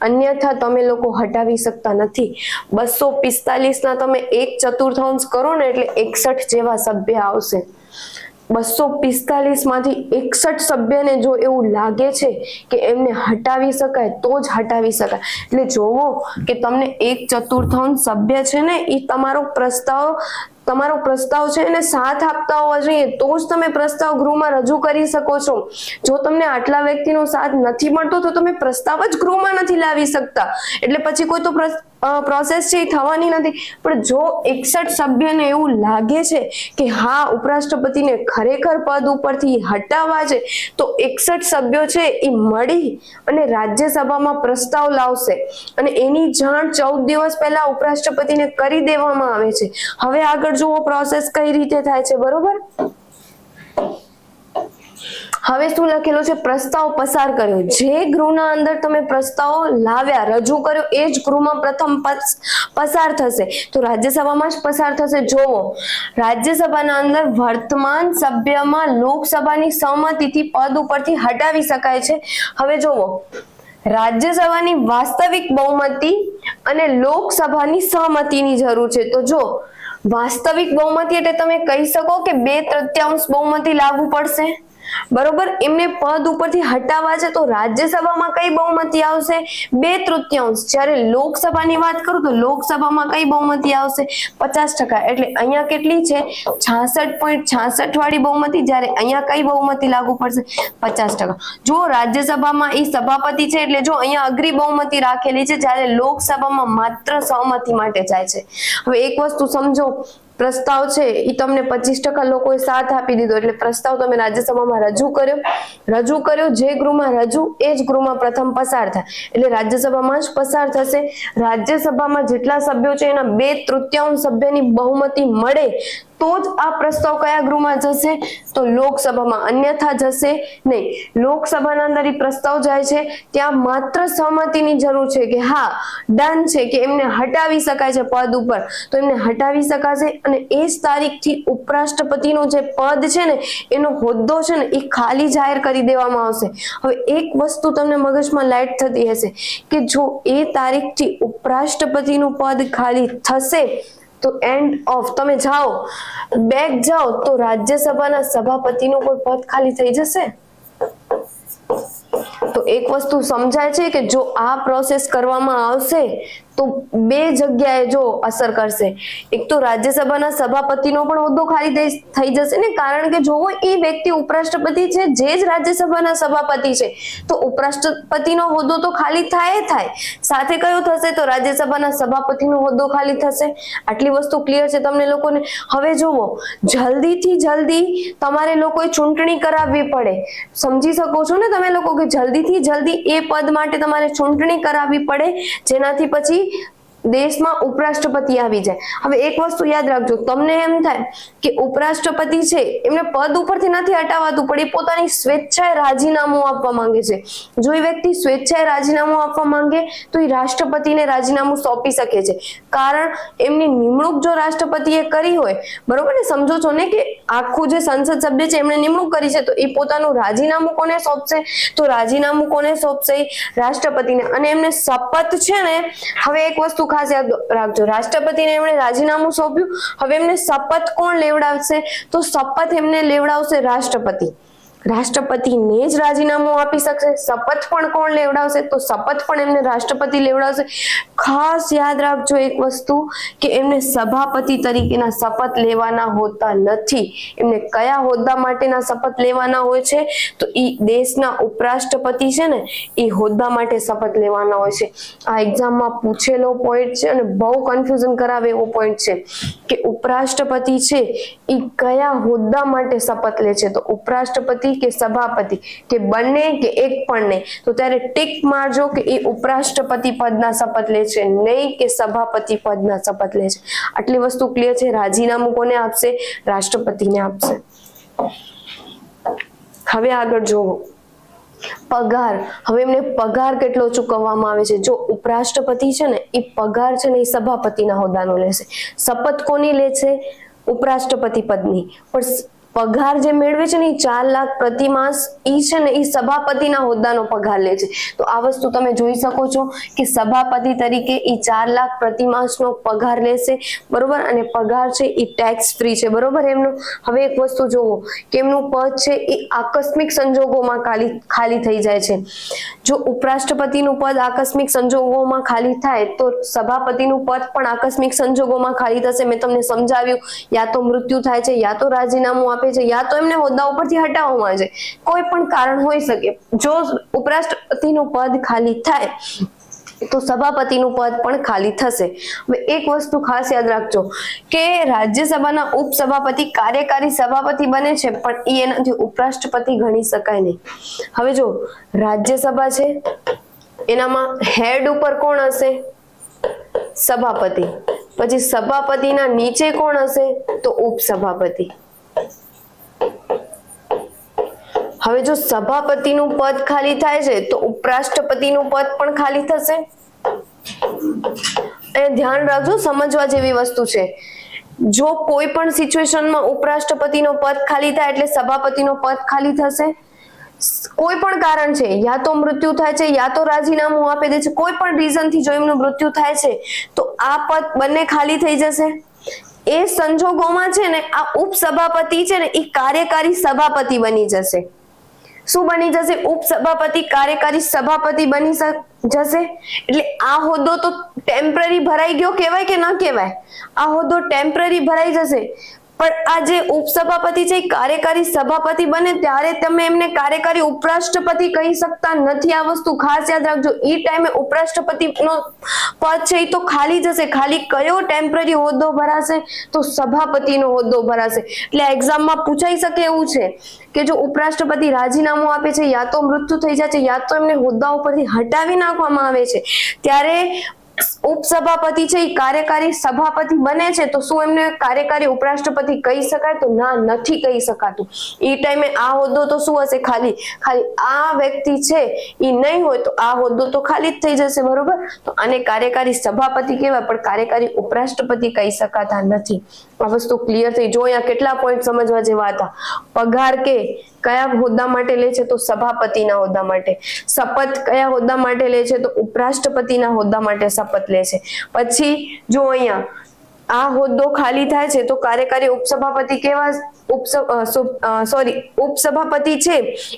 Speaker 1: અન્યથા તમે લોકો હટાવી શકતા નથી. 245 ના તમે 1/4 કરો ને એટલે 61 જેવા સભ્ય આવશે. 245 માંથી 61 સભ્યને જો એવું લાગે છે કે એમને હટાવી શકાય તો જ હટાવી શકાય. એટલે જોવો કે તમને 1/4 સભ્ય છે ને એ તમારો પ્રસ્તાવ છે એને સાથ આપતા હોવા જોઈએ તો જ તમે પ્રસ્તાવ ગૃહમાં રજૂ કરી શકો છો. જો તમને આટલા વ્યક્તિનો સાથ નથી મળતો તો તમે પ્રસ્તાવ જ ગૃહમાં નથી લાવી શકતા, એટલે પછી કોઈ તો પ્રોસેસ છે એ થવાની નથી. પણ જો 61 સભ્યને એવું લાગે છે કે હા ઉપરાષ્ટ્રપતિને ખરેખર પદ ઉપરથી હટાવવા છે તો 61 સભ્યો છે એ મળી અને રાજ્યસભામાં પ્રસ્તાવ લાવશે અને એની જાણ 14 દિવસ પહેલા ઉપરાષ્ટ્રપતિને કરી દેવામાં આવે છે. હવે આગળ જુઓ પ્રોસેસ કઈ રીતે થાય છે, બરોબર? હવે શું લખેલું છે? પ્રસ્તાવ પસાર કર્યો. જે ગૃહના અંદર તમે પ્રસ્તાવ લાવ્યા, રજૂ કર્યો, એ જ ગૃહમાં પ્રથમ પસાર થશે. તો રાજ્યસભામાં જ પસાર થશે. જોવો, રાજ્યસભાના અંદર વર્તમાન સભ્યમાં લોકસભાની સહમતિથી પદ ઉપરથી હટાવી શકાય છે. હવે જોવો, રાજ્યસભાની વાસ્તવિક બહુમતી અને લોકસભાની સહમતિની જરૂર છે. તો જો વાસ્તવિક બહુમતી એટલે તમે કહી શકો કે 2/3 બહુમતી લાગુ પડશે, બરોબર? એમને પદ ઉપરથી હટાવવા છે તો રાજ્યસભામાં કઈ બહુમતી આવશે? 2/3. જ્યારે લોકસભાની વાત કરું તો લોકસભામાં કઈ બહુમતી આવશે? 50%. એટલે અહીંયા કેટલી છે? 66.66 વાળી બહુમતી, જ્યારે અહીંયા કઈ બહુમતી લાગુ પડશે? 50%. જો રાજ્યસભામાં એ સભાપતિ છે એટલે જો અહીંયા અઘરી બહુમતી રાખેલી છે, જ્યારે લોકસભામાં માત્ર સહમતિ માટે જાય છે. હવે એક વસ્તુ સમજો, પ્રસ્તાવ છે એ તમને 25% લોકોએ સાથ આપી દીધો એટલે પ્રસ્તાવ તમે રાજ્યસભામાં રજૂ કર્યો, જે ગૃહમાં રજૂ એ જ ગૃહમાં પ્રથમ પસાર થાય એટલે રાજ્યસભામાં જ પસાર થશે. રાજ્યસભામાં જેટલા સભ્યો છે એના 2/3 સભ્યની બહુમતી મળે તો જ આ પ્રસ્તાવ કયા ગૃહમાં જશે? તો લોકસભામાં, અન્યથા જશે નહીં. લોકસભાના અંદર પ્રસ્તાવ જાય છે ત્યાં માત્ર સહમતિની જરૂર છે કે હા ડન છે કે એમને હટાવી શકાય છે પદ ઉપર, તો એમને હટાવી શકાશે અને એ જ તારીખથી ઉપરાષ્ટ્રપતિનું જે પદ છે ને એનો હોદ્દો છે ને એ ખાલી જાહેર કરી દેવામાં આવશે. હવે એક વસ્તુ તમને મગજમાં લાઈટ થતી હશે કે જો એ તારીખથી ઉપરાષ્ટ્રપતિનું પદ ખાલી થશે તો એન્ડ ઓફ, તમે જાઓ બેક જાઓ તો રાજ્યસભાના સભાપતિનું કોઈ પદ ખાલી થઈ જશે. તો એક વસ્તુ સમજાય છે કે જો આ પ્રોસેસ કરવામાં આવશે તો બે જગ્યાએ જો અસર કરશે. એક તો રાજ્યસભાના સભાપતિનો પણ હોદ્દો ખાલી થઈ જશે ને, કારણ કે જોવો એ વ્યક્તિ ઉપરાષ્ટ્રપતિ છે, જે જ રાજ્યસભાના સભાપતિ છે, તો ઉપરાષ્ટ્રપતિનો હોદ્દો તો ખાલી થાય. સાથે કયો થશે? તો રાજ્યસભાના સભાપતિનો હોદ્દો ખાલી થશે. આટલી વસ્તુ ક્લિયર છે તમને લોકોને? હવે જોવો, જલ્દીથી જલ્દી તમારે લોકોએ ચૂંટણી કરાવવી પડે. સમજી શકો છો ને તમે લોકો કે જલ્દીથી જલ્દી એ પદ માટે તમારે ચૂંટણી કરાવવી પડે, જેનાથી પછી દેશમાં ઉપરાષ્ટ્રપતિ આવી જાય. હવે એક વસ્તુ યાદ રાખજો, તમને એમ થાય કે ઉપરાષ્ટ્રપતિ છે એમને પદ ઉપરથી નથી હટાવાતું, પણ એ પોતાની સ્વેચ્છાએ રાજીનામું આપવા માંગે છે. જો એ વ્યક્તિ સ્વેચ્છાએ રાજીનામું આપવા માંગે તો એ રાષ્ટ્રપતિને રાજીનામું સોંપી શકે છે, કારણ એમની નિમણૂક જો રાષ્ટ્રપતિએ કરી હોય, બરોબર ને, સમજો છો ને કે આખું જે સંસદ સભ્ય છે એમણે નિમણૂક કરી છે, તો એ પોતાનું રાજીનામું કોને સોંપશે? તો રાજીનામું કોને સોંપશે? રાષ્ટ્રપતિને. અને એમને શપથ છે ને, હવે એક વસ્તુ ખાસ યાદ રાખજો, રાષ્ટ્રપતિને એમણે રાજીનામું સોંપ્યું, હવે એમને શપથ કોણ લેવડાવશે? તો શપથ એમને લેવડાવશે રાષ્ટ્રપતિ. રાષ્ટ્રપતિને જ રાજીનામું આપી શકશે. શપથ પણ કોણ લેવડાવશે? તો શપથ પણ એમને રાષ્ટ્રપતિ લેવડાવશે. ખાસ યાદ રાખજો એક વસ્તુ, કે એમને સભાપતિ તરીકેના શપથ લેવાના હોતા નથી. એમને કયા હોદ્દા માટેના શપથ લેવાના હોય છે? તો એ દેશના ઉપરાષ્ટ્રપતિ છે ને, એ હોદ્દા માટે શપથ લેવાના હોય છે. આ એક્ઝામમાં પૂછેલો પોઈન્ટ છે અને બહુ કન્ફ્યુઝન કરાવે એવો પોઈન્ટ છે કે ઉપરાષ્ટ્રપતિ છે એ કયા હોદ્દા માટે શપથ લે છે? તો ઉપરાષ્ટ્રપતિ કે સભાપતિ કે બંને કે એક પણ નહીં? તો ત્યારે ટીક મારજો કે એ ઉપરાષ્ટ્રપતિ પદના શપથ લે છે, નહીં કે સભાપતિ પદના શપથ લે છે. આટલી વસ્તુ ક્લિયર છે? રાજીનામું કોને આપશે? રાષ્ટ્રપતિને આપશે. હવે આગળ જોવો, પગાર. હવે એમને પગાર કેટલો ચૂકવવામાં આવે છે? જો ઉપરાષ્ટ્રપતિ છે ને, એ પગાર છે ને એ સભાપતિના હોદ્દાનો લેશે. શપથ કોની લે છે? ઉપરાષ્ટ્રપતિ પદની. પણ પગાર જે મેળવે છે ને એ 4 લાખ પ્રતિ માસ, ઈ છે ને એ સભાપતિના હોદ્દાનો પગાર લે છે. તો આ વસ્તુ તમે જોઈ શકો છો કે સભાપતિ તરીકે ઈ 4 લાખ પ્રતિ માસનો પગાર લેશે, બરોબર. અને પગાર છે એ ટેક્સ ફ્રી છે, બરોબર એમનું. હવે એક વસ્તુ જોવો કે એમનું પદ છે એ આકસ્મિક સંજોગોમાં ખાલી થઈ જાય છે. જો ઉપરાષ્ટ્રપતિનું પદ આકસ્મિક સંજોગોમાં ખાલી થાય તો સભાપતિનું પદ પણ આકસ્મિક સંજોગોમાં ખાલી થશે. મેં તમને સમજાવ્યું, યા તો મૃત્યુ થાય છે, યા તો રાજીનામું આપે છે, યા તો એમને હોદ્દા ઉપરથી હટાવવામાં આવે છે. કોઈ પણ કારણ હોઈ શકે. જો ઉપરાષ્ટ્રપતિનું પદ ખાલી થાય તો સભાપતિનું પદ પણ ખાલી થશે. હવે એક વસ્તુ ખાસ યાદ રાખજો કે રાજ્યસભાના ઉપસભાપતિ કાર્યકારી સભાપતિ બને છે, પણ એનાથી ઉપરાષ્ટ્રપતિ ગણી શકાય નહીં. હવે જો રાજ્યસભા છે, એનામાં હેડ ઉપર કોણ હશે? સભાપતિ. પછી સભાપતિના નીચે કોણ હશે? તો ઉપસભાપતિ. હવે જો સભાપતિનું પદ ખાલી થાય છે તો ઉપરાષ્ટ્રપતિનું પદ પણ ખાલી થશે. અને ધ્યાન રાખજો, સમજવા જેવી વસ્તુ છે. જો કોઈ પણ સિચ્યુએશનમાં ઉપરાષ્ટ્રપતિનો પદ ખાલી થાય એટલે સભાપતિનો પદ ખાલી થશે. કોઈ પણ કારણ છે, યા તો મૃત્યુ થાય છે, યા તો રાજીનામું આપી દે છે, કોઈ પણ રીઝનથી જો એમનું મૃત્યુ થાય છે તો આ પદ બંને ખાલી થઈ જશે. એ સંજોગોમાં છે ને આ ઉપસભાપતિ છે ને એ કાર્યકારી સભાપતિ બની જશે. શું બની જશે? ઉપસભાપતિ કાર્યકારી સભાપતિ બની જશે. એટલે આ હોદ્દો તો ટેમ્પરરી ભરાઈ ગયો કહેવાય કે ના કહેવાય? આ હોદ્દો ટેમ્પરરી ભરાઈ જશે. પણ આ જે ઉપસભાપતિ છે એ કાર્યકારી સભાપતિ બને ત્યારે તમે એમને કાર્યકારી ઉપરાષ્ટ્રપતિ કહી શકતા નથી. આ વસ્તુ ખાસ યાદ રાખજો. એ ટાઈમે ઉપરાષ્ટ્રપતિનો પદ છે એ તો ખાલી જશે. ખાલી કયો ટેમ્પરરી હોદ્દો ભરાશે? તો સભાપતિનો હોદ્દો ભરાશે. એટલે એક્ઝામમાં પૂછાઈ શકે એવું છે કે જો ઉપરાષ્ટ્રપતિ રાજીનામું આપે છે, યા તો મૃત્યુ થઈ જાય છે, યા તો એમને હોદ્દા ઉપરથી હટાવી નાખવામાં આવે છે, ત્યારે ઉપસભાપતિ છે એ કાર્યકારી સભાપતિ બને છે, તો શું એમને કાર્યકારી ઉપરાષ્ટ્રપતિ કહી શકાય? તો ના, નથી કહી શકાતું. એ ટાઈમે આ હોદ્દો તો શું હશે? ખાલી. આ વ્યક્તિ છે એ નહીં હોય તો આ હોદ્દો તો ખાલી જ થઈ જશે, બરોબર. તો આને કાર્યકારી સભાપતિ કહેવાય, પણ કાર્યકારી ઉપરાષ્ટ્રપતિ કહી શકાતા નથી. આ વસ્તુ ક્લિયર થઈ? જો અહીંયા કેટલા પોઈન્ટ સમજવા જેવા હતા. પગાર કે કયા હોદ્દા માટે લે છે? તો સભાપતિના હોદ્દા માટે. શપથ કયા હોદ્દા માટે લે છે? તો ઉપરાષ્ટ્રપતિના હોદ્દા માટે શપથ લે છે. પછી જો અહીંયા આ હોદ્દો ખાલી થાય છે તો કાર્યકારી ઉપસભાપતિ કેવા ઉપસભાપતિ છે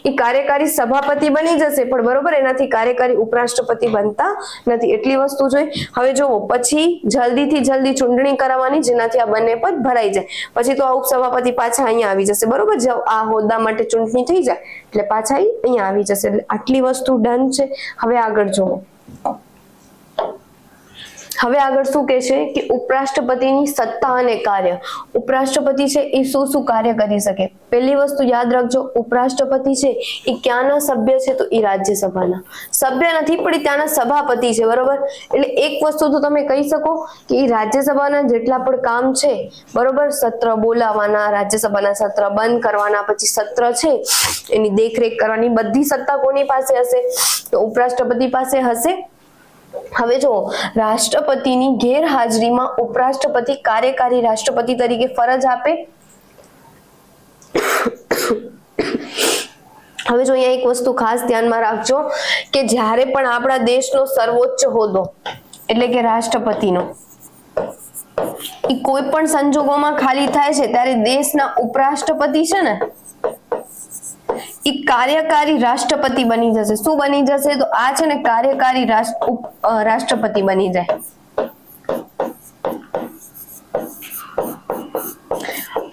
Speaker 1: એ કાર્યકારી સભાપતિ બની જશે, પણ બરોબર એનાથી કાર્યકારી ઉપરાષ્ટ્રપતિ બનતા નથી. એટલી વસ્તુ જોઈ. હવે જોવો પછી જલ્દીથી જલ્દી ચૂંટણી કરાવવાની જેનાથી આ બંને પદ ભરાઈ જાય. પછી તો આ ઉપસભાપતિ પાછા અહીંયા આવી જશે, બરોબર. જો આ હોદ્દા માટે ચૂંટણી થઈ જાય એટલે પાછા અહીંયા આવી જશે. એટલે આટલી વસ્તુ ડન છે. હવે આગળ જોવો. હવે આગળ શું કહે છે કે ઉપરાષ્ટ્રપતિની સત્તા અને કાર્ય. ઉપરાષ્ટ્રપતિ છે એ શું શું કાર્ય કરી શકે? પહેલી વસ્તુ યાદ રાખજો, ઉપરાષ્ટ્રપતિ છે એ ક્યાંના સભ્ય છે? તો એ રાજ્યસભાના સભ્ય નથી, પણ એ ત્યાંના સભાપતિ છે, બરોબર. એટલે એક વસ્તુ તો તમે કહી શકો કે એ રાજ્યસભાના જેટલા પણ કામ છે, બરોબર, સત્ર બોલાવવાના, રાજ્યસભાના સત્ર બંધ કરવાના, પછી સત્ર છે એની દેખરેખ કરવાની, બધી સત્તા કોની પાસે હશે? તો ઉપરાષ્ટ્રપતિ પાસે હશે. હવે જો રાષ્ટ્રપતિની ગેરહાજરીમાં ઉપરાષ્ટ્રપતિ કાર્યકારી રાષ્ટ્રપતિ તરીકે ફરજ આપે. હવે જો અહીંયા એક વસ્તુ ખાસ ધ્યાનમાં રાખજો કે જ્યારે પણ આપણા દેશનો સર્વોચ્ચ હોદ્દો એટલે કે રાષ્ટ્રપતિનો એ કોઈ પણ સંજોગોમાં ખાલી થાય છે ત્યારે દેશના ઉપરાષ્ટ્રપતિ છે ને એ કાર્યકારી રાષ્ટ્રપતિ બની જશે. શું બની જશે? તો આ છે ને કાર્યકારી રાષ્ટ્રપતિ બની જાય.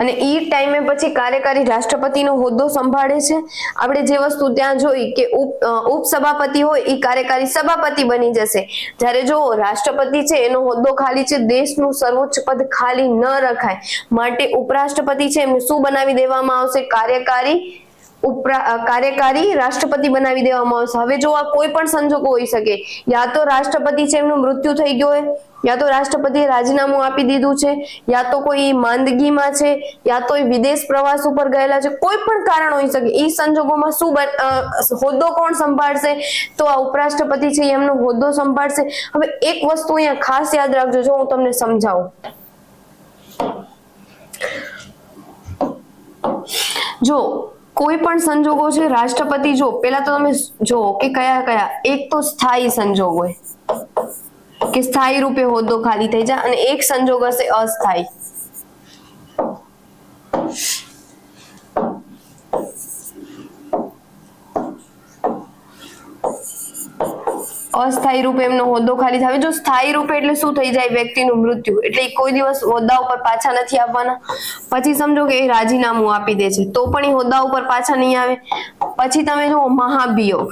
Speaker 1: અને એ ટાઈમે પછી કાર્યકારી રાષ્ટ્રપતિનો હોદ્દો સંભાળે છે. આપણે જે વસ્તુ ત્યાં જોઈ કે ઉપસભાપતિ હોય એ કાર્યકારી સભાપતિ બની જશે. જ્યારે જો રાષ્ટ્રપતિ છે એનો હોદ્દો ખાલી છે, દેશનું સર્વોચ્ચ પદ ખાલી ન રખાય માટે ઉપરાષ્ટ્રપતિ છે એમને શું બનાવી દેવામાં આવશે? કાર્યકારી રાષ્ટ્રપતિ બનાવી દેવામાં આવશે. હવે જો આ કોઈ પણ સંજોગો હોઈ શકે, યા તો રાષ્ટ્રપતિ છે એમનું મૃત્યુ થઈ ગયું હોય, યા તો રાષ્ટ્રપતિએ રાજીનામું આપી દીધું છે, યા તો કોઈ માંદગીમાં છે, યા તો વિદેશ પ્રવાસ ઉપર ગયેલા છે, કોઈ પણ કારણ હોઈ શકે. એ સંજોગોમાં શું હોદ્દો કોણ સંભાળશે? તો આ ઉપરાષ્ટ્રપતિ છે એમનો હોદ્દો સંભાળશે. હવે એક વસ્તુ અહીંયા ખાસ યાદ રાખજો, જો હું તમને સમજાવું. જો કોઈ પણ સંજોગો છે, રાષ્ટ્રપતિ જો પેલા તો તમે જો કે કયા કયા, એક તો સ્થાયી સંજોગ હોય કે સ્થાયી રૂપે હોદ્દો ખાલી થઈ જાય, અને એક સંજોગ હશે અસ્થાયી. અસ્થાયી રૂપે એમનો હોદ્દો ખાલી થાય. જો સ્થાયી રૂપે એટલે શું થઈ જાય? વ્યક્તિનું મૃત્યુ, એટલે કોઈ દિવસ હોદ્દા ઉપર પાછા નથી આવવાના. પછી સમજો કે એ રાજીનામું આપી દે છે તો પણ એ હોદ્દા ઉપર પાછા નહીં આવે. પછી તમે જુઓ મહાભિયોગ.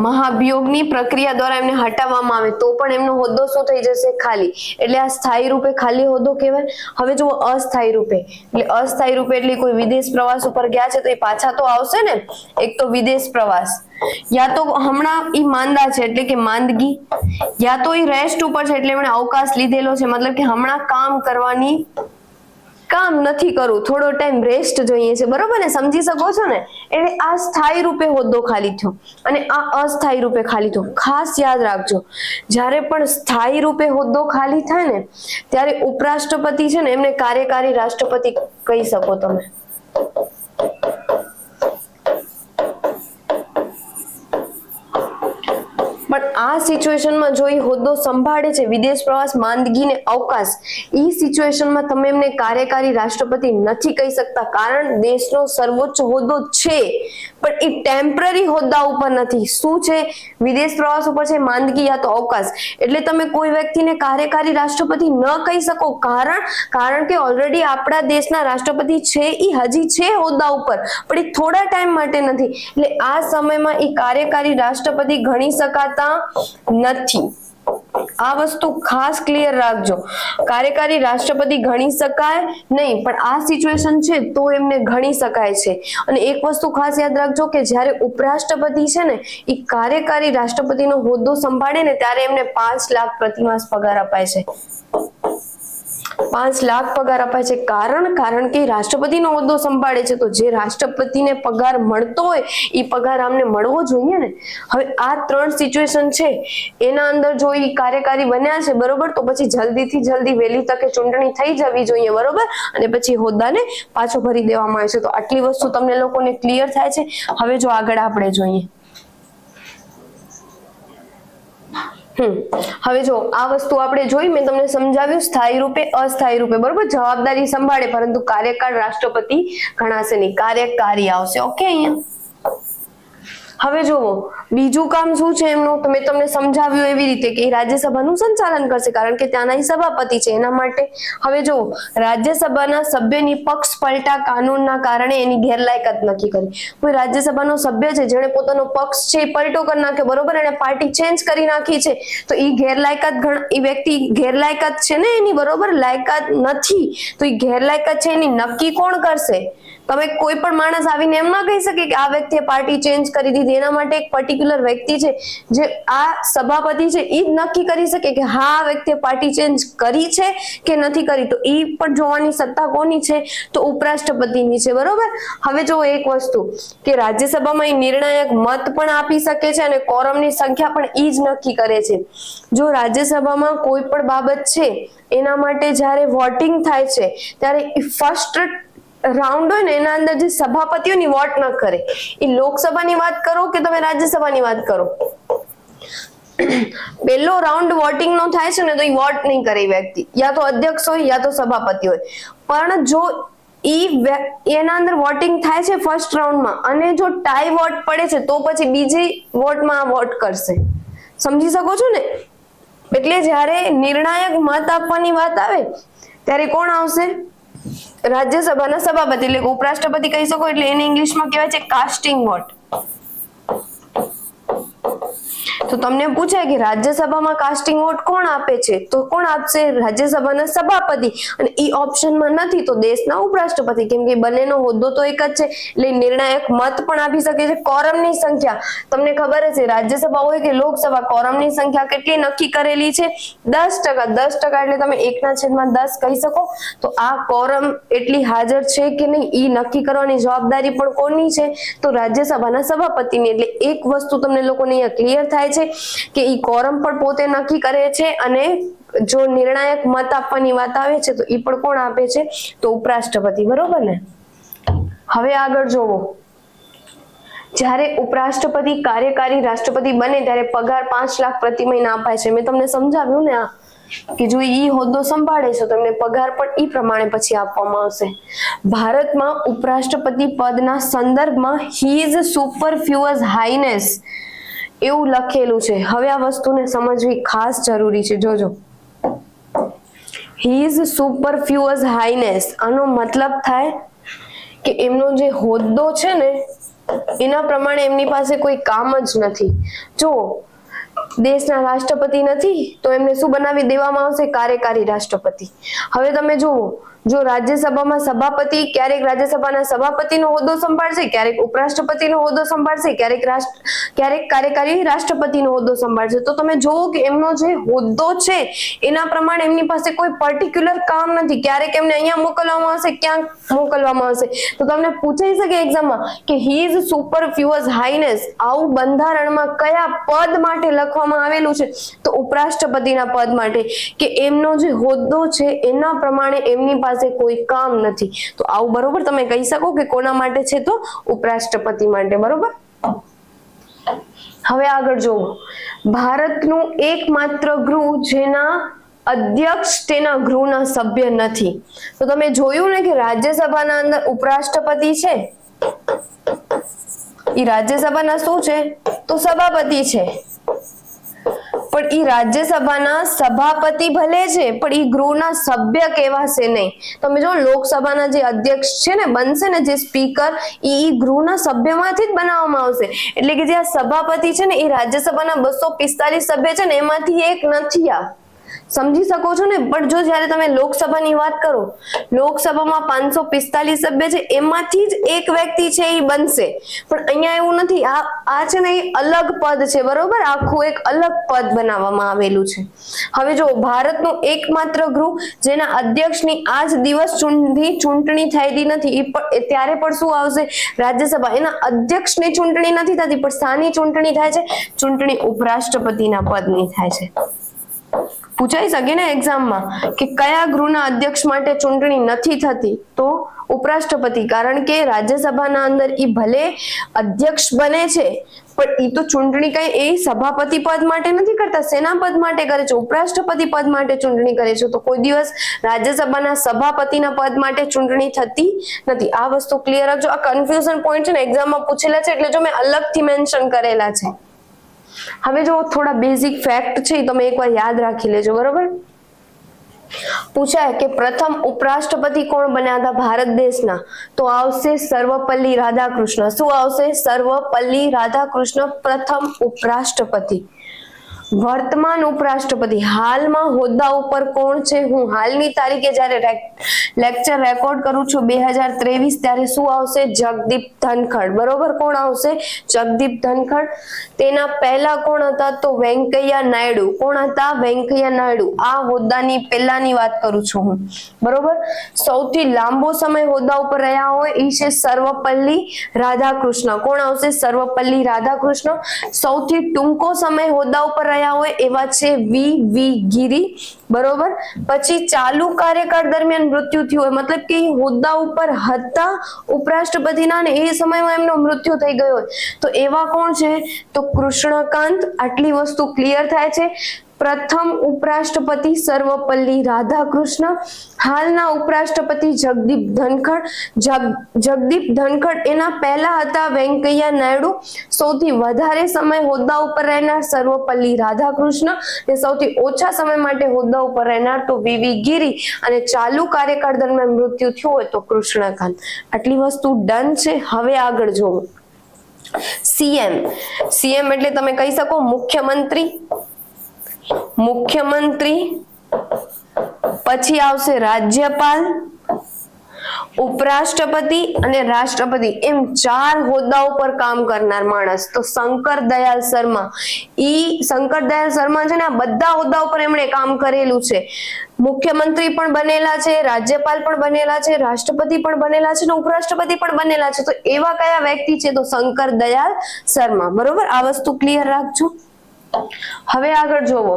Speaker 1: મહાભિયોગની પ્રક્રિયા દ્વારા એમને હટાવવામાં આવે તો પણ એમનો હોદ્દો શું થઈ જશે? ખાલી. એટલે આ સ્થાયી રૂપે ખાલી હોદ્દો કહેવાય. હવે જુઓ અસ્થાયી રૂપે, એટલે અસ્થાયી રૂપે એટલે કોઈ વિદેશ પ્રવાસ ઉપર ગયા છે તો એ પાછા તો આવશે ને. એક તો વિદેશ પ્રવાસ, યા તો હમણાં ઈ માંદા છે એટલે કે માંદગી, યા તો ઈ રેસ્ટ ઉપર છે એટલે એમણે અવકાશ લીધેલો છે, મતલબ કે હમણાં કામ નથી કરવું, થોડો ટાઈમ રેસ્ટ જોઈએ છે, બરોબર ને? સમજી શકો છો ને? એટલે આ સ્થાયી રૂપે હોદ્દો ખાલી થયો અને આ અસ્થાયી રૂપે ખાલી થયો. ખાસ યાદ રાખજો, જ્યારે પણ સ્થાયી રૂપે હોદ્દો ખાલી થાય ને ત્યારે ઉપરાષ્ટ્રપતિ છે ને એમને કાર્યકારી રાષ્ટ્રપતિ કહી શકો તમે. પણ આ સિચ્યુએશનમાં જો એ હોદ્દો સંભાળે છે, વિદેશ પ્રવાસ, માંદગી ને અવકાશ, એ સિચ્યુએશનમાં તમે એમને કાર્યકારી રાષ્ટ્રપતિ નથી કહી શકતા, કારણ દેશનો સર્વોચ્ચ હોદ્દો છે પણ એ ટેમ્પરરી હોદ્દા ઉપર નથી. શું છે? વિદેશ પ્રવાસ ઉપર છે, માંદગી યા તો અવકાશ. એટલે તમે કોઈ વ્યક્તિને કાર્યકારી રાષ્ટ્રપતિ ન કહી શકો, કારણ કે ઓલરેડી આપણા દેશના રાષ્ટ્રપતિ છે, એ હજી છે હોદ્દા ઉપર પણ એ થોડા ટાઈમ માટે નથી. એટલે આ સમયમાં એ કાર્યકારી રાષ્ટ્રપતિ ગણી શકાતા નથી. આ વસ્તુ ખાસ ક્લિયર રાખજો. કાર્યકારી રાષ્ટ્રપતિ ગણી શકાય નહીં, પણ આ સિચ્યુએશન છે તો એમને ગણી શકાય છે. અને એક વસ્તુ ખાસ યાદ રાખજો કે જ્યારે ઉપરાષ્ટ્રપતિ છે ને એ કાર્યકારી રાષ્ટ્રપતિનો હોદ્દો સંભાળે ને ત્યારે એમને 5 લાખ પ્રતિમાસ પગાર અપાય છે. 5 લાખ પગાર અપાય છે. કારણ કે રાષ્ટ્રપતિનો હોદ્દો સંભાળે છે તો જે રાષ્ટ્રપતિને પગાર મળતો હોય એ પગાર આમને મળવો જોઈએ ને. હવે આ 3 સિચ્યુએશન છે એના અંદર જો એ કાર્યકારી બન્યા છે, બરોબર, તો પછી જલ્દીથી જલ્દી વહેલી તકે ચૂંટણી થઈ જવી જોઈએ, બરોબર, અને પછી હોદ્દાને પાછો ભરી દેવામાં આવે છે. તો આટલી વસ્તુ તમને લોકોને ક્લિયર થાય છે. હવે જો આગળ આપણે જોઈએ હવે જો આ વસ્તુ આપણે જોઈ, મેં તમને સમજાવ્યું સ્થાયી રૂપે અસ્થાયી રૂપે, બરોબર. જવાબદારી સંભાળે પરંતુ કાર્યકાળ રાષ્ટ્રપતિ ગણાશે નહીં, કાર્યકારી આવશે. ઓકે, અહીંયા હવે જુઓ બીજું કામ શું છે એમનું, તો મેં તમને સમજાવ્યું એવી રીતે કે રાજ્યસભાનું સંચાલન કરશે કારણ કે ત્યાંના સભાપતિ છે એના માટે. હવે જુઓ રાજ્યસભાના સભ્યની પક્ષ પલટા કાનૂનના કારણે એની ગેરલાયકાત નક્કી કરી. કોઈ રાજ્યસભાનો સભ્ય છે જેણે પોતાનો પક્ષ છે એ પલટો કરી નાખ્યો, બરોબર, એને પાર્ટી ચેન્જ કરી નાખી છે, તો એ ગેરલાયકાત, એ વ્યક્તિ ગેરલાયકાત છે ને એની, બરોબર, લાયકાત નથી, તો એ ગેરલાયકાત છે એની નક્કી કોણ કરશે? તમે કોઈ પણ માણસ આવીને એમ ના કહી શકે કે આ વ્યક્તિએ પાર્ટી ચેન્જ કરી દીધી. એના માટે એક પર્ટિક્યુલર વ્યક્તિ છે જે આ સભાપતિ છે એ જ નક્કી કરી શકે કે હા આ વ્યક્તિએ પાર્ટી ચેન્જ કરી છે કે નથી કરી. તો એ પણ જોવાની સત્તા કોની છે? તો ઉપરાષ્ટ્રપતિની છે, બરોબર. હવે જો એક વસ્તુ કે રાજ્યસભામાં એ નિર્ણાયક મત પણ આપી શકે છે અને કોરમની સંખ્યા પણ એ જ નક્કી કરે છે. જો રાજ્યસભામાં કોઈ પણ બાબત છે એના માટે જ્યારે વોટિંગ થાય છે ત્યારે ફર્સ્ટ રાઉન્ડ હોય ને એના અંદર જે સભાપતિઓની વોટ ન કરે, એ લોકસભાની વાત કરો કે તમે રાજ્યસભાની વાત કરો, પહેલો રાઉન્ડ વોટિંગ નો થાય છે ને તો એ વોટ નહીં કરે વ્યક્તિ, યા તો અધ્યક્ષ હોય યા તો સભાપતિ હોય. પણ જો એના અંદર વોટિંગ થાય છે ફર્સ્ટ રાઉન્ડમાં અને જો ટાઈ વોટ પડે છે તો પછી બીજી વોટમાં વોટ કરશે. સમજી શકો છો ને? એટલે જ્યારે નિર્ણાયક મત આપવાની વાત આવે ત્યારે કોણ આવશે? રાજ્યસભાના સભાપતિ, એટલે ઉપરાષ્ટ્રપતિ કહી શકો. એટલે એને ઇંગ્લિશમાં કહેવાય છે કાસ્ટિંગ વોટ. તો તમને પૂછે કે રાજ્યસભામાં કાસ્ટિંગ વોટ કોણ આપે છે, તો કોણ આપશે? રાજ્યસભાના સભાપતિ. અને ઈ ઓપ્શનમાં નથી તો દેશના ઉપરાષ્ટ્રપતિ, કેમ કે બંનેનો હોદ્દો તો એક જ છે. એટલે નિર્ણાયક મત પણ આપી શકે છે. કોરમની સંખ્યા તમને ખબર છે, રાજ્યસભા હોય કે લોકસભા, કોરમની સંખ્યા કેટલી નક્કી કરેલી છે? 10%. 10% એટલે તમે 1/10 કહી શકો. તો આ કોરમ એટલી હાજર છે કે નહીં ઈ નક્કી કરવાની જવાબદારી પણ કોની છે? તો રાજ્યસભાના સભાપતિની. એટલે એક વસ્તુ તમને લોકોને અહીંયા ક્લિયર થાય છે કે ઈ કોરમ પણ પોતે નક્કી કરે છે અને જો નિર્ણાયક મત આપવાની વાત આવે છે તો ઈ પણ કોણ આપે છે? તો ઉપરાષ્ટ્રપતિ, બરોબર ને? હવે આગળ જોવો, જ્યારે ઉપરાષ્ટ્રપતિ કાર્યકારી રાષ્ટ્રપતિ બને ત્યારે પગાર 5 લાખ પ્રતિ મહિના અપાય છે. મેં તમને સમજાવ્યું ને આ કે જો ઈ હોદ્દો સંભાળે છે તો એમને પગાર પણ ઈ પ્રમાણે પછી આપવામાં આવશે. ભારતમાં ઉપરાષ્ટ્રપતિ પદના સંદર્ભમાં હી ઇઝ સુપરફ્યુઅસ હાઈનેસ એવું લખેલું છે. હવે આ વસ્તુને સમજવી ખાસ જરૂરી છે. જોજો, હી ઇઝ સુપરફ્યુઅસ હાઈનેસ, આનો મતલબ થાય કે એમનો જે હોદ્દો છે ને એના પ્રમાણે એમની પાસે કોઈ કામ જ નથી. જો દેશના રાષ્ટ્રપતિ નથી તો એમને શું બનાવી દેવામાં આવશે? કાર્યકારી રાષ્ટ્રપતિ. હવે તમે જુઓ, જો રાજ્યસભામાં સભાપતિ ક્યારેક રાજ્યસભાના સભાપતિનો હોદ્દો સંભાળશે, ક્યારેક ઉપરાષ્ટ્રપતિનો હોદ્દો સંભાળશે, ક્યારેક કાર્યકારી રાષ્ટ્રપતિનો હોદ્દો સંભાળશે. તો તમે જોવો કે એમનો જે હોદ્દો છે એના પ્રમાણે એમની પાસે કોઈ પર્ટિક્યુલર કામ નથી. ક્યારેક એમને અહીંયા મોકલવામાં આવશે, ક્યાંક મોકલવામાં આવશે. તો તમને પૂછાઈ શકે એક્ઝામમાં કે હી ઇઝ સુપરફ્યુઅસ હાઈનેસ આવું બંધારણમાં કયા પદ માટે લખવામાં આવેલું છે? તો ઉપરાષ્ટ્રપતિના પદ માટે, કે એમનો જે હોદ્દો છે એના પ્રમાણે એમની પાસે કોઈ કામ નથી. તો આવું બરોબર તમે કહી શકો કે કોના માટે છે? તો ઉપરાષ્ટ્રપતિ માટે, બરોબર. હવે આગળ જોવો, ભારતનું એકમાત્ર ગૃહ જેના અધ્યક્ષ તેના ગૃહના સભ્ય નથી. તો તમે જોયું ને કે રાજ્યસભાના અંદર ઉપરાષ્ટ્રપતિ છે, ઈ રાજ્યસભાના શું છે? તો સભાપતિ છે. પણ ઈ રાજ્યસભાના સભાપતિ ભલે છે પણ ઈ ગૃહના સભ્ય કહેવાશે નહીં. તમે જો લોકસભાના જે અધ્યક્ષ છે ને બનશે ને જે સ્પીકર, ઈ ગૃહના સભ્યમાંથી જ બનાવવામાં આવશે. એટલે કે જે આ સભાપતિ છે ને એ રાજ્યસભાના 245 સભ્ય છે ને એમાંથી એક નથી. આ સમજી શકો છો ને? પણ જો જ્યારે તમે લોકસભાની વાત કરો, લોકસભામાં 545 સભ્ય છે એમાંથી જ એક વ્યક્તિ છે એ બનશે. પણ અહીંયા એવું નથી. આ છે ને એ અલગ પદ છે, બરોબર? આખું એક અલગ પદ બનાવવામાં આવેલું છે. હવે જો ભારતનું એકમાત્ર ગૃહ જેના અધ્યક્ષની આજ દિવસ સુધી ચૂંટણી થયેલી નથી, ત્યારે પણ શું આવશે? રાજ્યસભા. એના અધ્યક્ષની ચૂંટણી નથી થતી પણ શાની ચૂંટણી થાય છે? ચૂંટણી ઉપરાષ્ટ્રપતિના પદની થાય છે. પૂછાઈ શકે ને એક્ઝામમાં કે કયા ગૃહના અધ્યક્ષ માટે ચૂંટણી નથી થતી, તો ઉપરાષ્ટ્રપતિ, કારણ કે રાજ્યસભાના અંદર ઈ ભલે અધ્યક્ષ બને છે પણ ઈ તો ચૂંટણી કઈ એ સભાપતિ પદ માટે નથી કરતા, સેના પદ માટે કરે છે, ઉપરાષ્ટ્રપતિ પદ માટે ચૂંટણી કરે છે, તો કોઈ દિવસ રાજ્યસભાના સભાપતિના પદ માટે ચૂંટણી થતી નથી. આ વસ્તુ ક્લિયર રાખજો. આ કન્ફ્યુઝન પોઈન્ટ છે ને એક્ઝામમાં પૂછેલા છે એટલે જો મેં અલગથી મેન્શન કરેલા છે. હવે જો થોડા બેઝિક ફેક્ટ છે તમે એકવાર યાદ રાખી લેજો, બરોબર. પૂછાય કે પ્રથમ ઉપરાષ્ટ્રપતિ કોણ બન્યા હતા ભારત દેશના, તો આવશે સર્વપલ્લી રાધાકૃષ્ણ. શું આવશે? સર્વપલ્લી રાધાકૃષ્ણ પ્રથમ ઉપરાષ્ટ્રપતિ. વર્તમાન ઉપરાષ્ટ્રપતિ હાલમાં હોદ્દા ઉપર કોણ છે? હું હાલની તારીખે જ્યારે લેક્ચર રેકોર્ડ કરું છું 2023 ત્યારે શું આવશે? જગદીપ ધનખડ. બરોબર, કોણ આવશે? જગદીપ ધનખડ. તેના પહેલા કોણ હતા? તો વેંકૈયા નાયડુ. કોણ હતા? વેંકૈયા નાયડુ. આ હોદ્દાની પહેલાની વાત કરું છું હું, બરોબર. સૌથી લાંબો સમય હોદ્દા ઉપર રહ્યા હોય એ છે સર્વપલ્લી રાધાકૃષ્ણ. કોણ આવશે? સર્વપલ્લી રાધાકૃષ્ણ. સૌથી ટૂંકો સમય હોદ્દા ઉપર રહ્યા હોય એવા છે વી ગિરી, બરોબર. પછી ચાલુ કાર્યકાળ દરમિયાન મૃત્યુ થયું હોય, મતલબ કે હોદ્દા ઉપર હતા ઉપરાષ્ટ્રપતિના ને એ સમયમાં એમનો મૃત્યુ થઈ ગયો હોય, તો એવા કોણ છે? તો કૃષ્ણકાંત. આટલી વસ્તુ ક્લિયર થાય છે. પ્રથમ ઉપરાષ્ટ્રપતિ સર્વપલ્લી રાધાકૃષ્ણ. હાલના ઉપરાષ્ટ્રપતિ જગદીપ ધનખડ. જગદીપ ધનખડ. એના પહેલા હતા વેંકૈયા નાયડુ. સૌથી વધારે સમય હોદ્દા ઉપર રહેનાર સર્વપલ્લી રાધાકૃષ્ણ. અને સૌથી ઓછા સમય માટે હોદ્દા ઉપર રહેનાર તો વી ગિરી. અને ચાલુ કાર્યકાળ દરમિયાન મૃત્યુ થયું હોય તો કૃષ્ણકાંત. આટલી વસ્તુ ડન છે. હવે આગળ જોવો. સીએમ. સીએમ એટલે તમે કહી શકો મુખ્યમંત્રી. મુખ્યમંત્રી, પછી આવશે રાજ્યપાલ, ઉપરાષ્ટ્રપતિ અને રાષ્ટ્રપતિ, એમ 4 હોદ્દા ઉપર કામ કરનાર માણસ તો શંકર દયાલ શર્મા. શંકર દયાલ શર્મા છે ને આ બધા હોદ્દા ઉપર એમણે કામ કરેલું છે. મુખ્યમંત્રી પણ બનેલા છે, રાજ્યપાલ પણ બનેલા છે, રાષ્ટ્રપતિ પણ બનેલા છે અને ઉપરાષ્ટ્રપતિ પણ બનેલા છે. તો એવા કયા વ્યક્તિ છે? તો શંકર દયાલ શર્મા. બરોબર, આ વસ્તુ ક્લિયર રાખજો. હવે આગળ જોવો.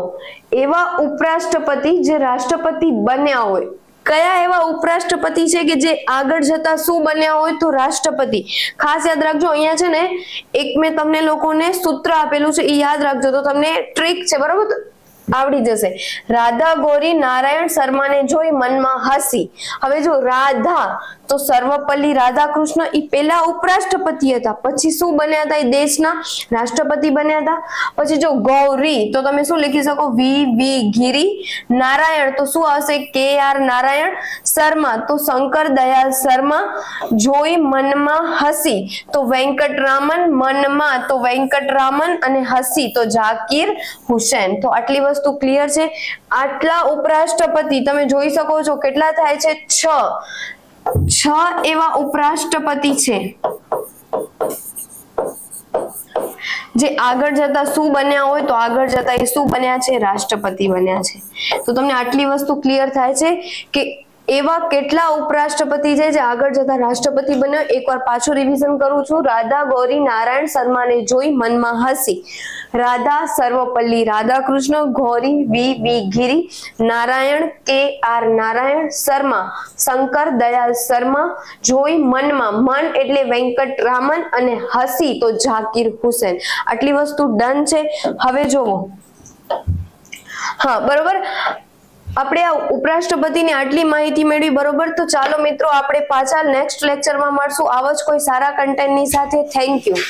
Speaker 1: એવા ઉપરાષ્ટ્રપતિ જે રાષ્ટ્રપતિ બન્યા હોય, કયા એવા ઉપરાષ્ટ્રપતિ છે કે જે આગળ જતા શું બન્યા હોય? તો રાષ્ટ્રપતિ. ખાસ યાદ રાખજો. અહીંયા છે ને એક મેં તમને લોકોને સૂત્ર આપેલું છે, એ યાદ રાખજો તો તમને ટ્રીક છે, બરોબર, આવડી જશે. રાધા ગોરી નારાયણ શર્માને જોઈ મનમાં હસી. હવે જો રાધા તો સર્વપલ્લી રાધાકૃષ્ણ ઈ પેલા ઉપરાષ્ટ્રપતિ હતા, પછી શું બન્યા હતા? એ દેશના રાષ્ટ્રપતિ બન્યા હતા. પછી જો ગૌરી તો તમે શું લખી શકો? વી ગિરી. નારાયણ તો શું આવશે? KR નારાયણ. શર્મા તો શંકર દયાલ શર્મા. જોઈ મનમાં હસી તો વેંકટરામન. મનમાં તો વેંકટરામન અને હસી તો ઝાકીર હુસૈન. તો આટલી વસ્તુ ક્લિયર છે. આટલા ઉપરાષ્ટ્રપતિ તમે જોઈ શકો છો. કેટલા થાય છે? 6 એવા ઉપરાષ્ટ્રપતિ છે જે આગળ જતા શું બન્યા હોય? તો આગળ જતા એ શું બન્યા છે? રાષ્ટ્રપતિ બન્યા છે. તો તમને આટલી વસ્તુ ક્લિયર થાય છે કે એવા કેટલા ઉપરાષ્ટ્રપતિ છે જે આગળ જતા રાષ્ટ્રપતિ બન્યા. એકવાર પાછું રિવિઝન કરું છું. રાધા ગૌરી નારાયણ શર્માને જોઈ મનમાં હસી. રાધા સર્વપલ્લી રાધાકૃષ્ણ. ગૌરી વી ગિરી. નારાયણ KR નારાયણ. શર્મા શંકર દયાલ શર્મા. જોઈ મનમાં, મન એટલે વેંકટરામન અને હસી તો ઝાકીર હુસૈન. આટલી વસ્તુ ડન છે. હવે જોવો. હા, બરોબર. આપણે આ ઉપરાષ્ટ્રપતિની આટલી માહિતી મેળવી, બરોબર. તો ચાલો મિત્રો આપણે પાછા નેક્સ્ટ લેક્ચરમાં મળશું આવા જ કોઈ સારા કન્ટેન્ટની સાથે. Thank you.